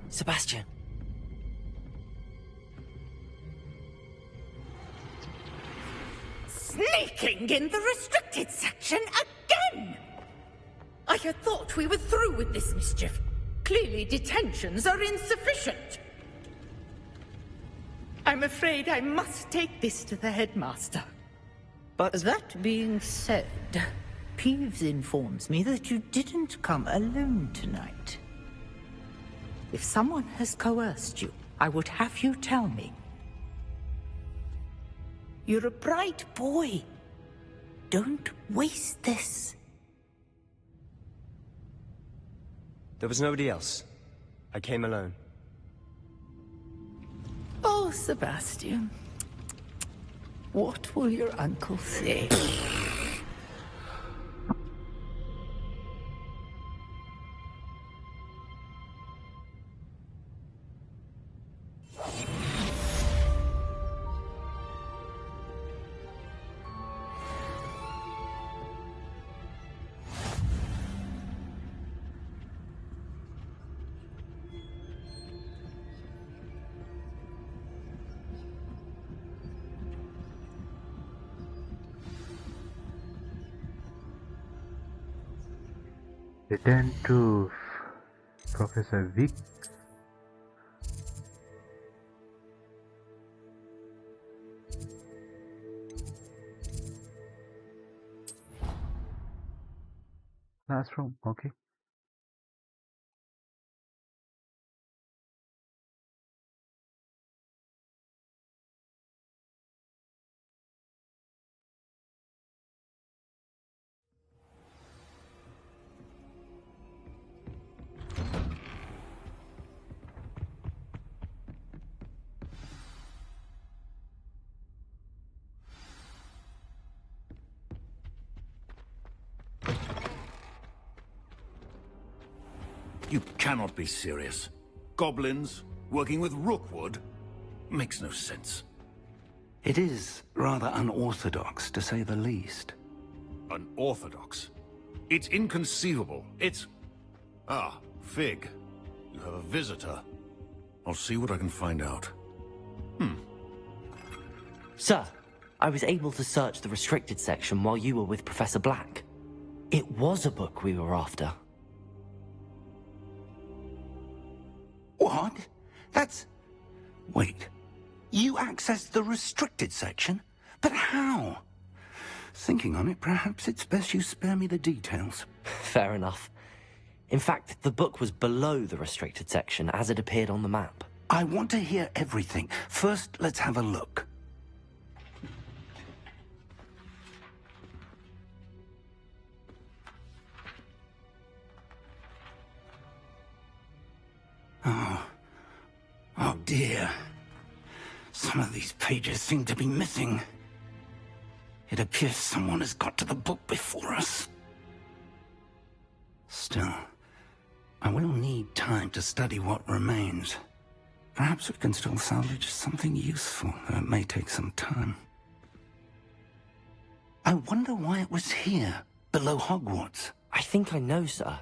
Sebastian. Sneaking in the restricted section again! I had thought we were through with this mischief. Clearly detentions are insufficient. I'm afraid I must take this to the headmaster. But that being said, Peeves informs me that you didn't come alone tonight. If someone has coerced you, I would have you tell me. You're a bright boy. Don't waste this. There was nobody else. I came alone. Oh, Sebastian. What will your uncle say? Return to Professor Vic. Classroom, okay. You cannot be serious. Goblins working with Rookwood? Makes no sense. It is rather unorthodox, to say the least. Unorthodox? It's inconceivable. It's... Ah, Fig. You have a visitor. I'll see what I can find out. Sir, I was able to search the restricted section while you were with Professor Black. It was a book we were after. What? That's... Wait. You accessed the restricted section? But how? Thinking on it, perhaps it's best you spare me the details. Fair enough. In fact, the book was below the restricted section as it appeared on the map. I want to hear everything. First, let's have a look. Oh dear. Some of these pages seem to be missing. It appears someone has got to the book before us. Still, I will need time to study what remains. Perhaps we can still salvage something useful, though it may take some time. I wonder why it was here, below Hogwarts. I think I know, sir.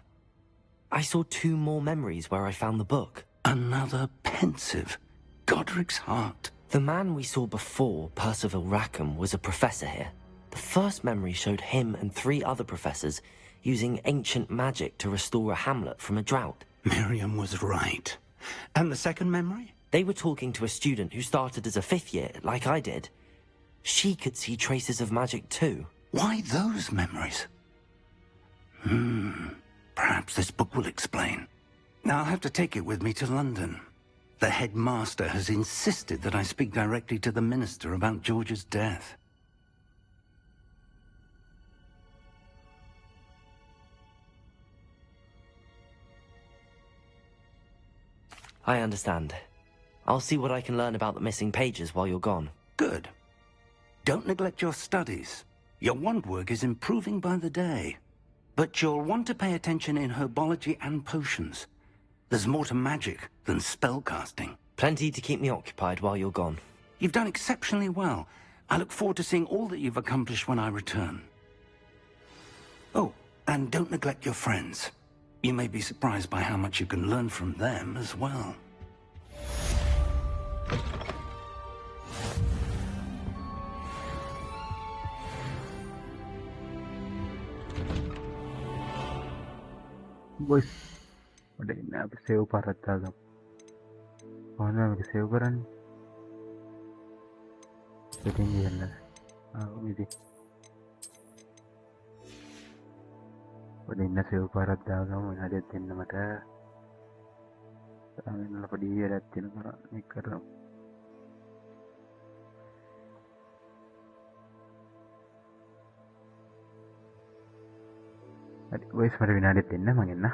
I saw 2 more memories where I found the book. Another pensive. Godric's heart. The man we saw before, Percival Rackham, was a professor here. The first memory showed him and 3 other professors using ancient magic to restore a hamlet from a drought. Miriam was right. And the second memory? They were talking to a student who started as a 5th year, like I did. She could see traces of magic too. Why those memories? Perhaps this book will explain. Now I'll have to take it with me to London. The headmaster has insisted that I speak directly to the minister about George's death. I understand. I'll see what I can learn about the missing pages while you're gone. Good. Don't neglect your studies. Your wand work is improving by the day. But you'll want to pay attention in herbology and potions. There's more to magic than spellcasting. Plenty to keep me occupied while you're gone. You've done exceptionally well. I look forward to seeing all that you've accomplished when I return. Oh, and don't neglect your friends. You may be surprised by how much you can learn from them as well. Boys, udah ini apa save parat dalam. Mana lagi save kan? ඉතින් කියන්න ඉති ඉන්න සෙව් පාරත්දාගම හඩත් දෙන්න මට ල පඩිය රැත්තින කරම් vice මට විනාඩෙත් දෙන්න මගන්න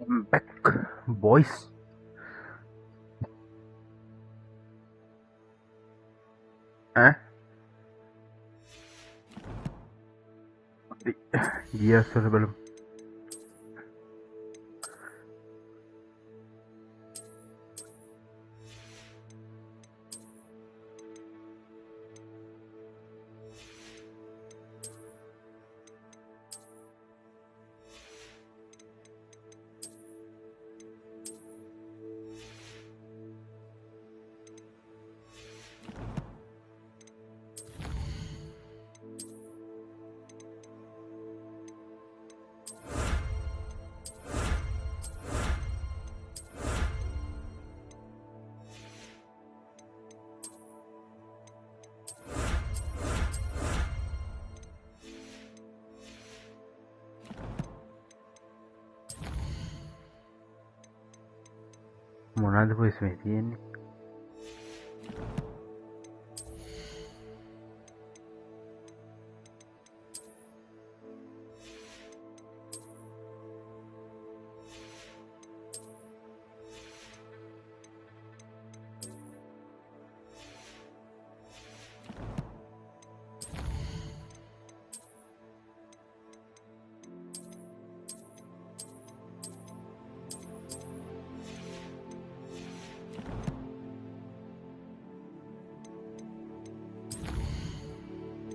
I'm back, boys. Yes, sir. මොනවද voice මේ තියෙන්නේ?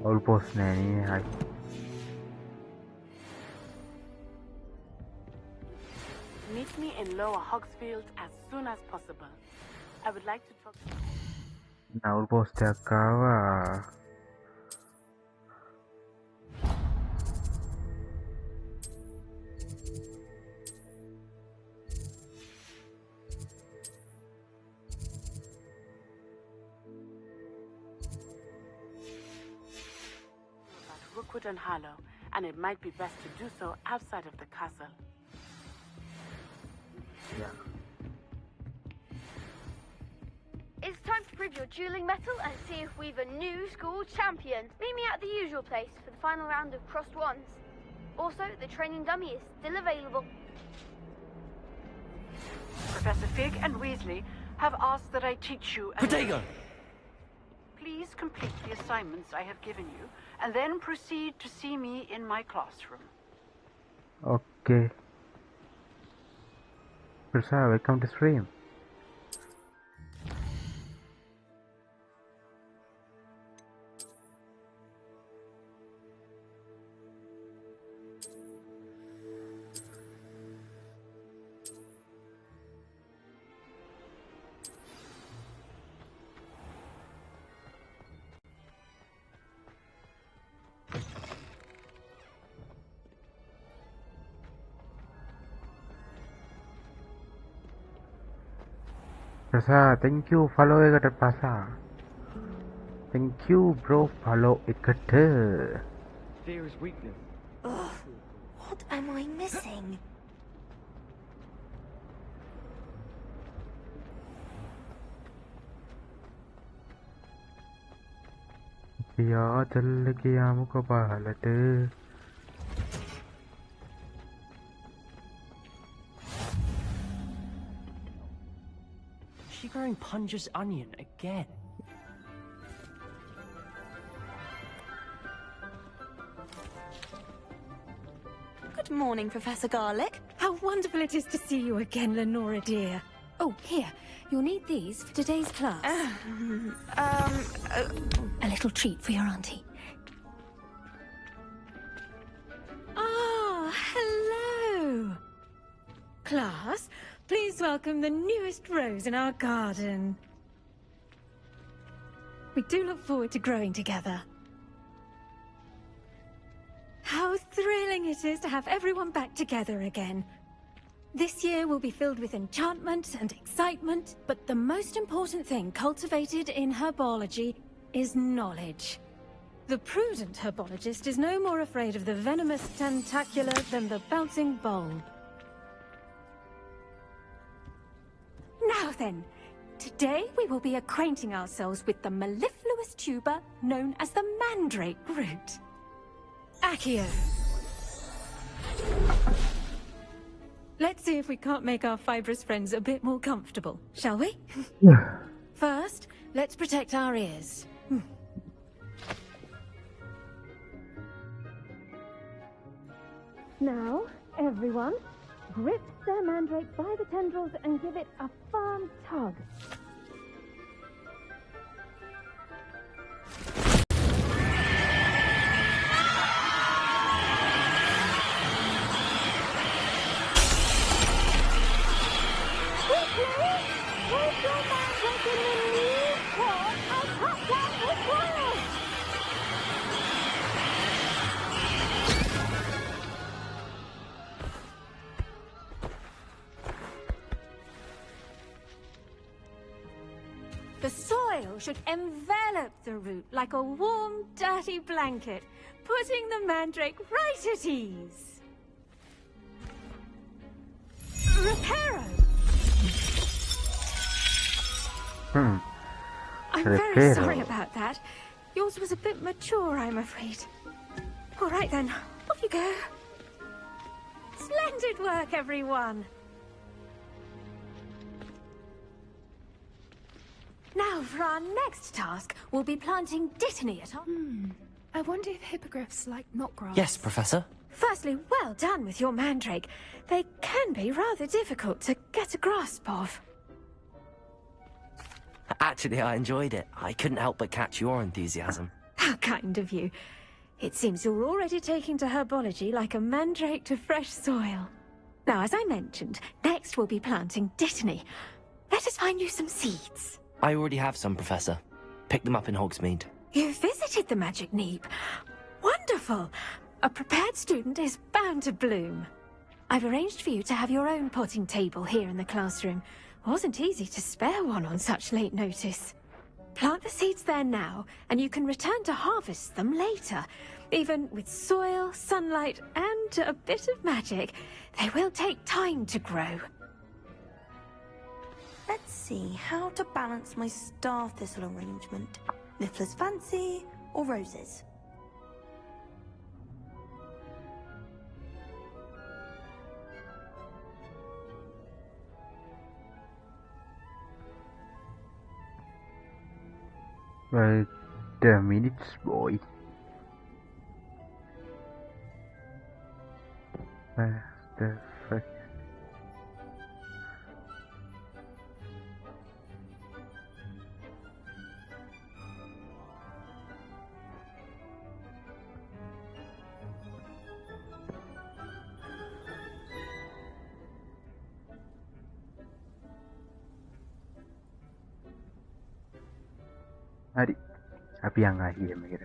Almost nanny. Meet me in Lower Hogsfield as soon as possible. I would like to talk. Now almost akava. And hollow, and it might be best to do so outside of the castle. Yeah. It's time to prove your dueling mettle and see if we've a new school champion. Meet me at the usual place for the final round of crossed wands. Also, the training dummy is still available. Professor Fig and Weasley have asked that I teach you. Protego! Please complete the assignments I have given you, and then proceed to see me in my classroom. Okay. Prasad, welcome to stream. Prasad, thank you follow eකට Prasad. Thank you bro follow eකට. Fear is weakness. Ugh, what am I missing? පියා චල්ල කියාමු කපාලට. She growing Punja's onion again. Good morning, Professor Garlick. How wonderful it is to see you again, Lenora dear. Oh, here. You'll need these for today's class. A little treat for your auntie. Ah, hello. Class, please welcome the newest rose in our garden. We do look forward to growing together. How thrilling it is to have everyone back together again. This year will be filled with enchantment and excitement, but the most important thing cultivated in herbology is knowledge. The prudent herbologist is no more afraid of the venomous tentacular than the bouncing bulb. Now then, today we will be acquainting ourselves with the mellifluous tuber known as the mandrake root. Accio. Let's see if we can't make our fibrous friends a bit more comfortable, shall we? First, let's protect our ears. Now, everyone, grip their mandrake by the tendrils and give it a firm tug. The soil should envelop the root like a warm, dirty blanket, putting the mandrake right at ease. Reparo! I'm very sorry about that. Yours was a bit mature, I'm afraid. All right then, off you go. Splendid work, everyone. Now, for our next task, we'll be planting dittany at our... I wonder if hippogriffs like knotgrass. Yes, Professor. Firstly, well done with your mandrake. They can be rather difficult to get a grasp of. Actually, I enjoyed it. I couldn't help but catch your enthusiasm. How kind of you. It seems you're already taking to herbology like a mandrake to fresh soil. Now, as I mentioned, next we'll be planting dittany. Let us find you some seeds. I already have some, Professor. Pick them up in Hogsmeade. You visited the Magic Neep. Wonderful! A prepared student is bound to bloom. I've arranged for you to have your own potting table here in the classroom. Wasn't easy to spare one on such late notice. Plant the seeds there now, and you can return to harvest them later. Even with soil, sunlight, and a bit of magic, they will take time to grow. Let's see how to balance my star thistle arrangement. Niffler's fancy or roses? Wait a minute, boy. Where the fuck? Hari, අපි යන් ආහියම එකට.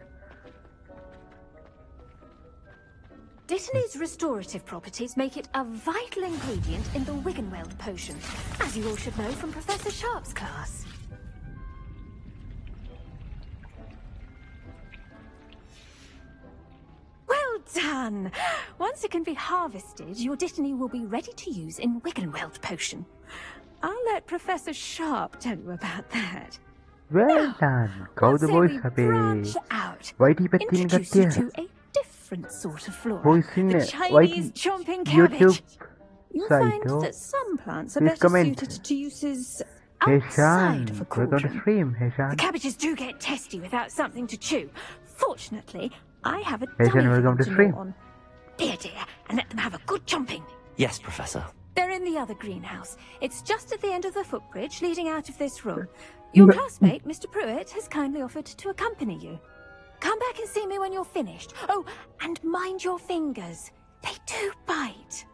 Dittany's restorative properties make it a vital ingredient in the Wiggenweld potion, as you all should know from Professor Sharp's class. Well done! Once it can be harvested, your dittany will be ready to use in Wiggenweld potion. I'll let Professor Sharp tell you about that. Well done! Go the boys branch out. Whitey Pettin Introduce you to a different sort of flora. Boys in The Chinese chomping cabbage. YouTube You'll site, find that some plants are please better comment. suited to uses Hey outside Shan, of a we're going to cauldron. stream. Hey The Shan. cabbages do get testy without something to chew. Fortunately, I have a Hey dummy Shan, welcome for to them stream. gnaw on. Dear, and let them have a good chomping. Yes, Professor. They're in the other greenhouse. It's just at the end of the footbridge leading out of this room. Your classmate, Mr. Pruitt, has kindly offered to accompany you. Come back and see me when you're finished. Oh, and mind your fingers. They do bite.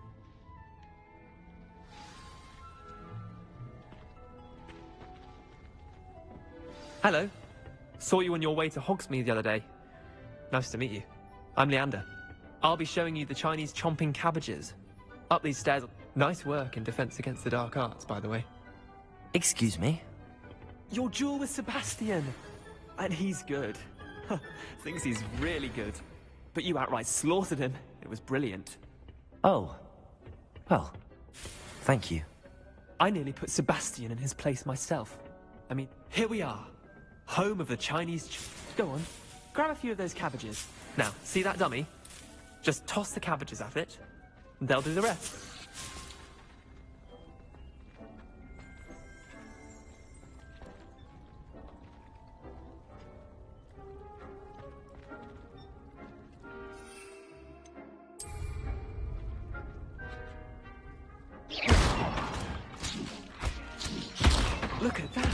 Hello. Saw you on your way to Hogsmeade the other day. Nice to meet you. I'm Leander. I'll be showing you the Chinese chomping cabbages. Up these stairs. Nice work in Defense Against the Dark Arts, by the way. Excuse me? Your duel with Sebastian. And he's good. Thinks he's really good. But you outright slaughtered him. It was brilliant. Oh. Well, thank you. I nearly put Sebastian in his place myself. I mean, here we are. Home of the Chinese... Go on. Grab a few of those cabbages. Now, see that dummy? Just toss the cabbages at it, and they'll do the rest. Look at that.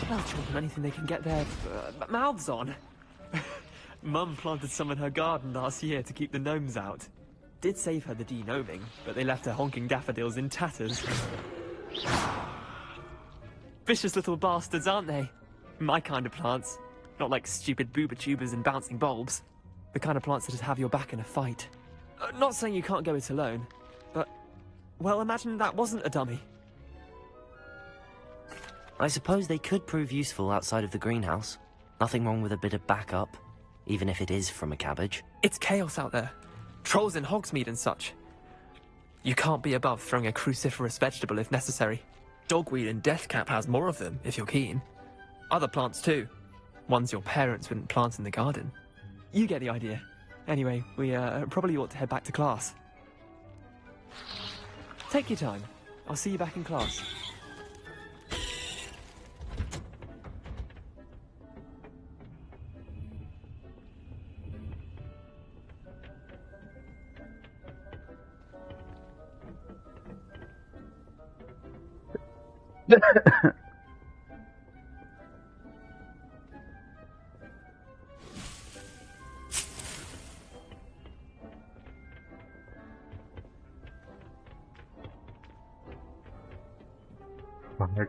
They'll chomp on anything they can get their mouths on. Mum planted some in her garden last year to keep the gnomes out. Did save her the de-gnoming, but they left her honking daffodils in tatters. Vicious little bastards, aren't they? My kind of plants. Not like stupid booba tubers and bouncing bulbs. The kind of plants that just have your back in a fight. Not saying you can't go it alone, but... well, imagine that wasn't a dummy. I suppose they could prove useful outside of the greenhouse. Nothing wrong with a bit of backup, even if it is from a cabbage. It's chaos out there. Trolls in Hogsmeade and such. You can't be above throwing a cruciferous vegetable if necessary. Dogweed and deathcap has more of them, if you're keen. Other plants too. Ones your parents wouldn't plant in the garden. You get the idea. Anyway, we probably ought to head back to class. Take your time. I'll see you back in class.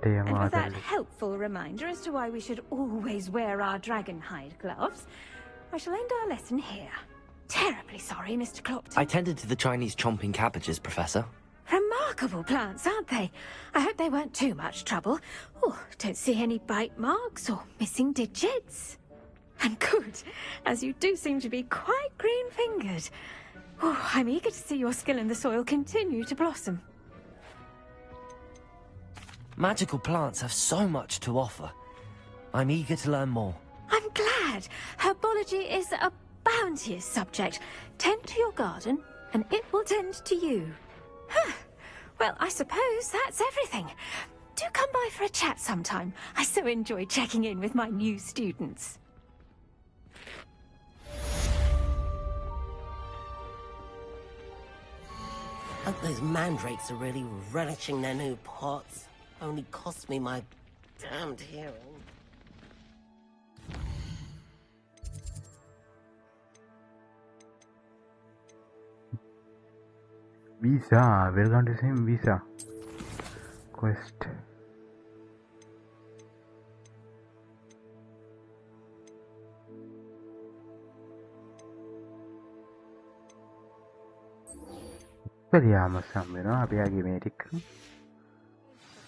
And with that helpful reminder as to why we should always wear our dragon hide gloves, I shall end our lesson here. Terribly sorry, Mr. Clopton. I tended to the Chinese chomping cabbages, Professor. Remarkable plants, aren't they? I hope they weren't too much trouble. Oh, don't see any bite marks or missing digits. And good, as you do seem to be quite green-fingered. Oh, I'm eager to see your skill in the soil continue to blossom. Magical plants have so much to offer. I'm eager to learn more. I'm glad. Herbology is a bounteous subject. Tend to your garden, and it will tend to you. Huh. Well, I suppose that's everything. Do come by for a chat sometime. I so enjoy checking in with my new students. Hope those mandrakes are really relishing their new pots. Only cost me my damned hearing. Visa, welcome to same visa quest. Expelliarmus samvena අපි ආගේ මේ ටික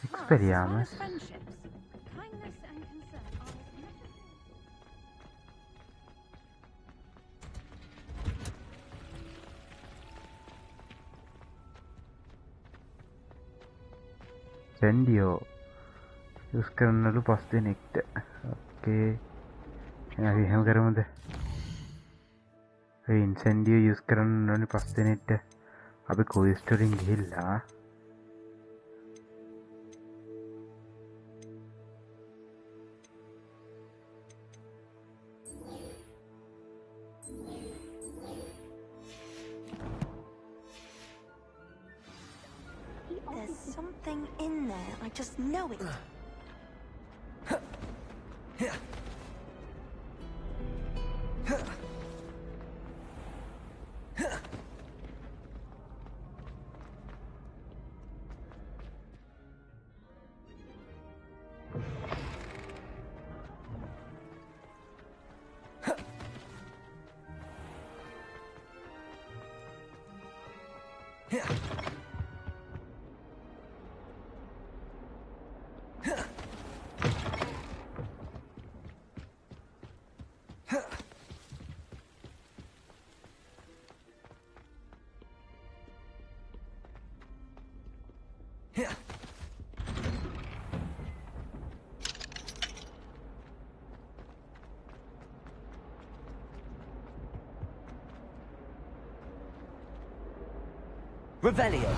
Expelliarmus Ezio use කරනලු 5 දෙනෙක්ට ඕකේ අපි එහෙම කරමුද ඒ Ezio use කරන්න ඕනේ 5 දෙනෙක්ට අපි quest වලින් ගිහිල්ලා There's something in there. I just know it. Revelio.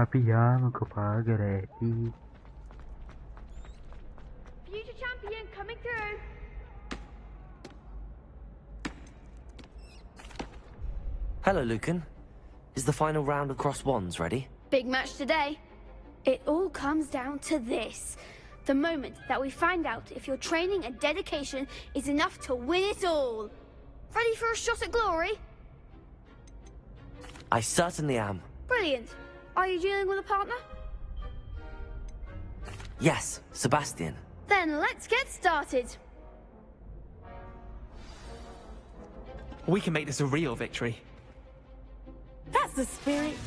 අපි යාමක පාගරඇති Hello, Lucan. Is the final round of crossed wands ready? Big match today. It all comes down to this. The moment that we find out if your training and dedication is enough to win it all. Ready for a shot at glory? I certainly am. Brilliant. Are you dealing with a partner? Yes, Sebastian. Then let's get started. We can make this a real victory. That's the spirit.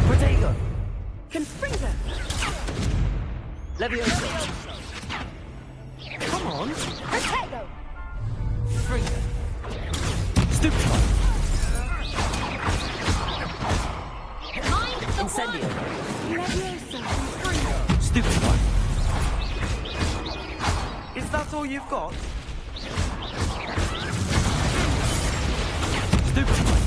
Protego! Confringo! Levioso! Come on! Protego! Fringo! Stupefy! Incendio! Levioso! Confringo! Stupefy! Is that all you've got? Stupefy!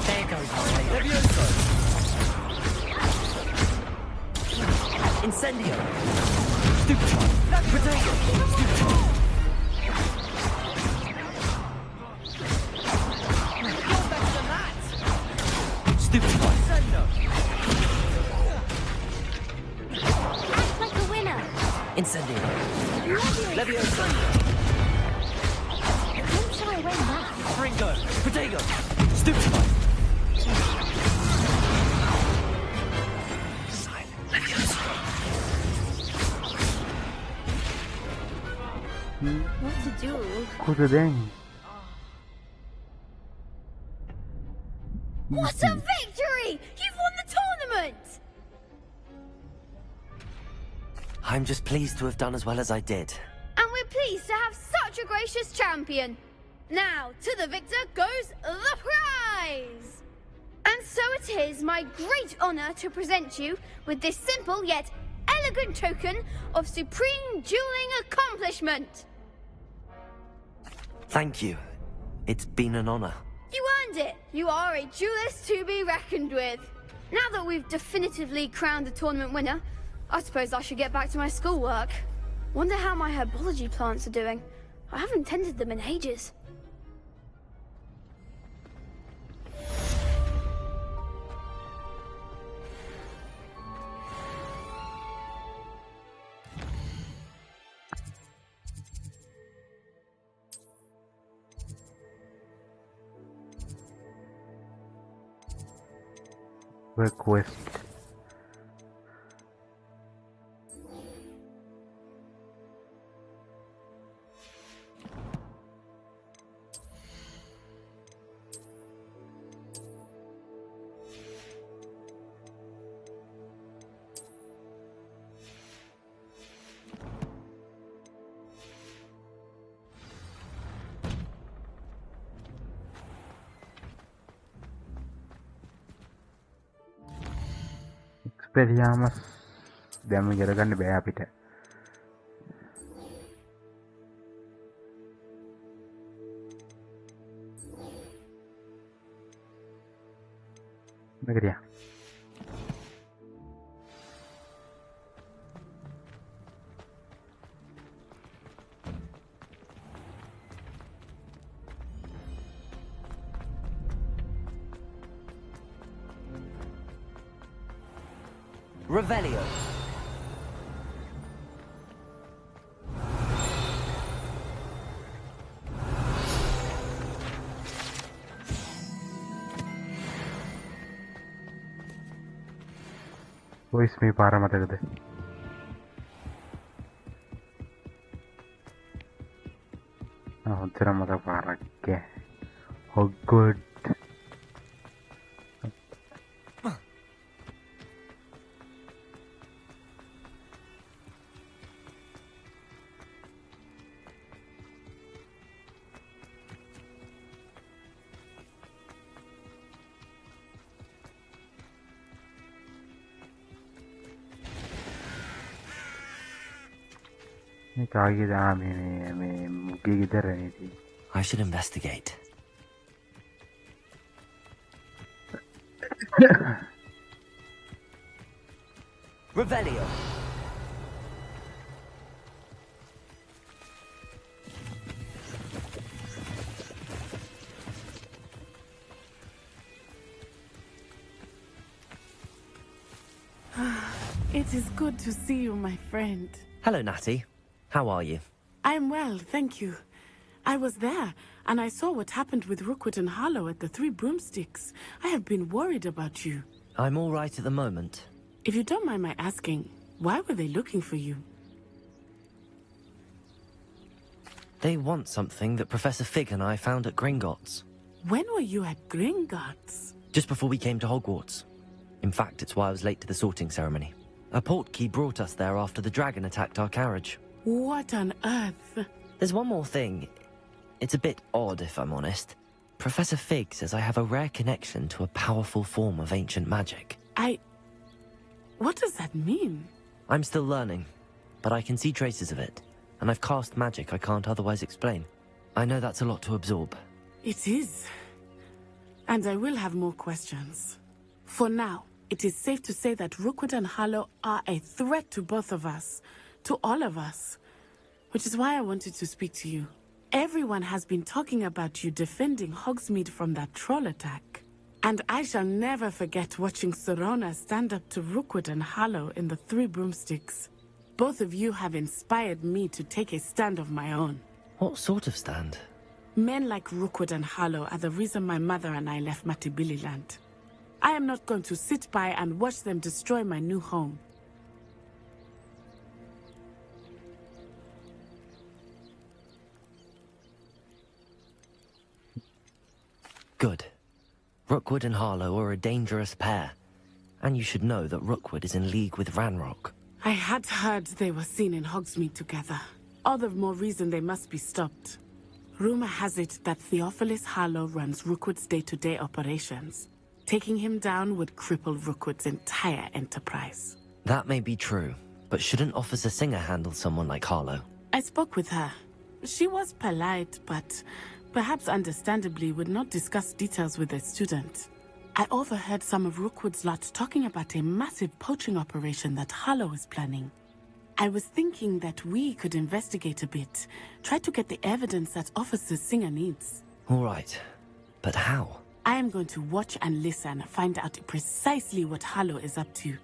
There goes Levioso! Incendio! Stupefy! Protego! Stupefy! You're better than that! Stupefy! Incendio! Act like a winner. Incendio! Levioso! Don't shy away now. Fringo! Protego! Stupefy! What to do? Kuda dang. What a victory! You've won the tournament! I'm just pleased to have done as well as I did. And we're pleased to have such a gracious champion. Now, to the victor goes the prize! And so it is my great honor to present you with this simple yet elegant token of supreme dueling accomplishment. Thank you. It's been an honor. You earned it. You are a duelist to be reckoned with. Now that we've definitively crowned the tournament winner, I suppose I should get back to my schoolwork. Wonder how my herbology plants are doing. I haven't tended them in ages. Request. Expelliarmus දැන් කරගන්න බෑ අපිට. Megariya. Revelio. Voice me පාර මතකද? ඔච්චර මතක පාරක් කෑ. Hogwarts. I should investigate. Revelio. It is good to see you, my friend. Hello, Natty. How are you? I'm well, thank you. I was there, and I saw what happened with Rookwood and Harlow at the Three Broomsticks. I have been worried about you. I'm all right at the moment. If you don't mind my asking, why were they looking for you? They want something that Professor Fig and I found at Gringotts. When were you at Gringotts? Just before we came to Hogwarts. In fact, it's why I was late to the sorting ceremony. A portkey brought us there after the dragon attacked our carriage. What on earth? There's one more thing. It's a bit odd, if I'm honest. Professor Fig says I have a rare connection to a powerful form of ancient magic. What does that mean? I'm still learning, but I can see traces of it, and I've cast magic I can't otherwise explain. I know that's a lot to absorb. It is. And I will have more questions. For now, it is safe to say that Rookwood and Harlow are a threat to both of us, to all of us, which is why I wanted to speak to you. Everyone has been talking about you defending Hogsmeade from that troll attack. And I shall never forget watching Sorona stand up to Rookwood and Harlow in the Three Broomsticks. Both of you have inspired me to take a stand of my own. What sort of stand? Men like Rookwood and Harlow are the reason my mother and I left Matibililand. I am not going to sit by and watch them destroy my new home. Good. Rookwood and Harlow are a dangerous pair. And you should know that Rookwood is in league with Ranrock. I had heard they were seen in Hogsmeade together. All the more reason they must be stopped. Rumor has it that Theophilus Harlow runs Rookwood's day-to-day operations. Taking him down would cripple Rookwood's entire enterprise. That may be true, but shouldn't Officer Singer handle someone like Harlow? I spoke with her. She was polite, but perhaps understandably would not discuss details with a student. I overheard some of Rookwood's lot talking about a massive poaching operation that Harlow is planning. I was thinking that we could investigate a bit, try to get the evidence that Officer Singer needs. All right, but how? I am going to watch and listen, find out precisely what Harlow is up to.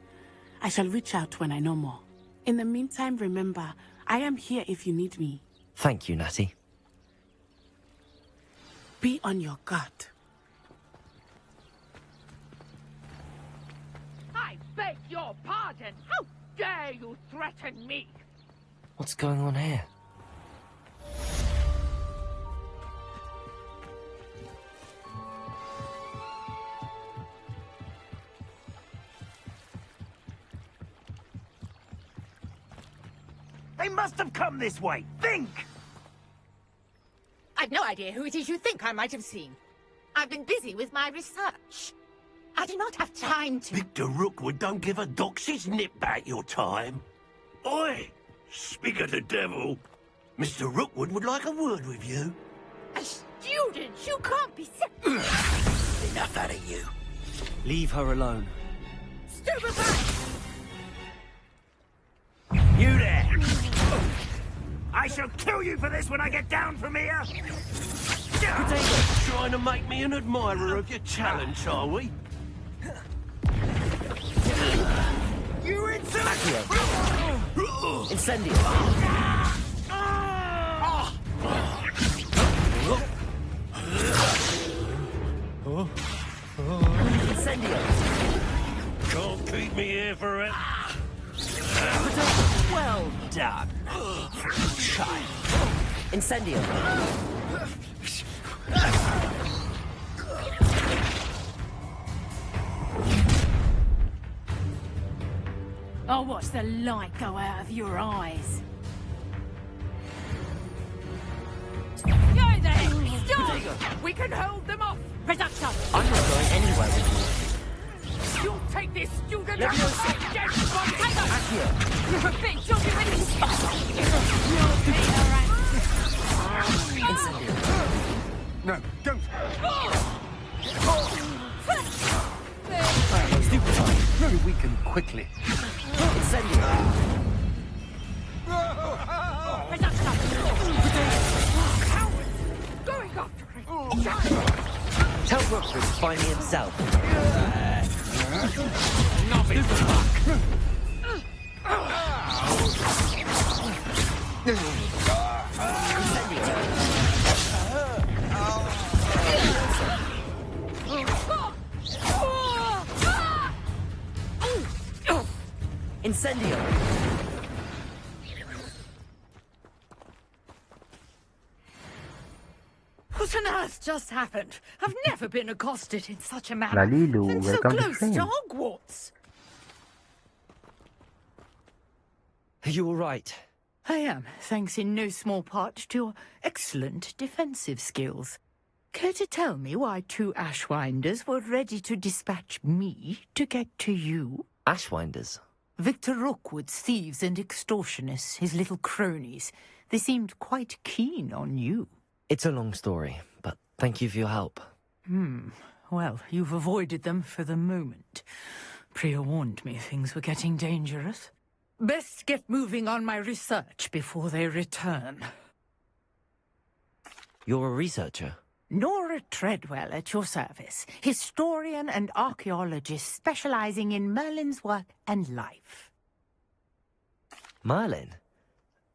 I shall reach out when I know more. In the meantime, remember, I am here if you need me. Thank you, Natty. Be on your guard. I beg your pardon! How dare you threaten me? What's going on here? They must have come this way. Think! I've no idea who it is you think I might have seen. I've been busy with my research. I do not have time to... Victor Rookwood don't give a doxy's nip back your time. Oi! Speak of the devil. Mr. Rookwood would like a word with you. A student? You can't be sick. Enough out of you. Leave her alone. Stupefy! You there! I shall kill you for this when I get down from here! Trying to make me an admirer of your talents, are we? You insolent! Incendio! Incendio! Can't keep me here forever. Well done. Incendio! I'll watch the light go out of your eyes. Go there! Stop! We can hold them off! Reduction! I'm not going anywhere with you. You'll take this student Let out me of my dead body! Accio! You're a bitch! You'll be released! Incendio! No, don't! Stupefy, very weak and quickly. Going after it. Tell Rookwood to find me himself. Incendio! What on earth just happened? I've never been accosted in such a manner. Lalilu, And so welcome to close stream. to Hogwarts. Are you all right? I am, thanks in no small part to your excellent defensive skills. Care to tell me why 2 Ashwinders were ready to dispatch me to get to you? Ashwinders? Victor Rookwood's thieves and extortionists, his little cronies. They seemed quite keen on you. It's a long story, but thank you for your help. Well, you've avoided them for the moment. Priya warned me things were getting dangerous. Best get moving on my research before they return. You're a researcher? Nora Treadwell at your service, historian and archaeologist specializing in Merlin's work and life. Merlin?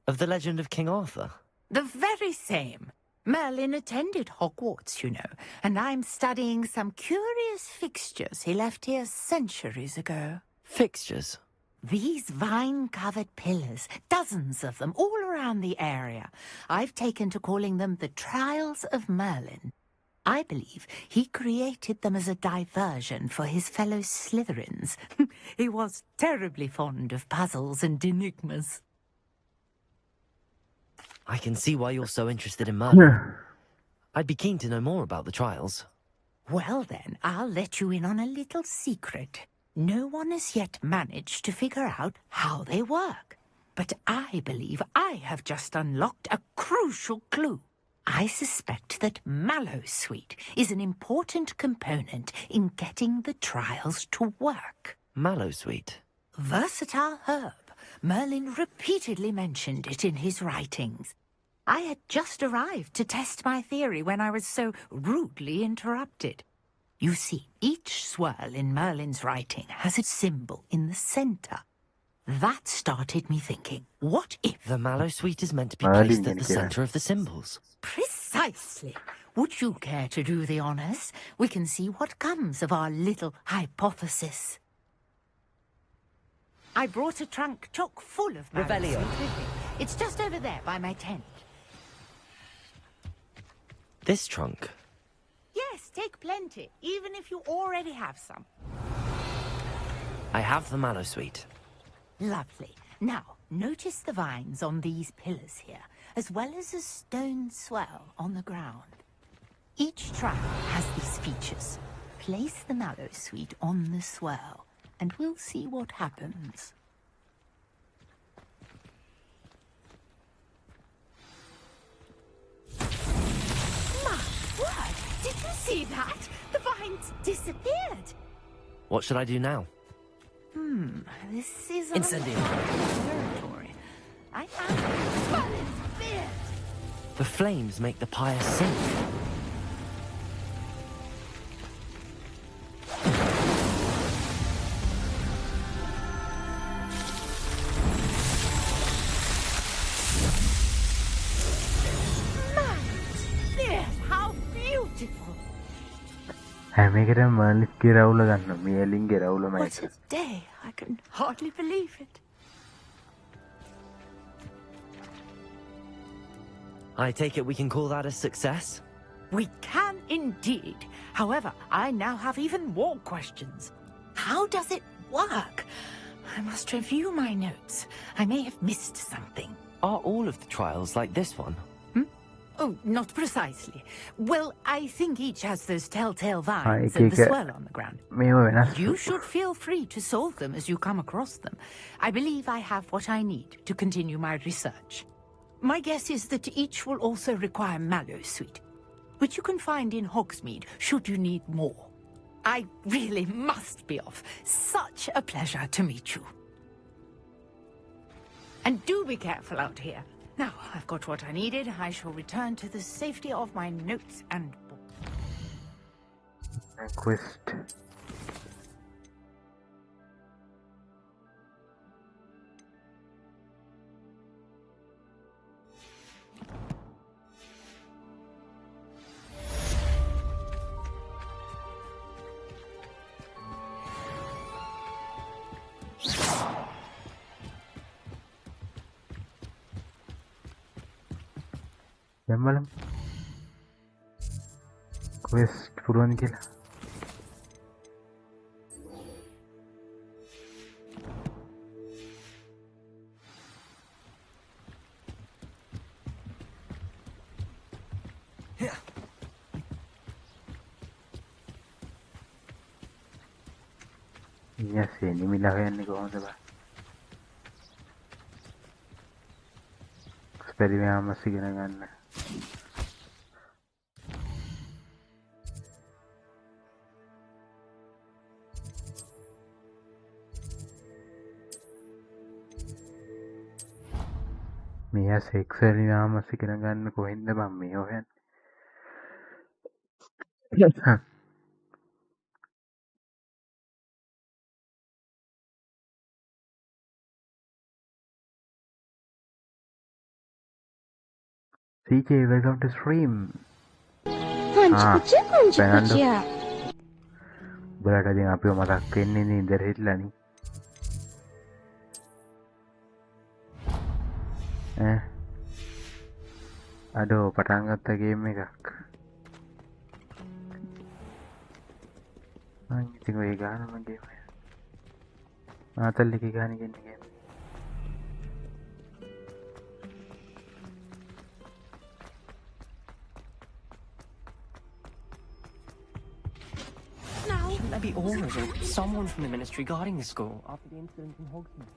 Of the legend of King Arthur? The very same. Merlin attended Hogwarts, you know, and I'm studying some curious fixtures he left here centuries ago. Fixtures? These vine-covered pillars, dozens of them, all around the area. I've taken to calling them the Trials of Merlin. I believe he created them as a diversion for his fellow Slytherins. He was terribly fond of puzzles and enigmas. I can see why you're so interested in Merlin. I'd be keen to know more about the trials. Well then, I'll let you in on a little secret. No one has yet managed to figure out how they work. But I believe I have just unlocked a crucial clue. I suspect that Mallowsweet is an important component in getting the trials to work. Mallowsweet? Versatile herb. Merlin repeatedly mentioned it in his writings. I had just arrived to test my theory when I was so rudely interrupted. You see, each swirl in Merlin's writing has a symbol in the center. That started me thinking, what if... The Mallowsweet is meant to be placed at the center of the symbols. Precisely. Would you care to do the honors? We can see what comes of our little hypothesis. I brought a trunk chock full of Revelio. Mallowsweet with me. It's just over there by my tent. This trunk? Yes, take plenty, even if you already have some. I have the Mallowsweet. Lovely. Now, notice the vines on these pillars here, as well as a stone swell on the ground. Each trial has these features. Place the Mallowsweet on the swell, and we'll see what happens. My word! Did you see that? The vines disappeared! What should I do now? This is Incendio. territory. I have Merlin's beard! The flames make the pyre sink. How beautiful! හැමකටම මල්ලිස්ගේ රවුල ගන්න මියලින්ගේ රවුලම What a day! I can hardly believe it. I take it we can call that a success? We can indeed. However, I now have even more questions. How does it work? I must review my notes. I may have missed something. Are all of the trials like this one? Oh, not precisely. Well, I think each has those telltale Ah, vines ek and the එක swirl on the ground. මේව වෙනස් You should feel free to solve them as you come across them. I believe I have what I need to continue my research. My guess is that each will also require Mallowsweet, which you can find in Hogsmeade should you need more. I really must be off. Such a pleasure to meet you. And do be careful out here. Now, I've got what I needed. I shall return to the safety of my notes and books. Quest. Malam quest පුළුවන් කියලා Yes, නිමිලා හොයන්නේ කොහොමද බා experiment ඉගෙන ගන්න මෙයා සෙක්සුවලි යාමස් ඉගෙන ගන්න කොහෙන්ද මම මේ හොයන්නේ CJ, welcome to stream. Fernando. Berada di ngapain masak ini nih dari hitlah nih. Aduh, parangat game kak. Ini tinggal ikan sama game. Atal lagi ikan ini game. Shouldn't there be orders or someone from the ministry guarding the school after the incident in Hogsmeade?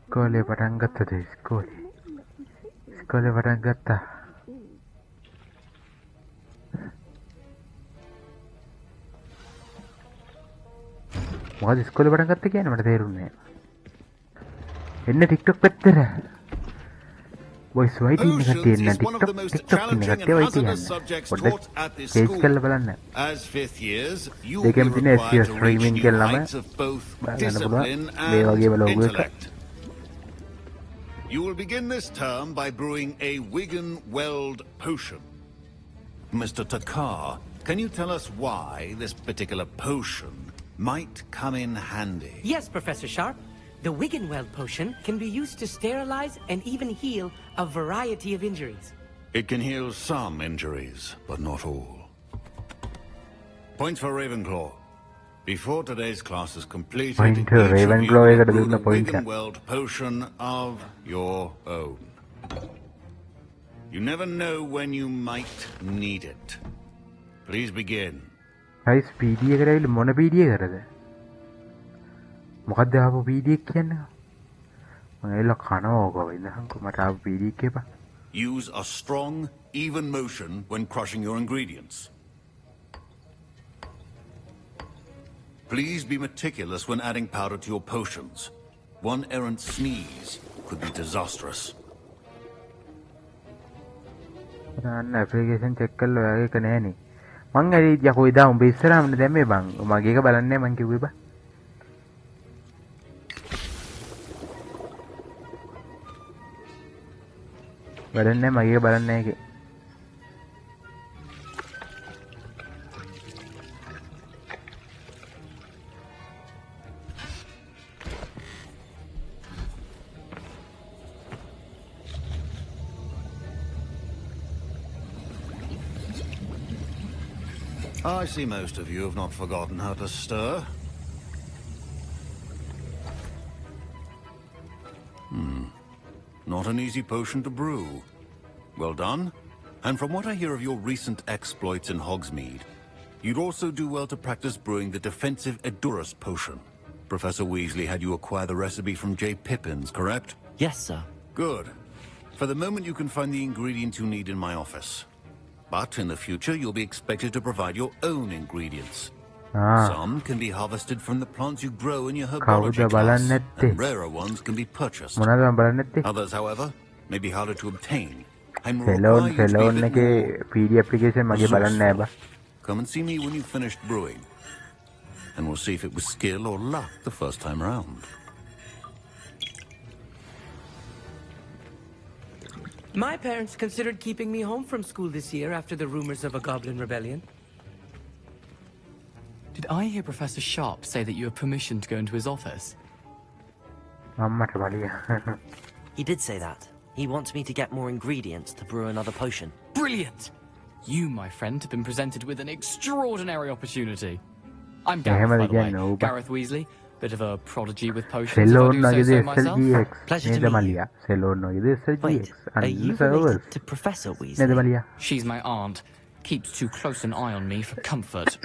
Sekolah parangat tadi sekolah. Sekolah parangat ta. මොකද ඉස්කෝලේ පටන් ගත්ත කියන්නේ මට තේරුන්නේ නැහැ. එන්න TikTok පැත්තට. Boys wait ඉන්න කට්ටිය එන්න TikTok ඉන්න කට්ටිය wait ඉන්න. පොඩ්ඩක් chase කරලා බලන්න. දෙකෙන් තියෙන Ezio streaming කරලාම බලන්න පුළුවන්. මේ වගේම logo එක. You will begin this term by brewing a Wigan Weld potion. Mr. Takar, can you tell us why this particular potion might come in handy? Yes, Professor Sharp. The Wiggenweld potion can be used to sterilize and even heal a variety of injuries. It can heal some injuries, but not all. Points for Ravenclaw. Before today's class is completed, Point to Ravenclaw each of එකකට you දුන්න will point එක. Wiggenweld potion of your own. You never know when you might need it. Please begin. Guys, PD එකට ඇවිල්ලා මොන PD එකකටද? මොකක්ද ආපු PD එක කියන්නේ? මම එල කනවා ඕක වෙනහන්කො මට ආපු PD එක එපා. Use a strong, even motion when crushing your ingredients. Please be meticulous when adding powder to your potions. One errant sneeze could be disastrous. අන්න ඇප්ලිකේෂන් චෙක් කරලා ඔයාගේ එක නෑනේ. මං ඇයි යකෝ එදා උඹ ඉස්සරහම දැම්මේ බං. මගේ එක බලන්නේ මං කිව්වේ බා. බලන්නේ මගේ එක බලන්නේ ඒකේ. I see most of you have not forgotten how to stir. Not an easy potion to brew. Well done. And from what I hear of your recent exploits in Hogsmeade, you'd also do well to practice brewing the defensive Edurus potion. Professor Weasley had you acquire the recipe from J. Pippin's, correct? Yes, sir. Good. For the moment, you can find the ingredients you need in my office. But in the future, you'll be expected to provide your own ingredients. Some can be harvested from the plants you grow in your herbology class, and rarer ones can be purchased. Others, however, may be harder to obtain and will require you to be a bit more resourceful. Come and see me when you've finished brewing, and we'll see if it was skill or luck the first time around. My parents considered keeping me home from school this year after the rumors of a goblin rebellion. Did I hear Professor Sharp say that you have permission to go into his office? He did say that. He wants me to get more ingredients to brew another potion. Brilliant! You, my friend, have been presented with an extraordinary opportunity. I'm Gareth, by the way. Gareth Weasley. Bit of a prodigy with potions, if I do say so myself. Pleasure to meet you. Wait, are you related to Professor Weasley? She's my aunt. Keeps too close an eye on me for comfort.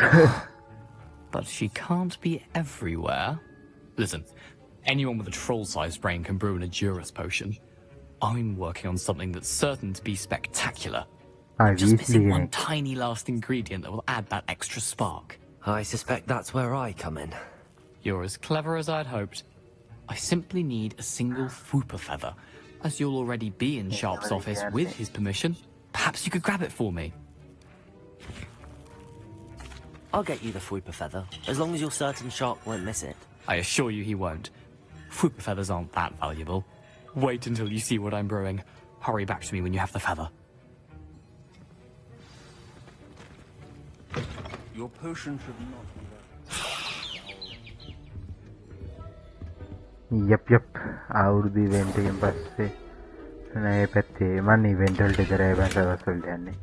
But she can't be everywhere. Listen, anyone with a troll-sized brain can brew an Edurus potion. I'm working on something that's certain to be spectacular. I'm just missing one tiny last ingredient that will add that extra spark. I suspect that's where I come in. You're as clever as I'd hoped. I simply need a single Fwooper feather. As you'll already be in Sharp's office with his permission, perhaps you could grab it for me. I'll get you the Fwooper feather, as long as you're certain Sharp won't miss it. I assure you he won't. Fwooper feathers aren't that valuable. Wait until you see what I'm brewing. Hurry back to me when you have the feather. Your potion should not be there. Yep අවුරුදු event එකෙන් පස්සේ නෑ පැත්තේ මම event වලට විතරයි බසවස් වලට යන්නේ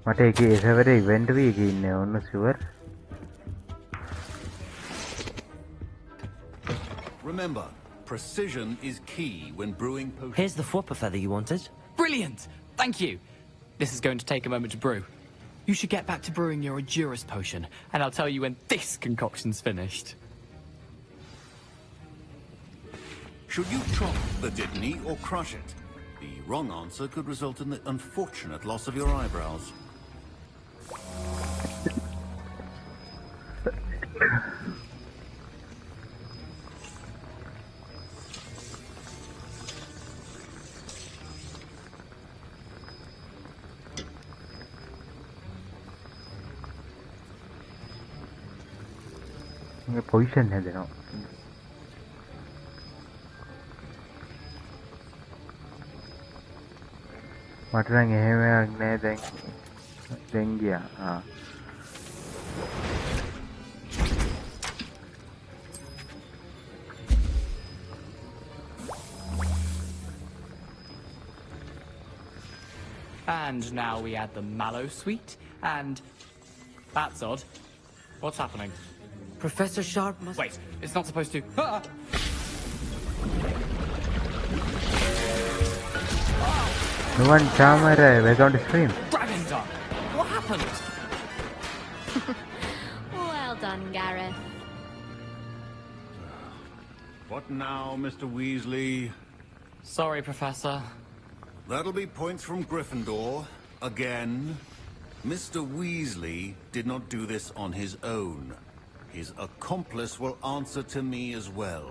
මට ඒකේ ඒ සැවරේ ඉවෙන්ට් වීක ඉන්නේ ඕන්න sure Remember, precision is key when brewing potions. Here's the Fwooper feather you wanted. Brilliant! Thank you! This is going to take a moment to brew. You should get back to brewing your Edurus potion, and I'll tell you when this concoction's finished. Should you chop the Dittany or crush it? The wrong answer could result in the unfortunate loss of your eyebrows. Position හැදෙනවා මට නම් එහෙමයක් නෑ දැන් ගියා And now we add the mallow sweet, and that's odd. What's happening? Professor Sharp must... Wait, it's not supposed to... Ah! No one camera, we're going to stream. Dragon Dog! What happened? Well done, Gareth. What now, Mr. Weasley? Sorry, Professor. That'll be points from Gryffindor. Again. Mr. Weasley did not do this on his own. His accomplice will answer to me as well.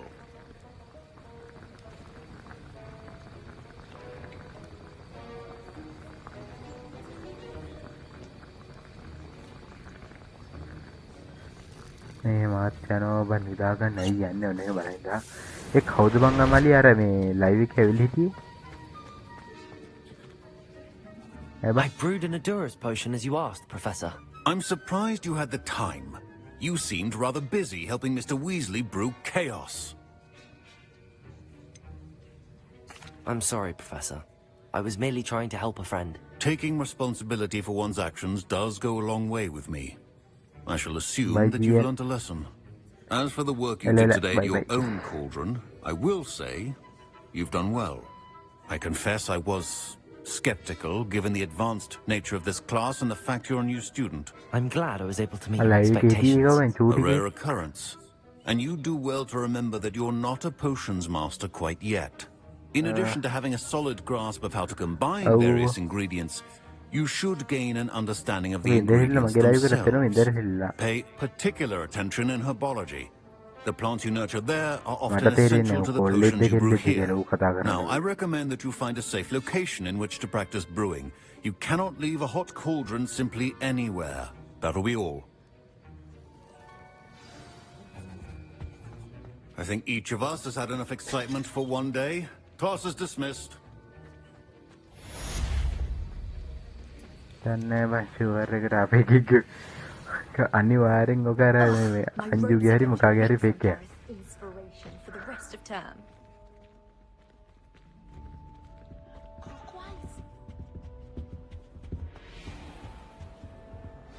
මේ මාත් යනවා බන් නිදාගන්න ඇයි යන්නේ ඔන්න එහෙම බලන්න ඒ කවුද බං අමලි අර මේ ලයිව් එකේ ඇවිල්ලා හිටියේ I brewed an Edurus potion as you asked, Professor. I'm surprised you had the time. You seemed rather busy helping Mr. Weasley brew chaos. I'm sorry, Professor. I was merely trying to help a friend. Taking responsibility for one's actions does go a long way with me. I shall assume that you've learnt a lesson. As for the work you did today in your own cauldron, I will say you've done well. I confess I was skeptical given the advanced nature of this class and the fact you're a new student. I'm glad I was able to meet your expectations. A rare occurrence. And you do well to remember that you're not a potions master quite yet. In addition to having a solid grasp of how to combine various ingredients, You should gain an understanding of the Wait, there is no ingredients themselves. Pay particular attention in herbology. The plants you nurture there are often මට තේරෙන්නේ essential to the කොල්ලෙක් potions you brew දෙකෙන් දෙක here. කියලා ඌ කතා Now, I කරන්නේ. recommend that you find a safe location in which to practice brewing. You cannot leave a hot cauldron simply anywhere. That'll be all. I think each of us has had enough excitement for one day. Class is dismissed. දන්නේ බං sure එකට අපේ කිග් අනිවාර්යෙන් ඔක අර මේ අංජුගේ හරි මොකාගේ හරි ෆේක් එක. Inspiration for the rest of term.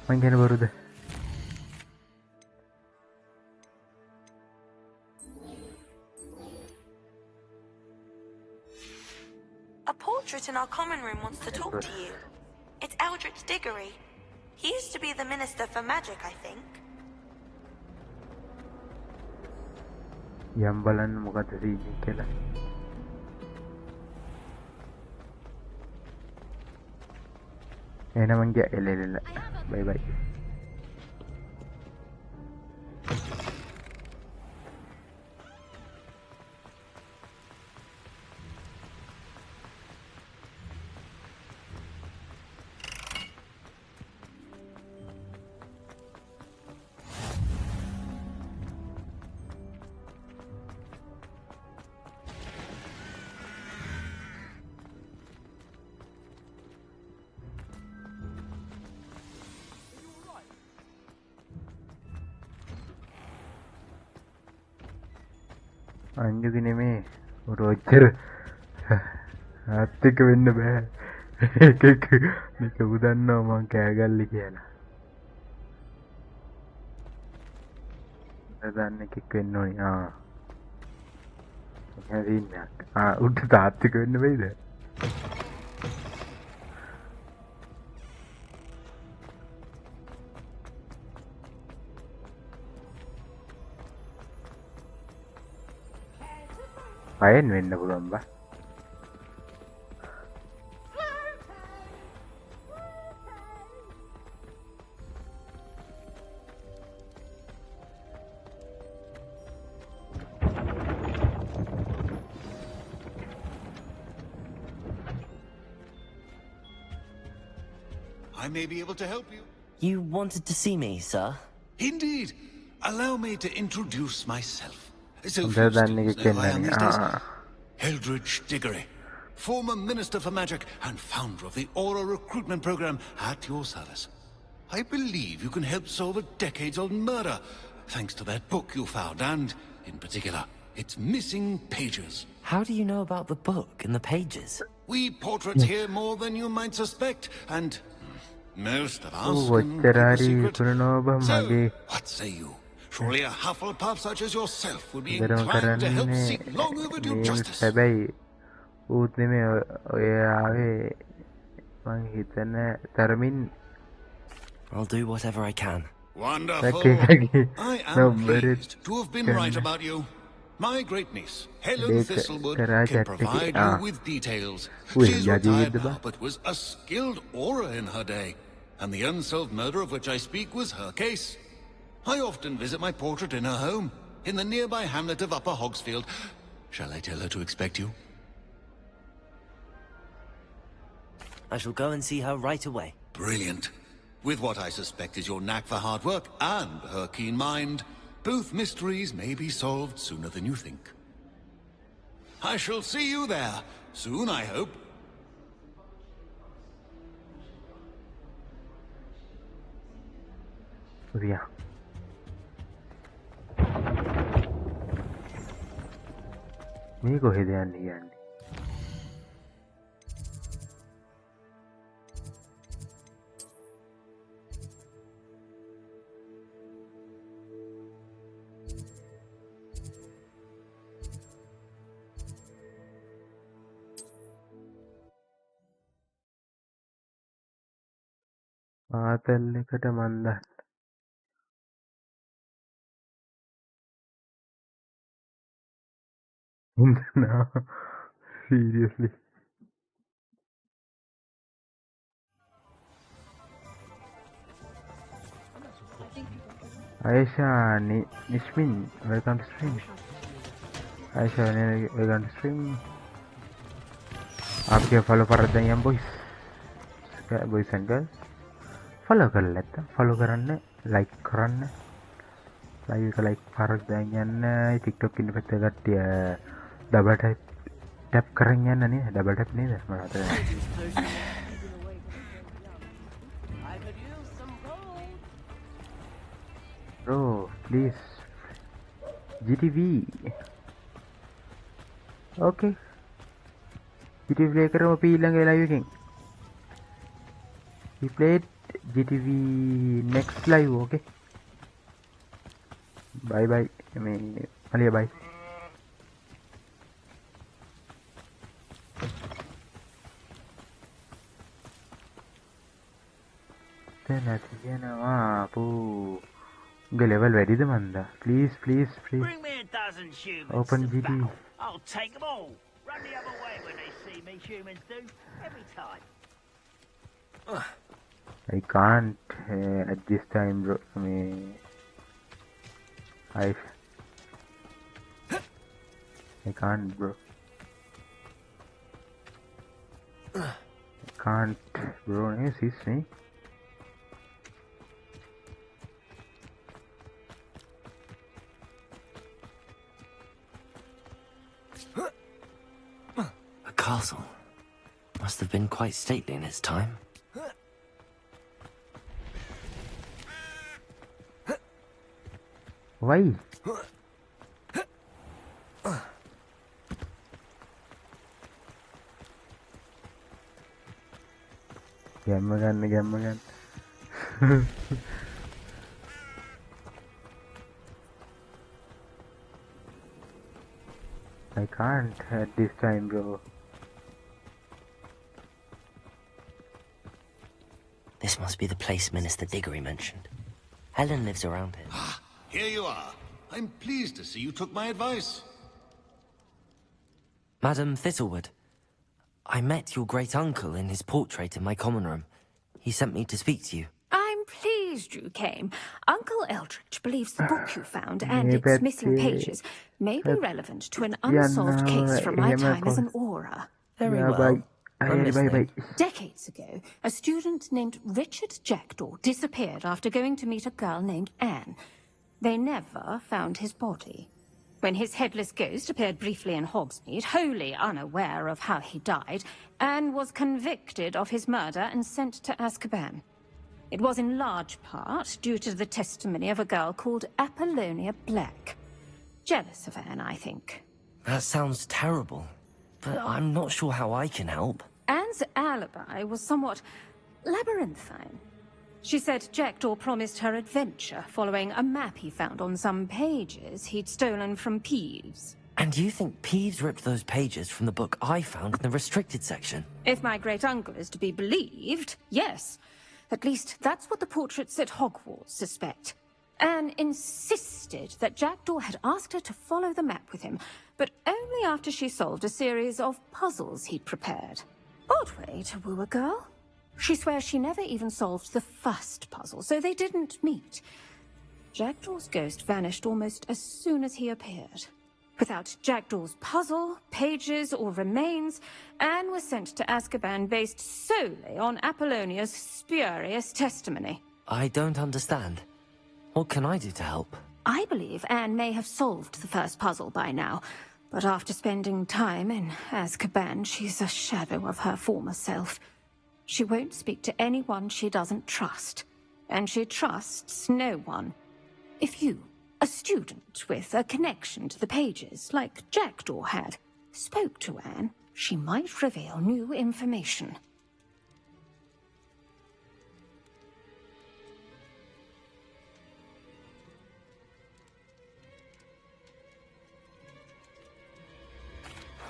මං කියන බරුද? A portrait in our common room wants to talk to you. It's Eldritch Diggory. He used to be the Minister for Magic, I think. යම් බලන්න මොකද සීනි කියලා. එහෙනම් මං ගියා එලෙලෙල. බයි බයි. අංජුගේ නෙමේ රොච්චර ආත්තික වෙන්න බෑ එක මේක උදන්නවා මං කෑගල්ලි කියලා දන්න එකෙක් වෙන්න ඕනි උඩ තාත්තික වෙන්න වෙයිද අයෙන් වෙන්න පුළුවන් බා I may be able to help you. You wanted to see me, sir? Indeed. Allow me to introduce myself. So Better than few nigga students know who I am these days. Kennedy. Eldritch Diggory, former Minister for Magic and founder of the Aura Recruitment Program at your service. I believe you can help solve a decades-old murder, thanks to that book you found, and, in particular, its missing pages. How do you know about the book and the pages? We portraits here more than you might suspect, and most of us ඌ can keep a ඔච්චරාරි secret. පුරනවා බං මගේ What say you? Surely a Hufflepuff such as yourself would be දරම inclined to help කරන්නේ seek long overdue justice. හැබැයි ඌත් නෙමේ ඔය ආවේ මං හිතන තරමින් I'll do whatever I can. Wonderful. Okay. I No, am but pleased it to have been can- right about you. My great niece, Helen They Thistlewood, can can provide you with details. She's retired now, but was a skilled aura in her day. And the unsolved murder of which I speak was her case. I often visit my portrait in her home, in the nearby hamlet of Upper Hogsfield. Shall I tell her to expect you? I shall go and see her right away. Brilliant. With what I suspect is your knack for hard work and her keen mind, both mysteries may be solved sooner than you think. I shall see you there, soon I hope. රියා මේ කොහෙද යන්නේ කියන්නේ ආතල් එකට මන්දා No, seriously. Aisha Nishmin, welcome to stream. Aisha, welcome to stream. आपके follow कर रहे हैं boys and girls. फॉलो कर लेते हैं, फॉलो करने, लाइक करने, लाइक कर देंगे. टिकटॉक की निपट करती है. डबल टैप करेंगे ना नहीं, डबल टैप नहीं है मराठे. Bro, please. GTV. Okay. GTV play karo mapi ilang live king. We played GTV next live, okay? Bye bye. I mean, Malia bye. Then at the end, poo. The level very demanda. Please. Bring me a dozen humans. Open GT. I'll take them all. Run the other way when they see me. Humans do every time. I can't at this time, bro. I mean, I can't, bro. I can't, bro. You see me? A castle. Must have been quite stately in its time. Why? Game again. I can't at this time, bro. This must be the place Minister Diggory mentioned. Helen lives around here. Here you are. I'm pleased to see you took my advice. Madam Thistlewood, I met your great-uncle in his portrait in my common room. He sent me to speak to you. I'm pleased you came. Uncle Eldridge believes the book you found and its missing pages may be relevant to an unsolved case from my time as an aura. Very well. Decades ago, a student named Richard Jackdaw disappeared after going to meet a girl named Anne. They never found his body. When his headless ghost appeared briefly in Hogsmeade, wholly unaware of how he died, Anne was convicted of his murder and sent to Azkaban. It was in large part due to the testimony of a girl called Apollonia Black. Jealous of Anne, I think. That sounds terrible, but I'm not sure how I can help. Anne's alibi was somewhat labyrinthine. She said Jackdaw promised her adventure following a map he found on some pages he'd stolen from Peeves. And you think Peeves ripped those pages from the book I found in the restricted section? If my great-uncle is to be believed, yes. At least that's what the portraits at Hogwarts suspect. Anne insisted that Jackdaw had asked her to follow the map with him, but only after she solved a series of puzzles he'd prepared. Odd way to woo a girl. She swears she never even solved the first puzzle, so they didn't meet. Jackdaw's ghost vanished almost as soon as he appeared. Without Jackdaw's puzzle, pages, or remains, Anne was sent to Azkaban based solely on Apollonia's spurious testimony. I don't understand. What can I do to help? I believe Anne may have solved the first puzzle by now, but after spending time in Azkaban, she's a shadow of her former self. She won't speak to anyone she doesn't trust, and she trusts no one. If you, a student with a connection to the pages, like Jackdaw had, spoke to Anne, she might reveal new information.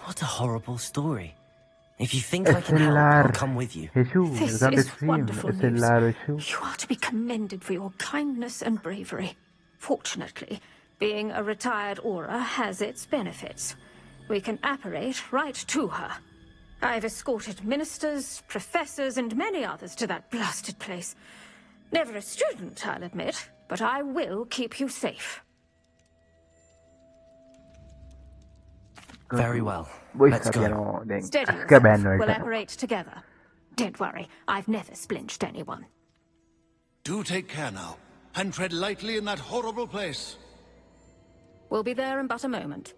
What a horrible story. If you think I can help, I'll come with you. This is wonderful news. You are to be commended for your kindness and bravery. Fortunately, being a retired Aura has its benefits. We can apparate right to her. I've escorted ministers, professors, and many others to that blasted place. Never a student, I'll admit, but I will keep you safe. Very well. Boy, Let's go. Steady Aska yourself. ban We'll වලට. operate together. Don't worry, I've never splinched anyone. Do take care now, and tread lightly in that horrible place. We'll be there in but a moment.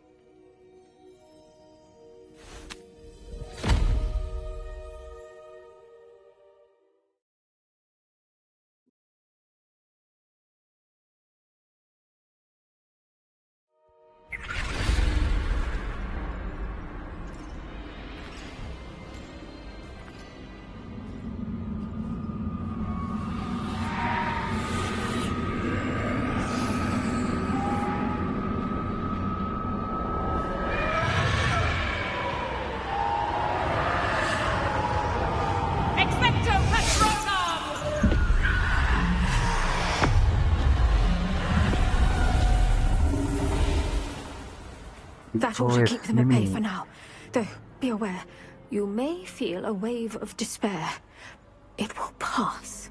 That ought to keep them at bay for now. Though, be aware, you may feel a wave of despair. It will pass.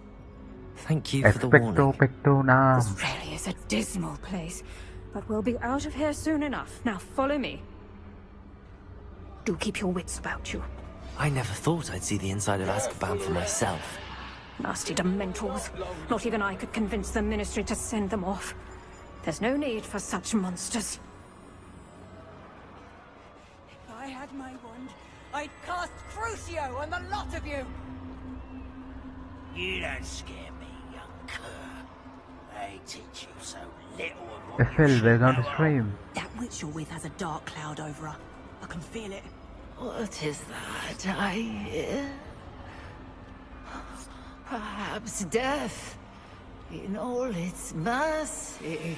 Thank you for the warning. This really is a dismal place. But we'll be out of here soon enough. Now follow me. Do keep your wits about you. I never thought I'd see the inside of Azkaban for myself. Nasty Dementors. Not even I could convince the Ministry to send them off. There's no need for such monsters. If I had my wand, I'd cast Crucio on the lot of you! You don't scare me, young cur. They teach you so little of what FL, you we're should going know to of. stream. That witch you're with has a dark cloud over her. I can feel it. What is that I hear? Perhaps death, in all its mercy,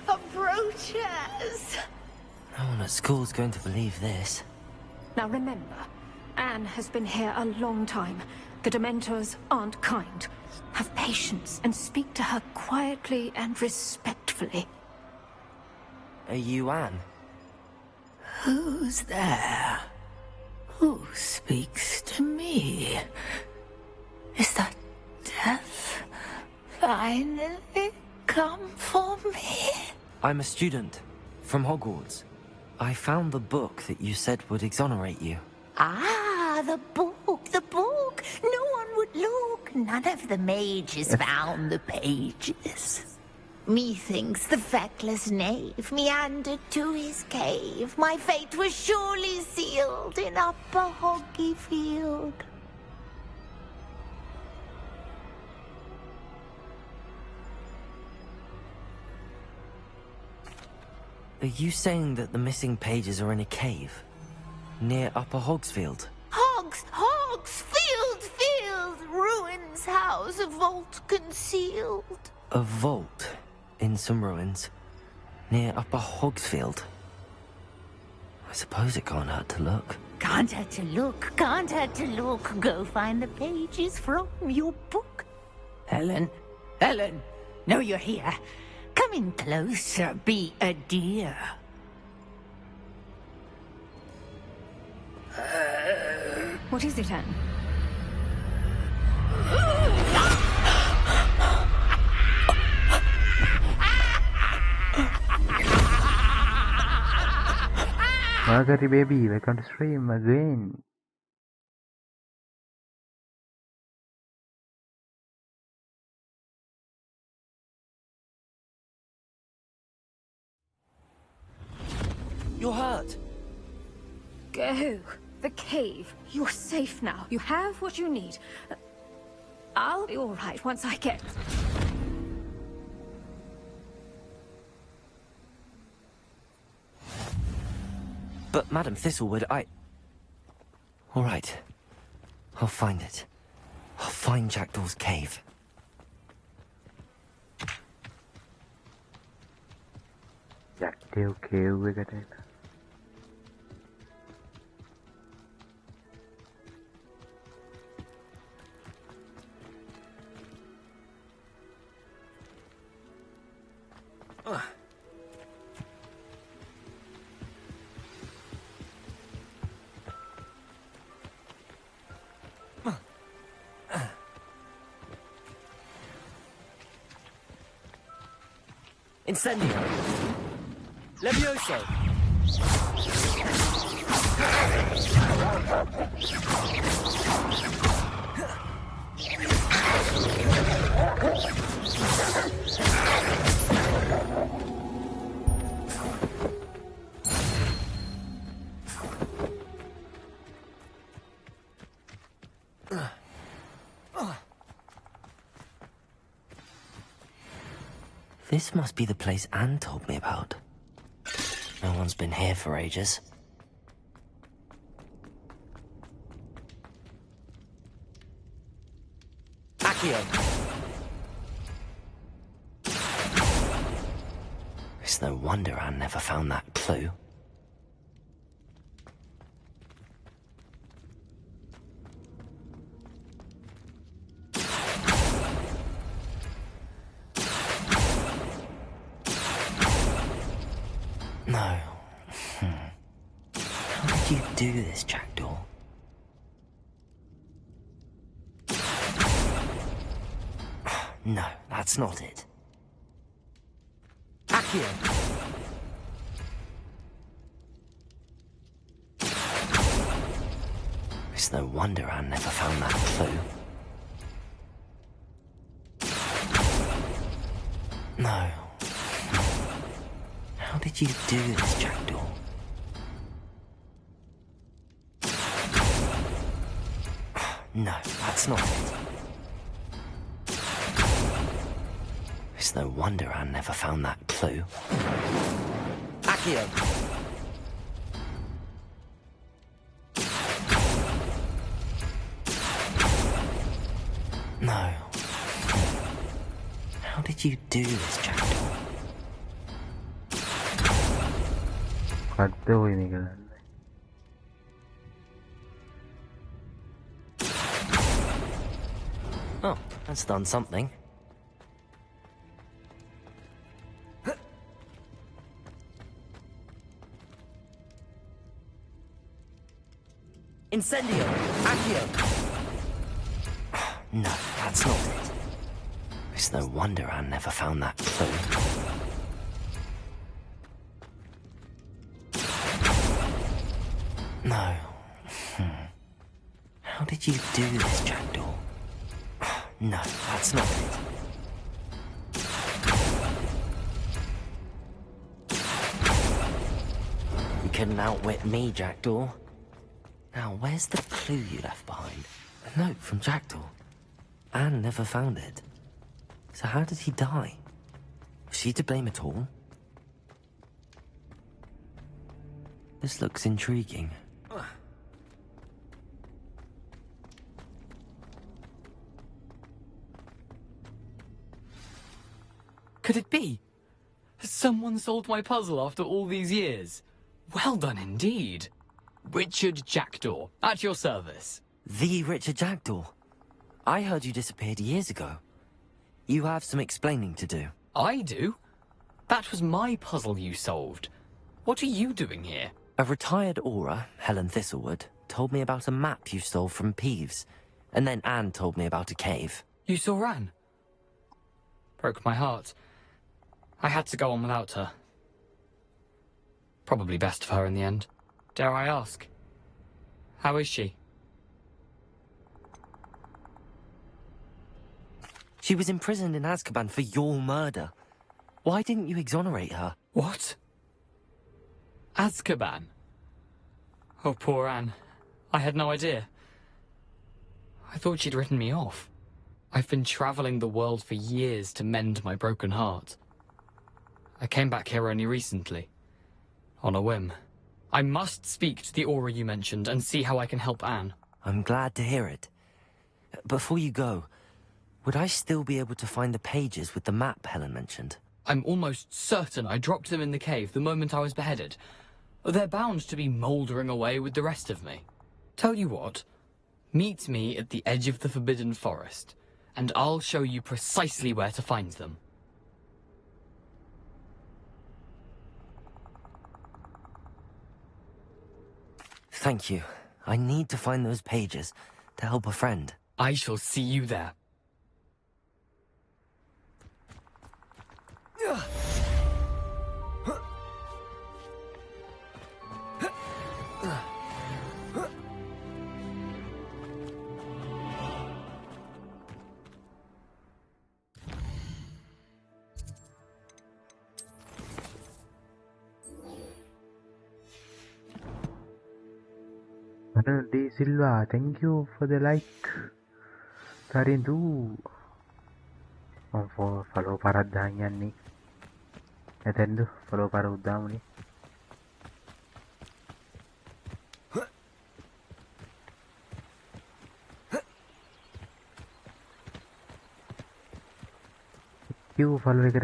approaches. No one at school's going to believe this. Now remember, Anne has been here a long time. The Dementors aren't kind. Have patience and speak to her quietly and respectfully. Are you Anne? Who's there? Who speaks to me? Is that death finally come for me? I'm a student from Hogwarts. I found the book that you said would exonerate you. Ah, the book, the book. No one would look. None of the mages found the pages. Methinks the feckless knave meandered to his cave. My fate was surely sealed in Upper Hoggyfield. Are you saying that the missing pages are in a cave? Near Upper Hogsfield? Field, ruins house, a vault concealed. A vault in some ruins near Upper Hogsfield? I suppose it can't hurt to look. Can't hurt to look, can't hurt to look. Go find the pages from your book. Helen, know you're here. Come in closer, be a dear. What is it, Anne? Margaret baby, welcome to stream again. You're hurt. Go. The cave. You're safe now. You have what you need. I'll be all right once I get... But Madam Thistlewood, all right. I'll find it. I'll find Jackdaw's cave. Jackdaw cave එකට. Incendio! Levioso! This must be the place Anne told me about. No one's been here for ages. Accio! It's no wonder Anne never found that clue. No. How did you do this, Jackdaw? No, that's not it. Accio! It's no wonder Anne never found that clue. No. How did you do this, Jackdaw? No, that's not it. It's no wonder Anne never found that clue. Accio! No. How did you do this, Jackdaw? Oh, that's done something. Incendio! Accio! No, that's not it. It's no wonder Anne never found that clue. No. How did you do this, Jackdaw? No, that's not it. You couldn't outwit me, Jackdaw. Now, where's the clue you left behind? A note from Jackdaw. Anne never found it. So how did he die? Was she to blame at all? This looks intriguing. Could it be? Has someone solved my puzzle after all these years? Well done indeed. Richard Jackdaw, at your service. The Richard Jackdaw? I heard you disappeared years ago. You have some explaining to do. I do? That was my puzzle you solved. What are you doing here? A retired aura, Helen Thistlewood, told me about a map you stole from Peeves. And then Anne told me about a cave. You saw Anne? Broke my heart. I had to go on without her. Probably best for her in the end. Dare I ask? How is she? She was imprisoned in Azkaban for your murder. Why didn't you exonerate her? What? Azkaban? Oh, poor Anne. I had no idea. I thought she'd written me off. I've been traveling the world for years to mend my broken heart. I came back here only recently. On a whim. I must speak to the aura you mentioned and see how I can help Anne. I'm glad to hear it. Before you go, would I still be able to find the pages with the map Helen mentioned? I'm almost certain I dropped them in the cave the moment I was beheaded. They're bound to be mouldering away with the rest of me. Tell you what, meet me at the edge of the Forbidden Forest, and I'll show you precisely where to find them. Thank you. I need to find those pages to help a friend. I shall see you there. D Silva, thank you for the like. Karindu. For follow paradhan yan ni. Natendo, follow paradhan ni. You follow it.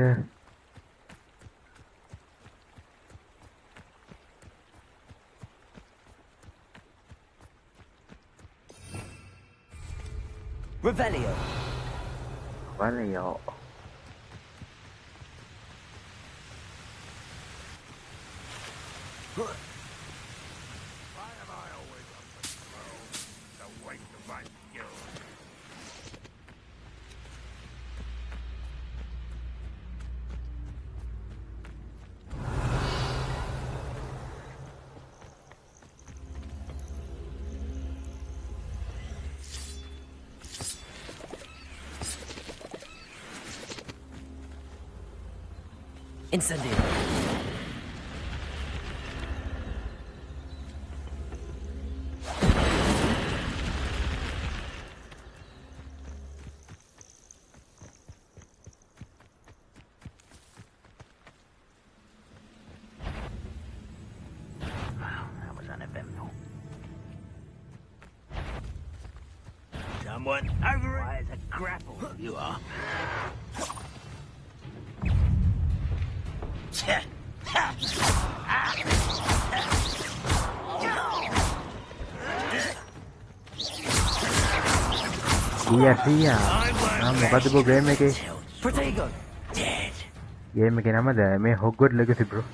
Revelio. Revelio. Incendio. That was uneventful. Someone over it as a grapple, you are. Iya. මොකද බෝ game එකේ? Protego. Game එකේ නමද මේ Hogwarts Legacy bro.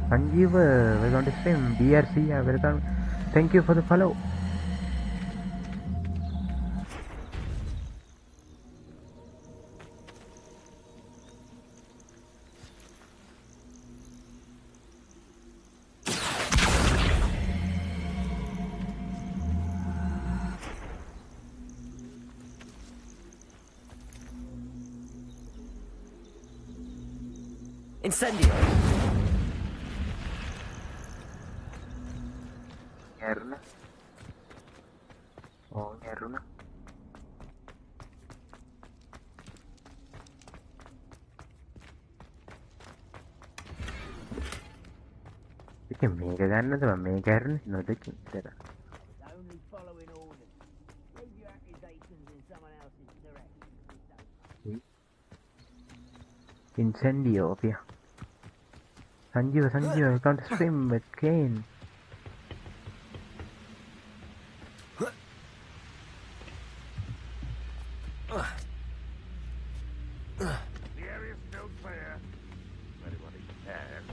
Sanjeev, welcome to stream. BRC, welcome. Thank you for the follow. Incendio. Nyerna. Oh, nyerna. ඉතින් මේක ගන්නද මම මේක කරන්නේ නොදකින් ඉතර. Only following orders. Leave your accusations in someone else's direction. Incendio, opia. Sanjeev, welcome to stream with Kane. The area's still clear. Anybody can.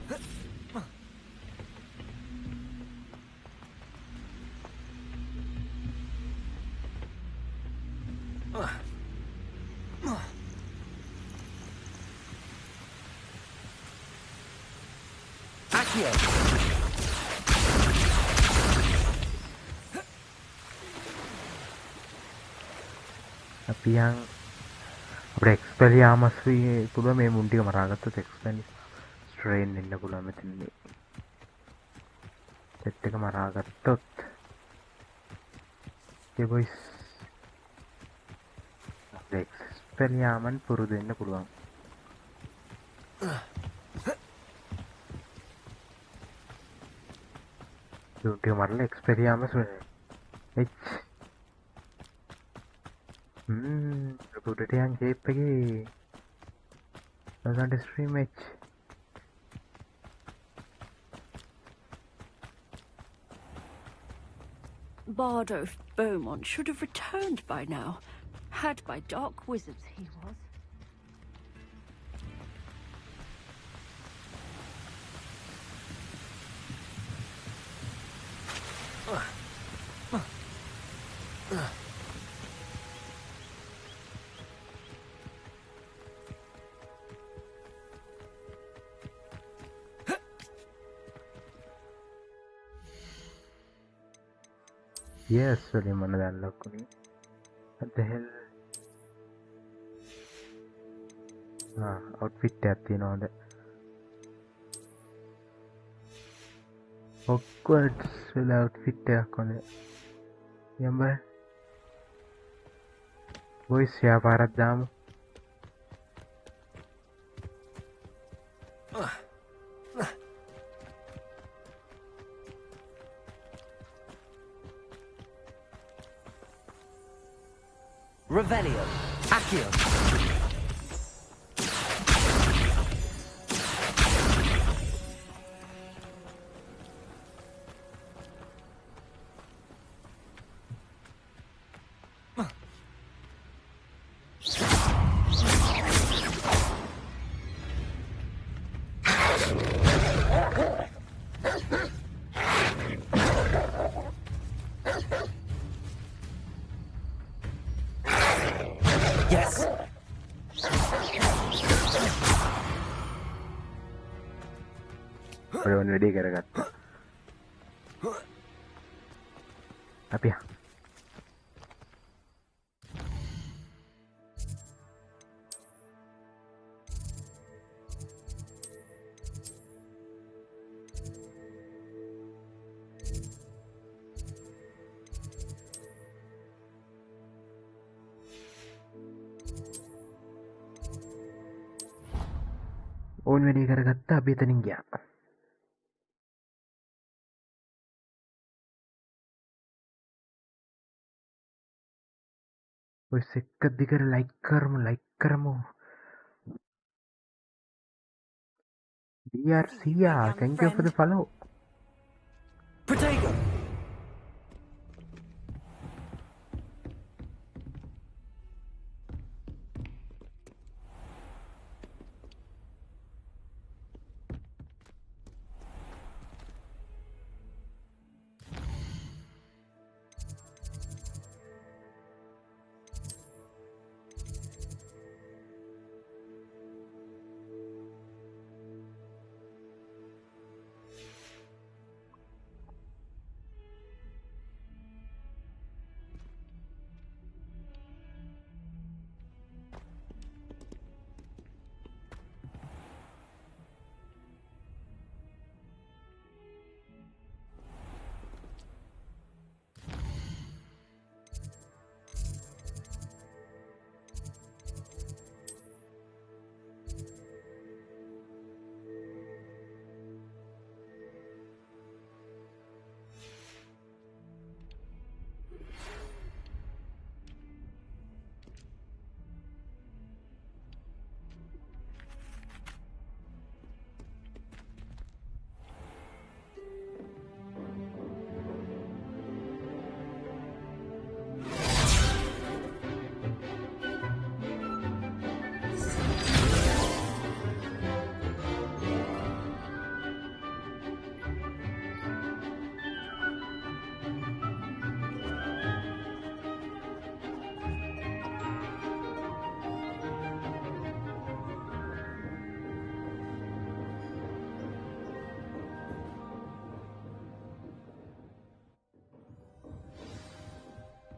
Accio. අපි යන් අපේ එක්ස්පෙරියාමස් පුළුවන් මේ මුන් ටික මරාගත්තොත් එක්ස්පෙන්ස් ස්ට්‍රේන් එන්න පුළුවන් මෙතනදී සෙට් එක මරාගත්තොත් ඒ බොයිස් අපේ එක්ස්පෙරියාමන් පුරුදු වෙන්න පුළුවන් ටික මරලා එක්ස්පෙරියාමස් H Reputed JPG. Doesn't stream it. Bardo Beaumont should have returned by now. Had by dark wizards he was. Yes, sorry, mana dah unlock ni. What the hell? Outfit tab තියෙනවද? Hogwarts වල outfit එකක් වනේ. යම්බ. Boys යා පාරක් දාමු. Revelio, Accio. Orang ready කරගත්තා. අපි ඕන් වැඩි කරගත්තා. අපි එතනින් ගියා. Sekejap dikira like kermu. Sia, thank you for the follow. Protego.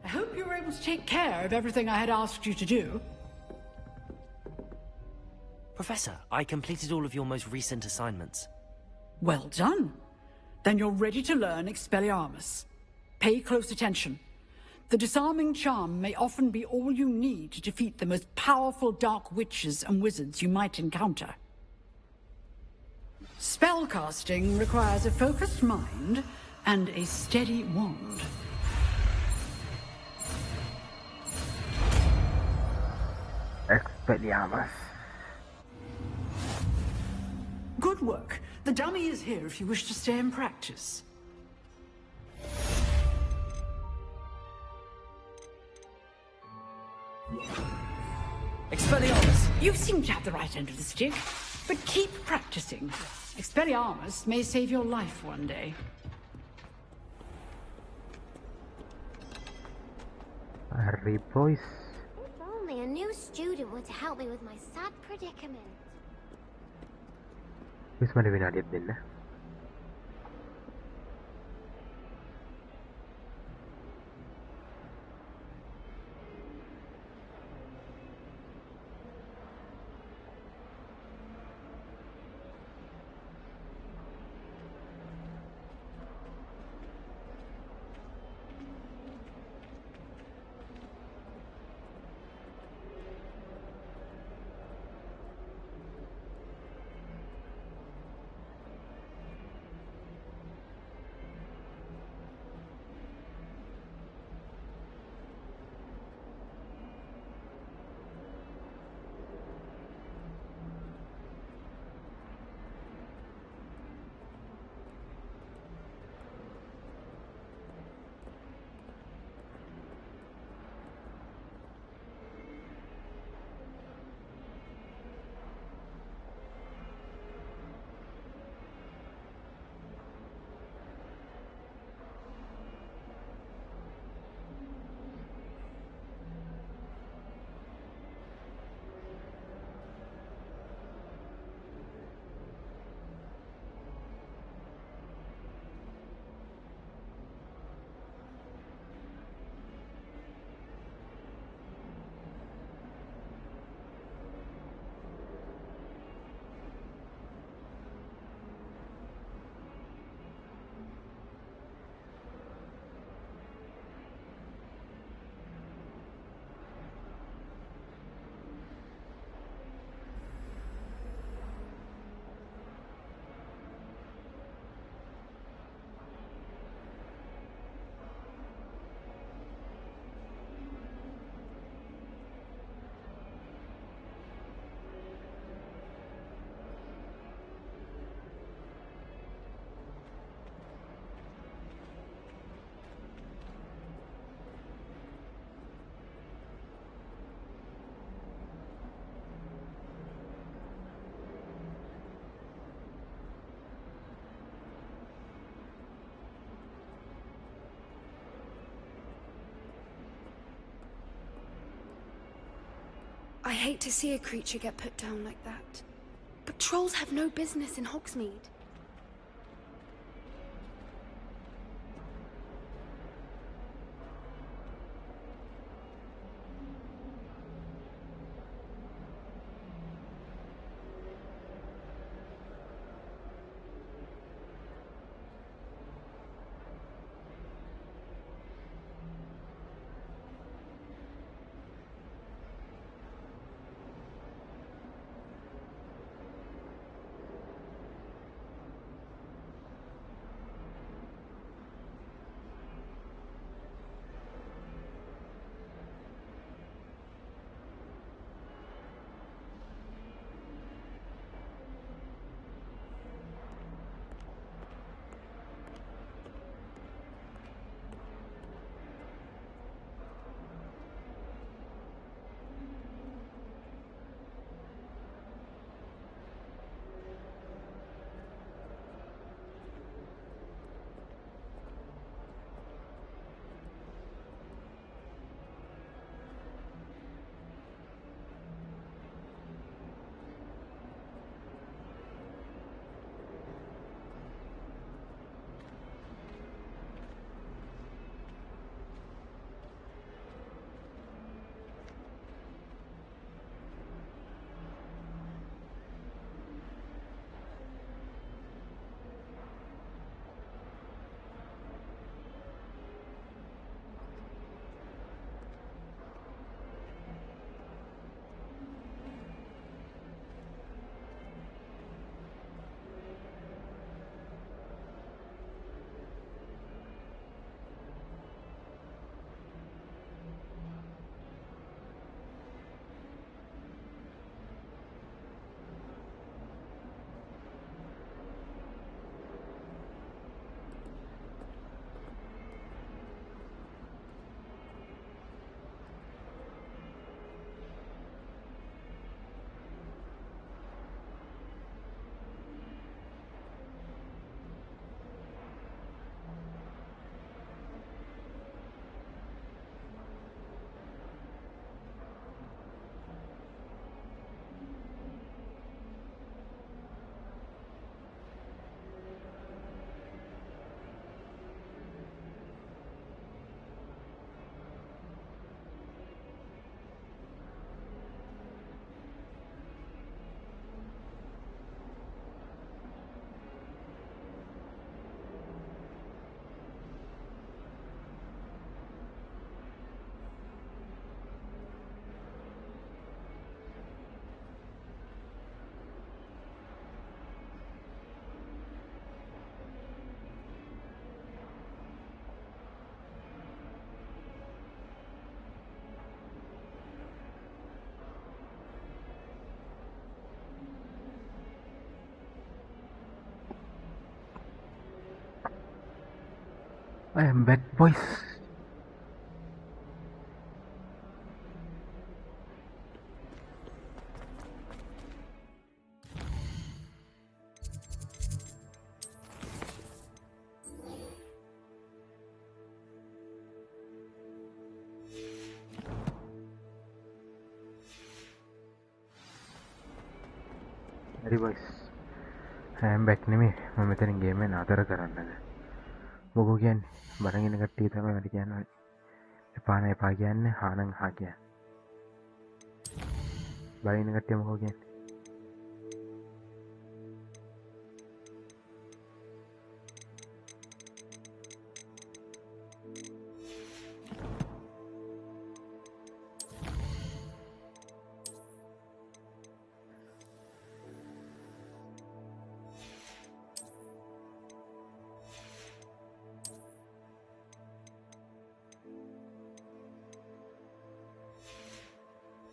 I hope you were able to take care of everything I had asked you to do. Professor, I completed all of your most recent assignments. Well done. Then you're ready to learn Expelliarmus. Pay close attention. The disarming charm may often be all you need to defeat the most powerful dark witches and wizards you might encounter. Spellcasting requires a focused mind and a steady wand. Expelliarmus. Good work. The dummy is here if you wish to stay and practice. Expelliarmus! You seem to have the right end of the stick, but keep practicing. Expelliarmus may save your life one day. හරි boys. If only a new student were to help me with my sad predicament. Miss මට විනාඩියක් දෙන්න. I hate to see a creature get put down like that. But trolls have no business in Hogsmeade. I am back, boys. Hadi boys. I am back නෙමෙයි. මම මෙතනින් game එක නතර කරන්නද. මොකෝ කියන්නේ? බරගෙන කට්ටිය තමයි මට කියනවා. එපා නේ එපා කියන්නේ හානන් හා කියන්නේ. බරගෙන කට්ටිය මොකෝ කියන්නේ?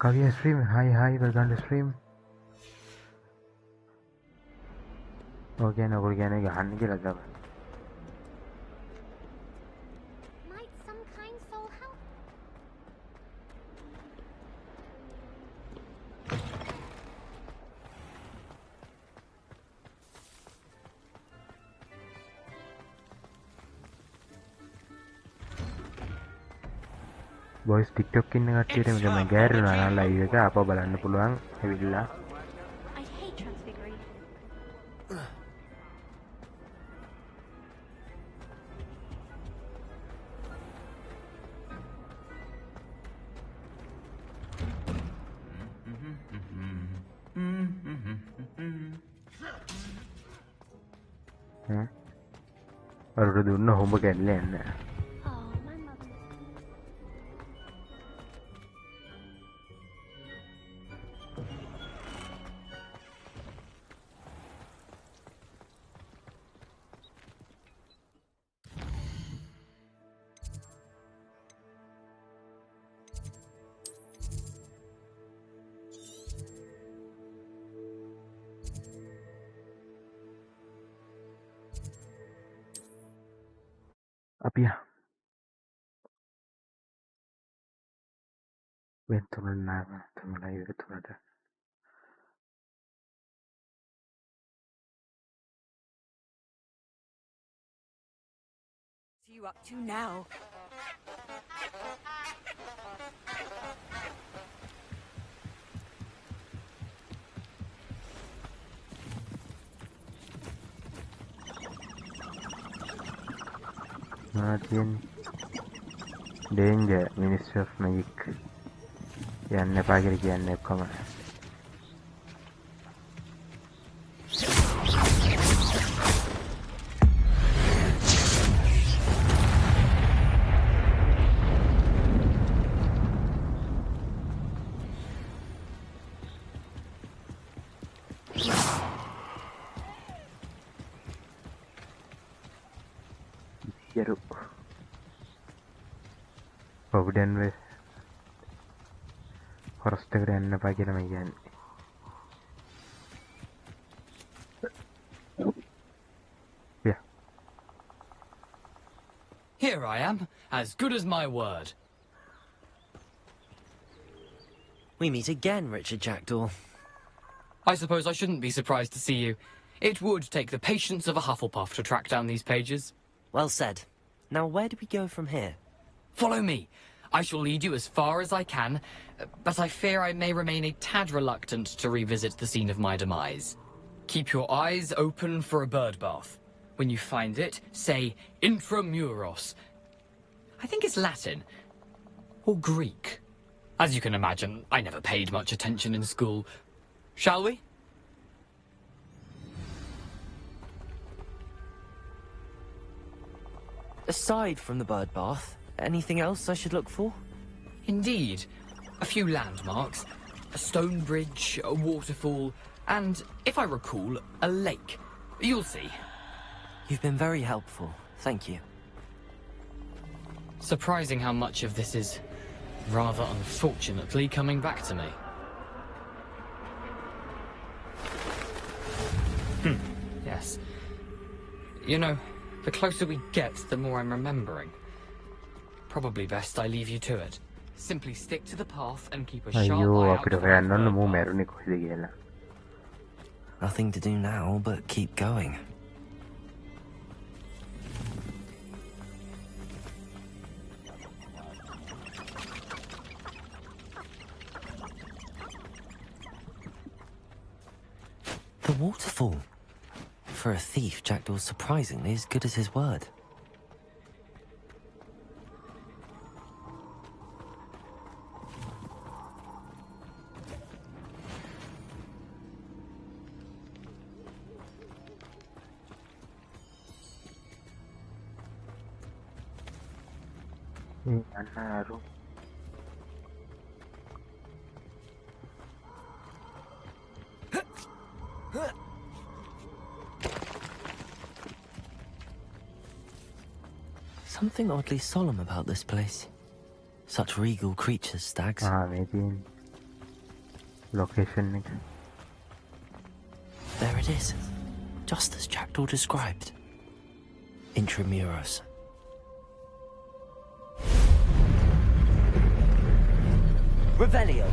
Kavya stream, hi, welcome to stream. Okay, no, we're gonna get handy like that. Might some kind soul help? Boys, TikTok ඉන්න කට්ටියට මම ගෑරුණා නම් live එක ආපහු බලන්න පුළුවන්. ඇවිල්ලා. I hate transfiguration. අර දුන්න හොඹ කැල්ල යන්න. Apia. Venturan nama, teman air itu ada. What are you up to now? Martin danger Ministry of Magic යන්න එපා කියලා කියන්නේ ඔක්කොම යරු Forbidden West Forest එකට යන්න එපා කියලා මම කියන්නේ Here I am, as good as my word. We meet again, Richard Jackdaw. I suppose I shouldn't be surprised to see you. It would take the patience of a Hufflepuff to track down these pages. Well said. Now where do we go from here? Follow me. I shall lead you as far as I can, but I fear I may remain a tad reluctant to revisit the scene of my demise. Keep your eyes open for a bird bath. When you find it, say intramuros. I think it's Latin. Or Greek. As you can imagine, I never paid much attention in school. Shall we? Aside from the bird bath, anything else I should look for? Indeed. A few landmarks. A stone bridge, a waterfall, and, if I recall, a lake. You'll see. You've been very helpful. Thank you. Surprising how much of this is, rather unfortunately, coming back to me. Yes. You know, The closer we get, the more I'm remembering. Probably best I leave you to it. Simply stick to the path and keep a sharp අයියෝ eye out අපිට for හොයන්න ඕන any මූ මැරුණේ කොහෙද කියලා. Nothing to do now but keep going. The waterfall. For a thief, Jackdaw's surprisingly as good as his word. අනාරු Something oddly solemn about this place. Such regal creatures, stags. මේකෙන් location එක. There it is. Just as Jackdaw described. Intramuros. Revelio.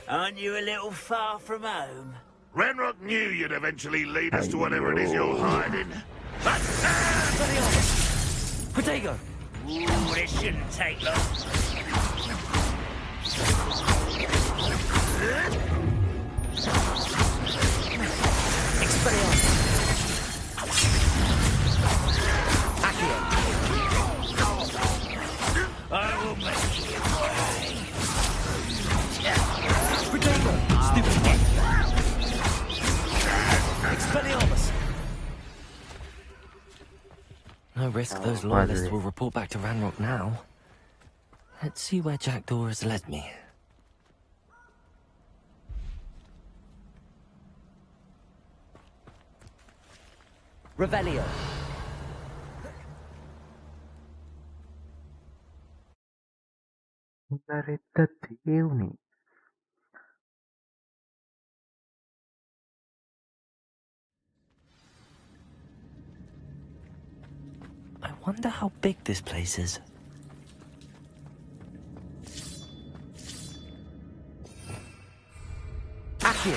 Aren't you a little far from home? Ranrock knew you'd eventually lead us to whatever it is you're hiding. Protego! Ooh, this shouldn't take long. Expelliarmus! Accio! I will make you pay. Protego! Stupid! Expelliarmus! No risk those loyalists will report back to Ranrock now. Let's see where Jackdaw has led me. Revelio. I wonder how big this place is. Accio.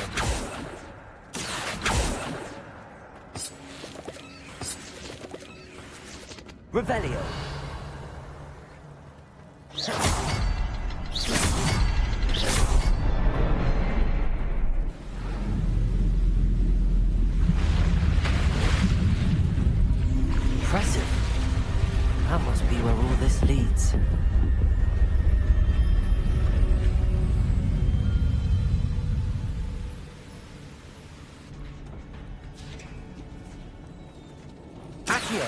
Revelio. Impressive. That must be where all this leads. Accio.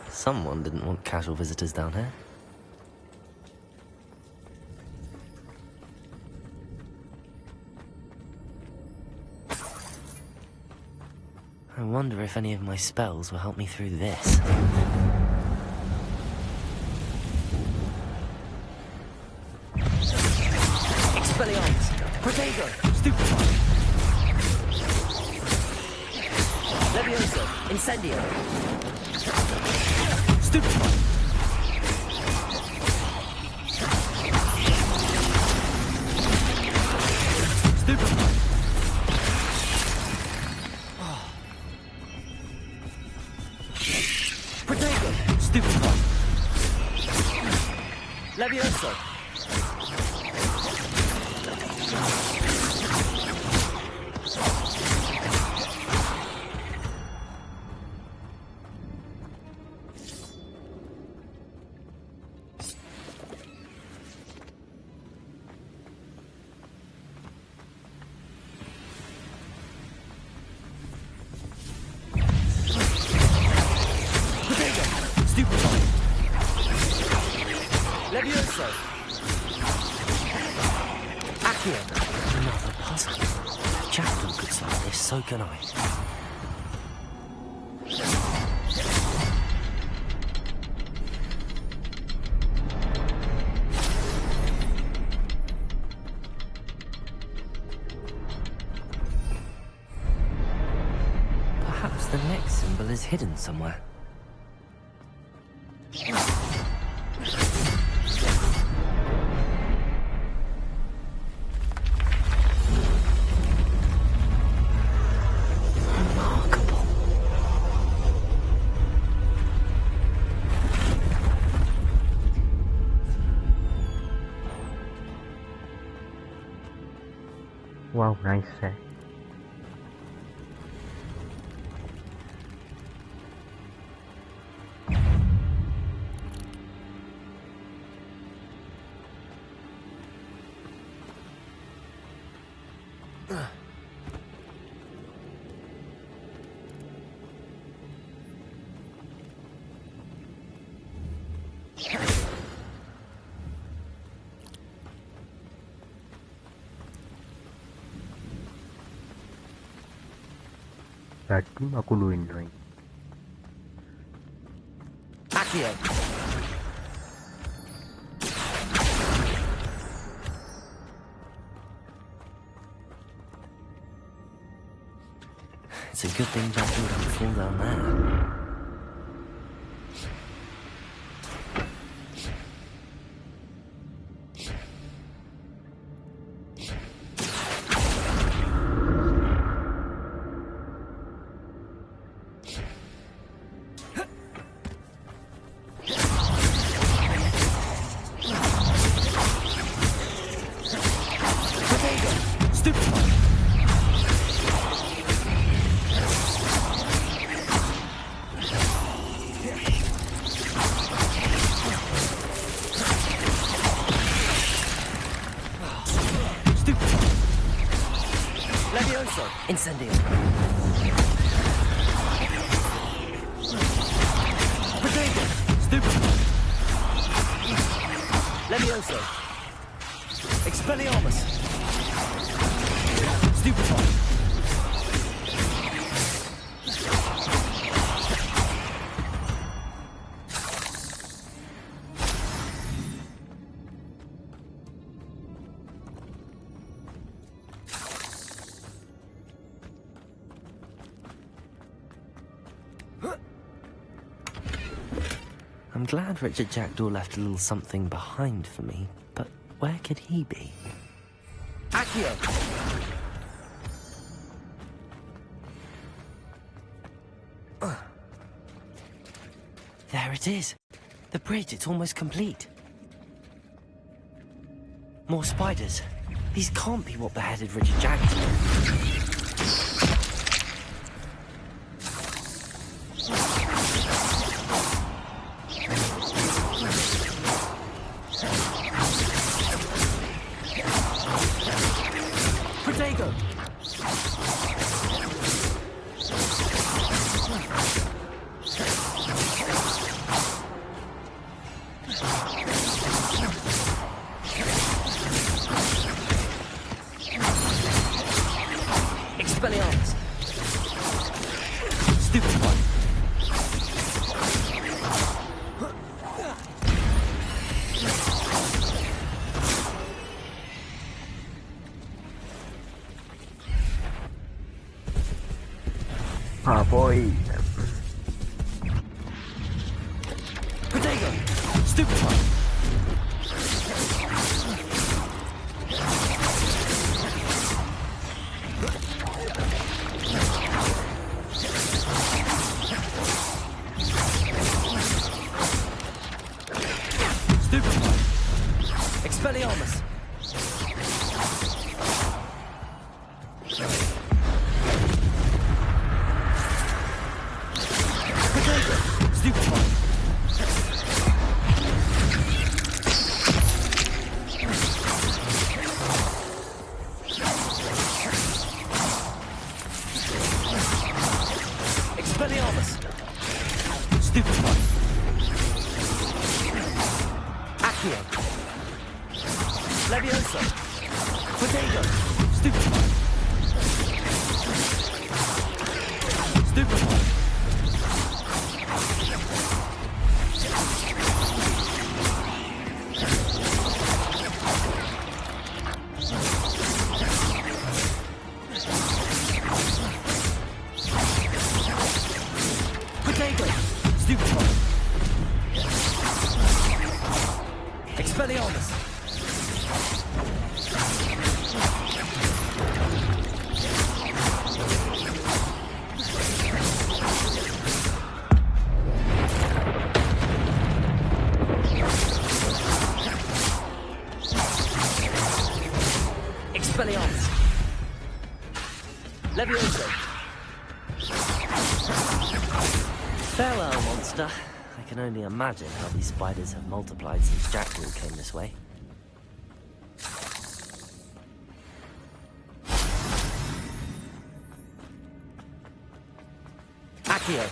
Someone didn't want casual visitors down here. I wonder if any of my spells will help me through this. Expelliarmus! Protego! Stupefy! Levioso! Incendio! Stupefy! Stupefy! Protego! Stupefy! Levioso! Levioso! Accio! Another puzzle. If Jackdaw could solve this, so can I. Perhaps the next symbol is hidden somewhere. Wow, nice. Tadi aku luin doi. Accio. It's a good thing Jack didn't fall down there. Incendio. Potato. Stupid. Levioso. Expelliarmus. Stupefy. I'm glad Richard Jackdaw left a little something behind for me, but where could he be? Accio! There it is. The bridge, it's almost complete. More spiders. These can't be what beheaded Richard Jackdaw. Ah, boy. Potato! Stupefy! Stupefy! Expelliarmus! Expelliarmus! Levioso! Farewell, monster. I can only imagine how these spiders have multiplied since Jackdaw came this way. Accio!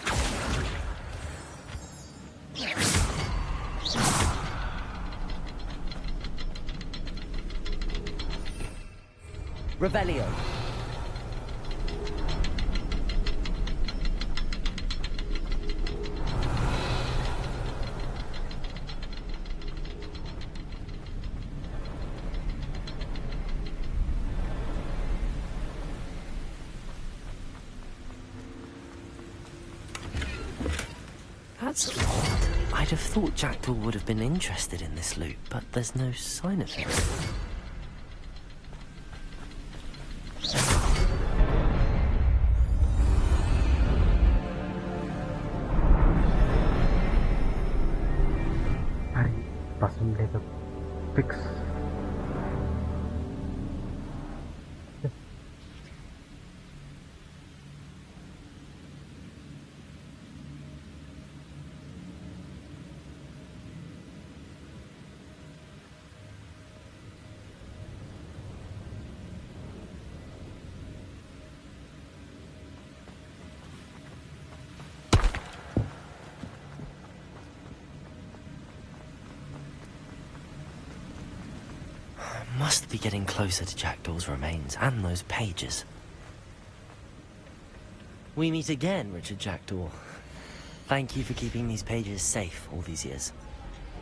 Revelio! That's odd. I'd have thought Jackdaw would have been interested in this loot, but there's no sign of him. Passing like a fix. Must be getting closer to Jackdaw's remains and those pages. We meet again, Richard Jackdaw. Thank you for keeping these pages safe all these years.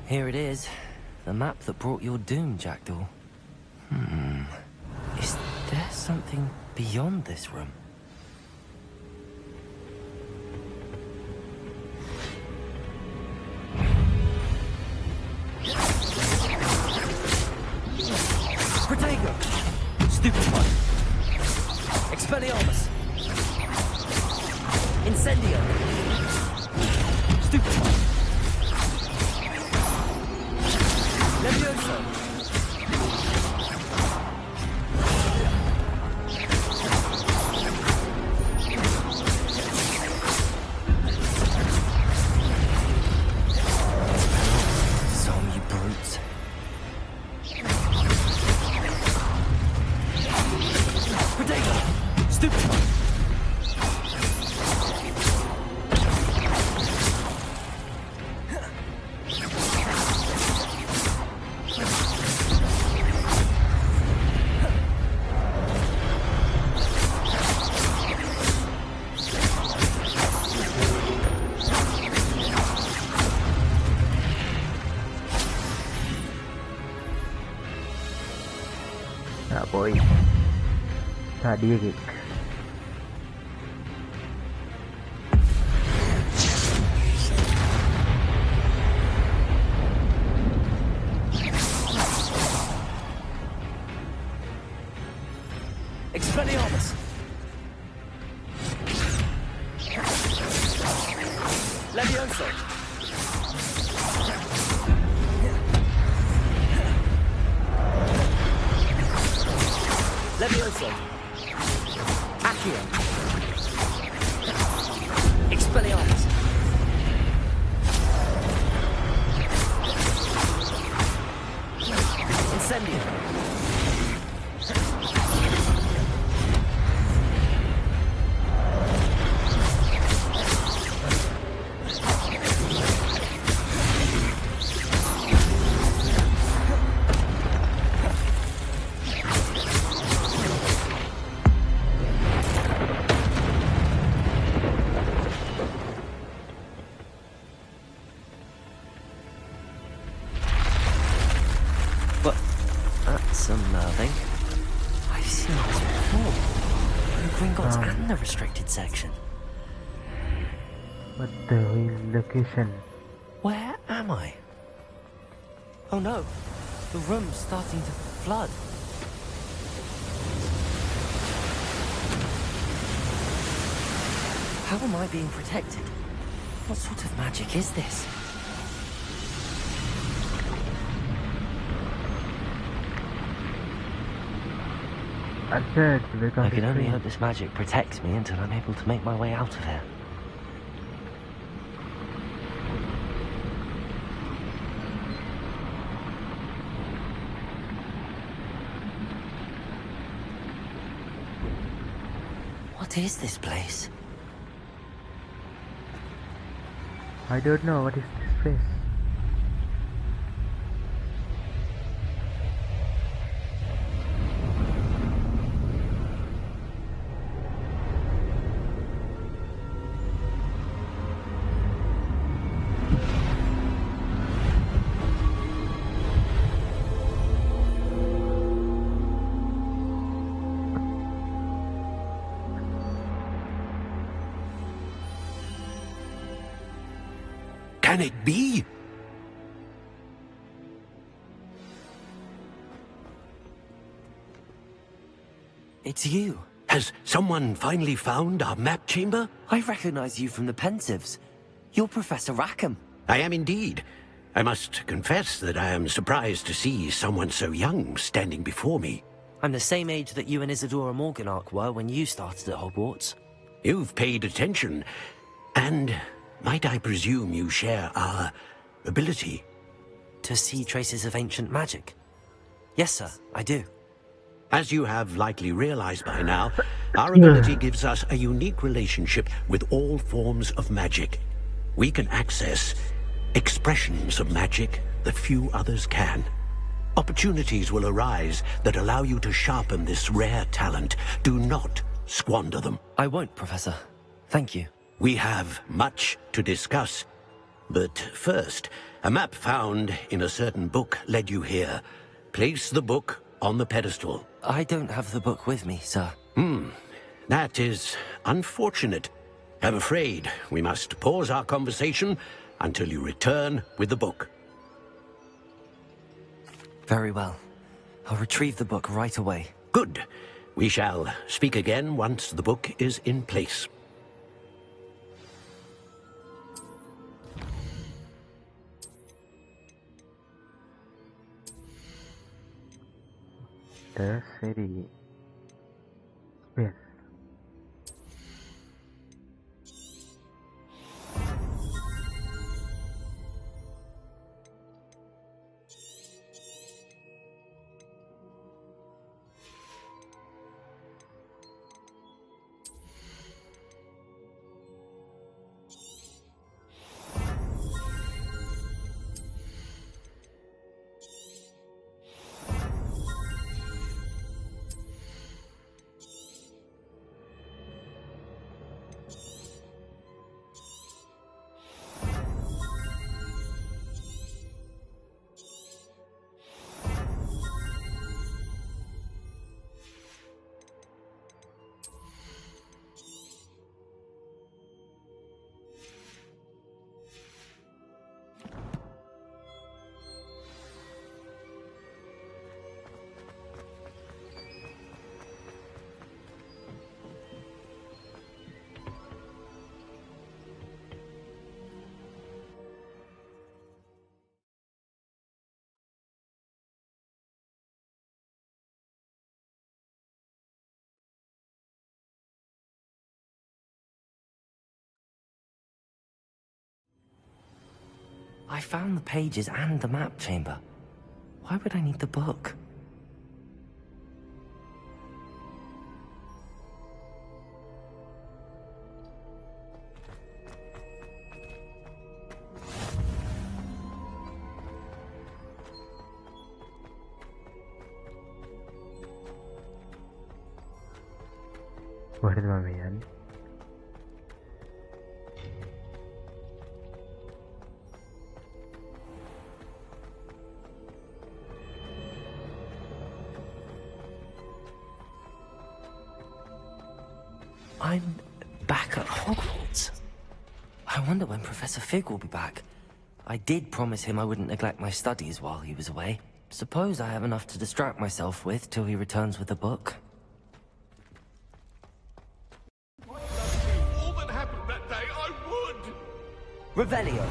Here it is, the map that brought your doom, Jackdaw. Is there something beyond this room? Protego! Stupefy! Expelliarmus! Incendio! Stupefy! Levioso! Zombie brutes. Protego! Stupefy! Ah boy. Tadi kick. Expelliarmus! Levioso! Levioso! Accio! Expelliarmus! Incendio! But that's unnerving. I've seen this before. The Gringotts and the restricted section. What the hell location? Where am I? Oh no. The room's starting to flood. How am I being protected? What sort of magic is this? I can only hope this magic protects me until I'm able to make my way out of here. What is this place? I don't know what is this place. Can it be? It's you. Has someone finally found our map chamber? I recognize you from the Pensives. You're Professor Rackham. I am indeed. I must confess that I am surprised to see someone so young standing before me. I'm the same age that you and Isidora Morganach were when you started at Hogwarts. You've paid attention, and might I presume you share our ability? To see traces of ancient magic? Yes, sir, I do. As you have likely realized by now, our ability gives us a unique relationship with all forms of magic. We can access expressions of magic that few others can. Opportunities will arise that allow you to sharpen this rare talent. Do not squander them. I won't, Professor. Thank you. We have much to discuss. But first, a map found in a certain book led you here. Place the book on the pedestal. I don't have the book with me, sir. That is unfortunate. I'm afraid we must pause our conversation until you return with the book. Very well. I'll retrieve the book right away. Good. We shall speak again once the book is in place. The city. Yes. I found the pages and the map chamber. Why would I need the book? What is my man? I'm back at Hogwarts. I wonder when Professor Fig will be back. I did promise him I wouldn't neglect my studies while he was away. Suppose I have enough to distract myself with till he returns with the book. All that happened that day, I would! Revelio.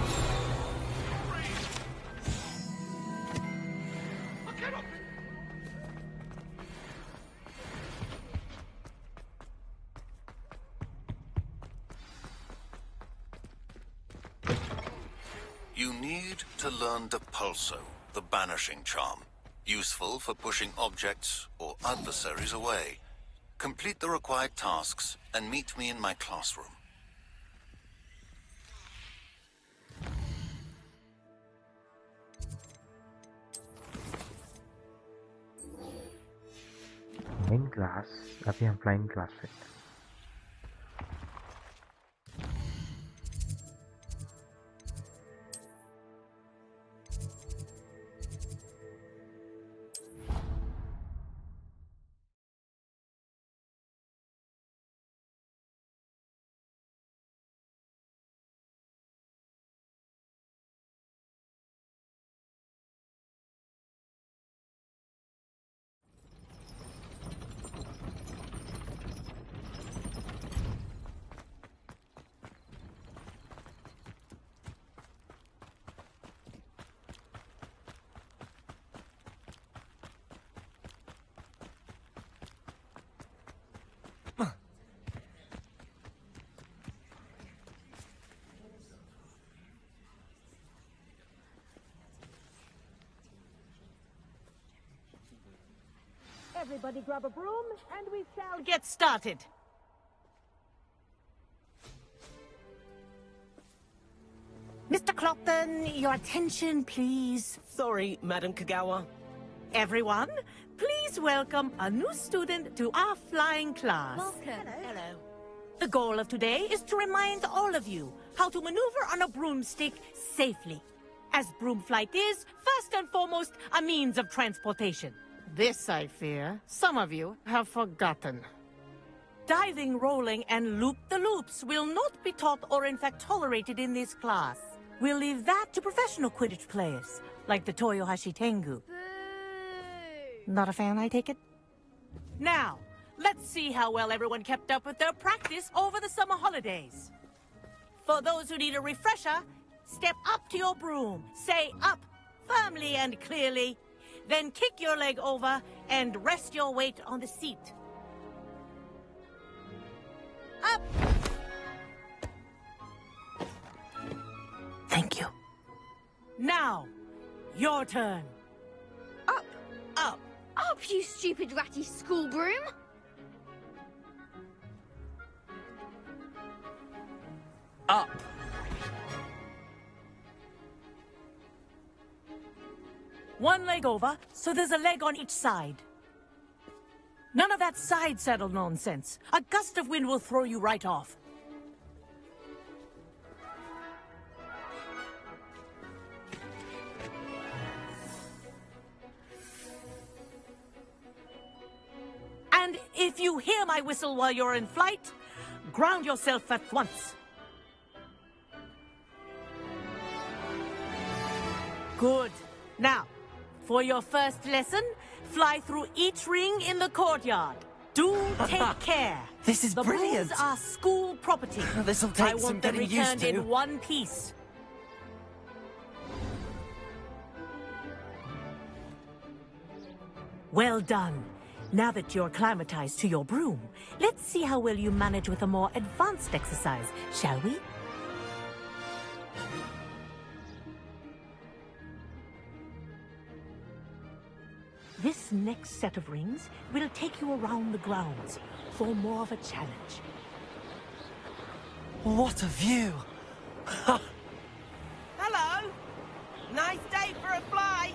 I cannot... You need to learn the Pulso, the banishing charm. Useful for pushing objects or adversaries away. Complete the required tasks and meet me in my classroom. Flying class. अभी हम flying class से. Everybody grab a broom, and we shall get started. Mr. Clopton, your attention, please. Sorry, Madam Kagawa. Everyone, please welcome a new student to our flying class. Welcome. Hello. The goal of today is to remind all of you how to maneuver on a broomstick safely, as broom flight is, first and foremost, a means of transportation. This, I fear, some of you have forgotten. Diving, rolling, and loop-the-loops will not be taught or in fact tolerated in this class. We'll leave that to professional Quidditch players, like the Toyohashi Tengu. Not a fan, I take it? Now, let's see how well everyone kept up with their practice over the summer holidays. For those who need a refresher, step up to your broom, say up firmly and clearly, then kick your leg over and rest your weight on the seat. Up! Thank you. Now, your turn. Up! Up! Up, you stupid ratty school broom! Up! One leg over, so there's a leg on each side. None of that side saddle nonsense. A gust of wind will throw you right off. And if you hear my whistle while you're in flight, ground yourself at once. Good. Now, for your first lesson, fly through each ring in the courtyard. Do take care. This is brilliant. The brooms are school property. This'll take I some want them getting returned used to. in one piece. Well done. Now that you're acclimatized to your broom, let's see how well you manage with a more advanced exercise, shall we? This next set of rings will take you around the grounds for more of a challenge. What a view! Hello! Nice day for a flight!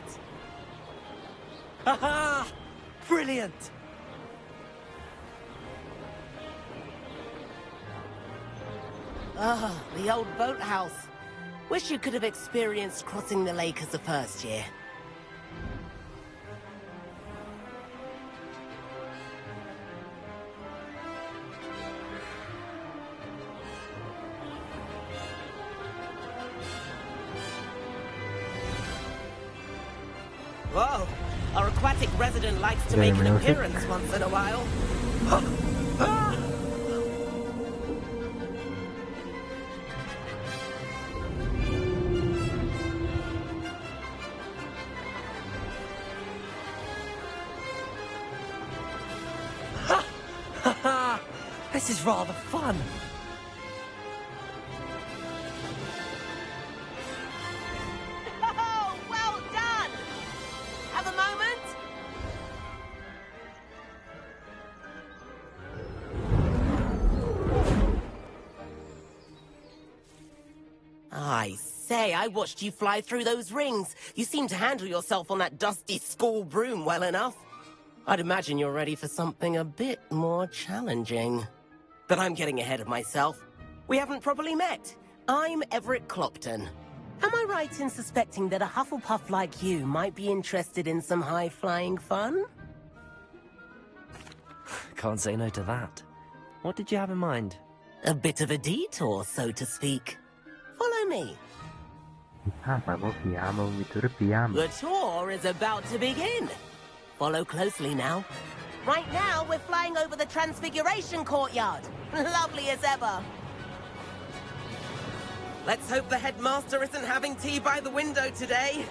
Haha! Brilliant! Ah, the old boathouse. Wish you could have experienced crossing the lake as a first year. Whoa! Our aquatic resident likes to make an appearance once in a while. This is rather fun. Oh, well done! Have a moment? I say, I watched you fly through those rings. You seem to handle yourself on that dusty school broom well enough. I'd imagine you're ready for something a bit more challenging. But I'm getting ahead of myself. We haven't properly met. I'm Everett Clopton. Am I right in suspecting that a Hufflepuff like you might be interested in some high-flying fun? Can't say no to that. What did you have in mind? A bit of a detour, so to speak. Follow me. The tour is about to begin. Follow closely now. Right now, we're flying over the Transfiguration Courtyard. Lovely as ever. Let's hope the headmaster isn't having tea by the window today.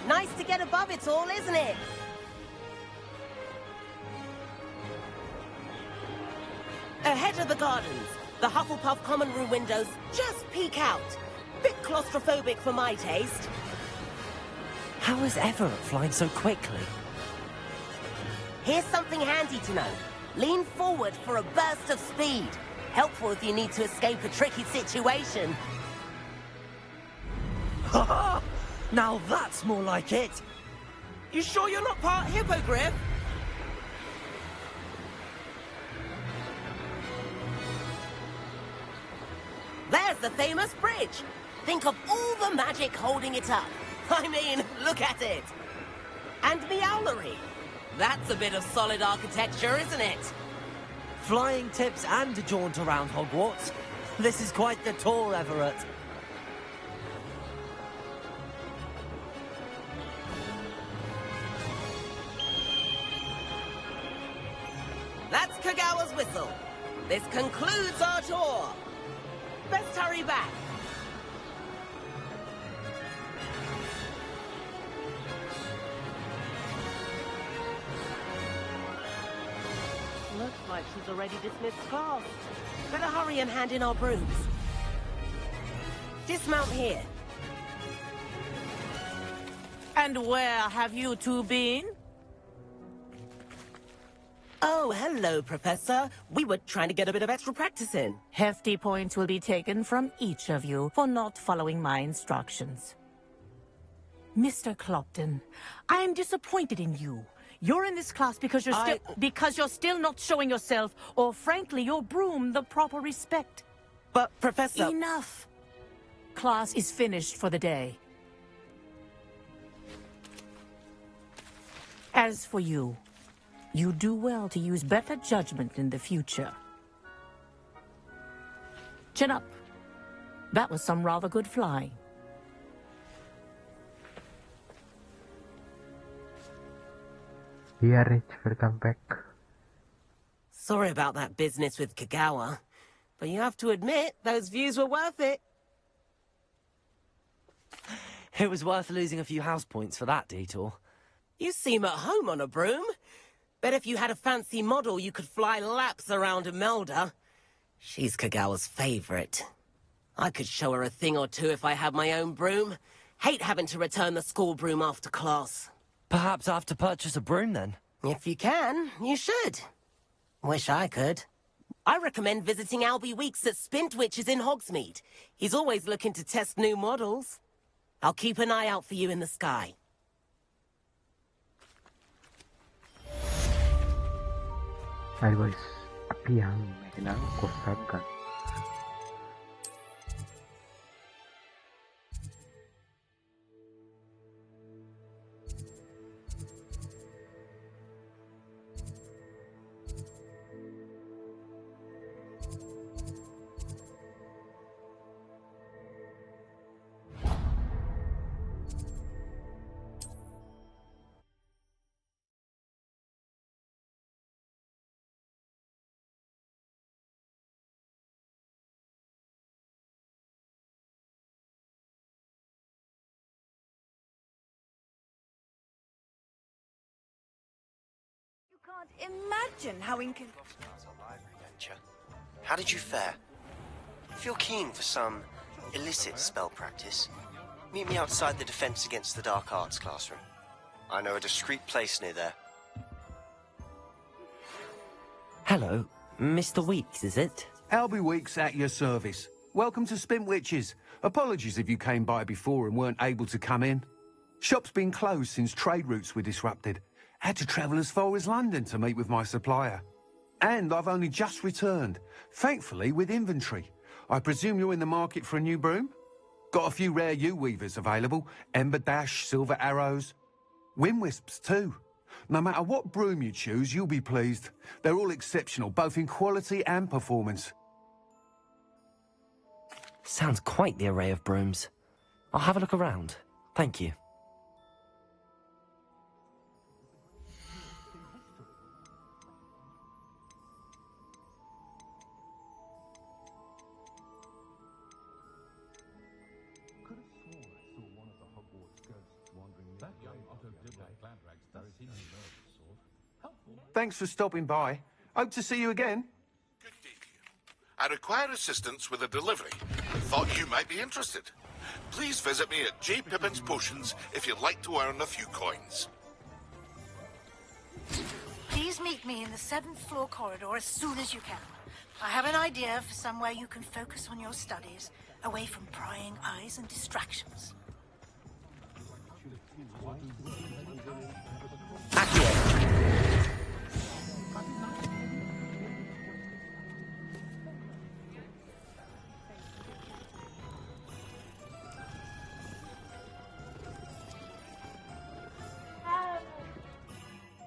Nice to get above it all, isn't it? Ahead of the gardens, the Hufflepuff common room windows just peek out. Bit claustrophobic for my taste. How is Everett flying so quickly? Here's something handy to know. Lean forward for a burst of speed. Helpful if you need to escape a tricky situation. Now that's more like it. You sure you're not part hippogriff? There's the famous bridge. Think of all the magic holding it up. I mean, look at it. And the owlery. That's a bit of solid architecture, isn't it? Flying tips and a jaunt around Hogwarts. This is quite the tour, Everett. That's Kagawa's whistle. This concludes our tour. Best hurry back. Looks like she's already dismissed class. Better hurry and hand in our brooms. Dismount here. And where have you two been? Oh, hello, Professor. We were trying to get a bit of extra practice in. Hefty points will be taken from each of you for not following my instructions. Mr. Clopton, I am disappointed in you. You're in this class because you're still not showing yourself, or frankly, your broom the proper respect. But, Professor... Enough! Class is finished for the day. As for you, you do well to use better judgment in the future. Chin up. That was some rather good flying. Yeah, Rich, welcome back. Sorry about that business with Kagawa, but you have to admit, those views were worth it. It was worth losing a few house points for that detour. You seem at home on a broom. Bet if you had a fancy model, you could fly laps around Imelda. She's Kagawa's favorite. I could show her a thing or two if I had my own broom. Hate having to return the school broom after class. Perhaps I have to purchase a broom then? If you can, you should. Wish I could. I recommend visiting Albie Weeks at Spintwitches in Hogsmeade. He's always looking to test new models. I'll keep an eye out for you in the sky. Hi guys, api yang menang kosakan. Can't imagine how How did you fare? If you're keen for some illicit spell practice, meet me outside the Defense Against the Dark Arts classroom. I know a discreet place near there. Hello, Mr. Weeks, is it? Albie Weeks at your service. Welcome to Spintwitches. Apologies if you came by before and weren't able to come in. Shop's been closed since trade routes were disrupted. Had to travel as far as London to meet with my supplier. And I've only just returned, thankfully with inventory. I presume you're in the market for a new broom? Got a few rare U-weavers available. Ember Dash, Silver Arrows. Wind Wisps too. No matter what broom you choose, you'll be pleased. They're all exceptional, both in quality and performance. Sounds quite the array of brooms. I'll have a look around. Thank you. Thanks for stopping by. Hope to see you again. I require assistance with a delivery. Thought you might be interested. Please visit me at J. Pippin's Potions if you'd like to earn a few coins. Please meet me in the 7th floor corridor as soon as you can. I have an idea for somewhere you can focus on your studies, away from prying eyes and distractions.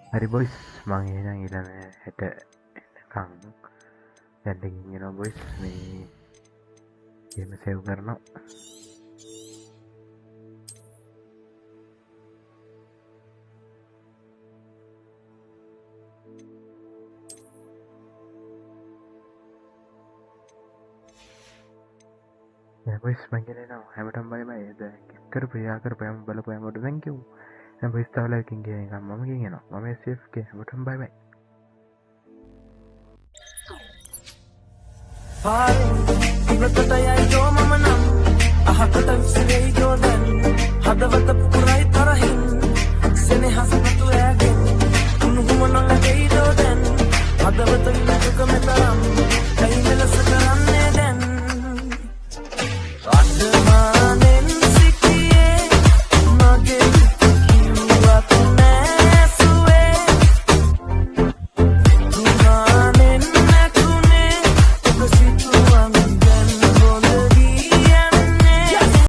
Hari boys, mang yang ilang ada kang jadi gini boys nih game saya karena ya boys makin enak, hebat bye bye ada kerja bala yang udah thank you. Dan boys tahu lagi gini kan, mama gini no, mama EZIOFK, hebat bye bye. Hadavat purai tarahin, sene hasatu agin, unuhu manang agay do.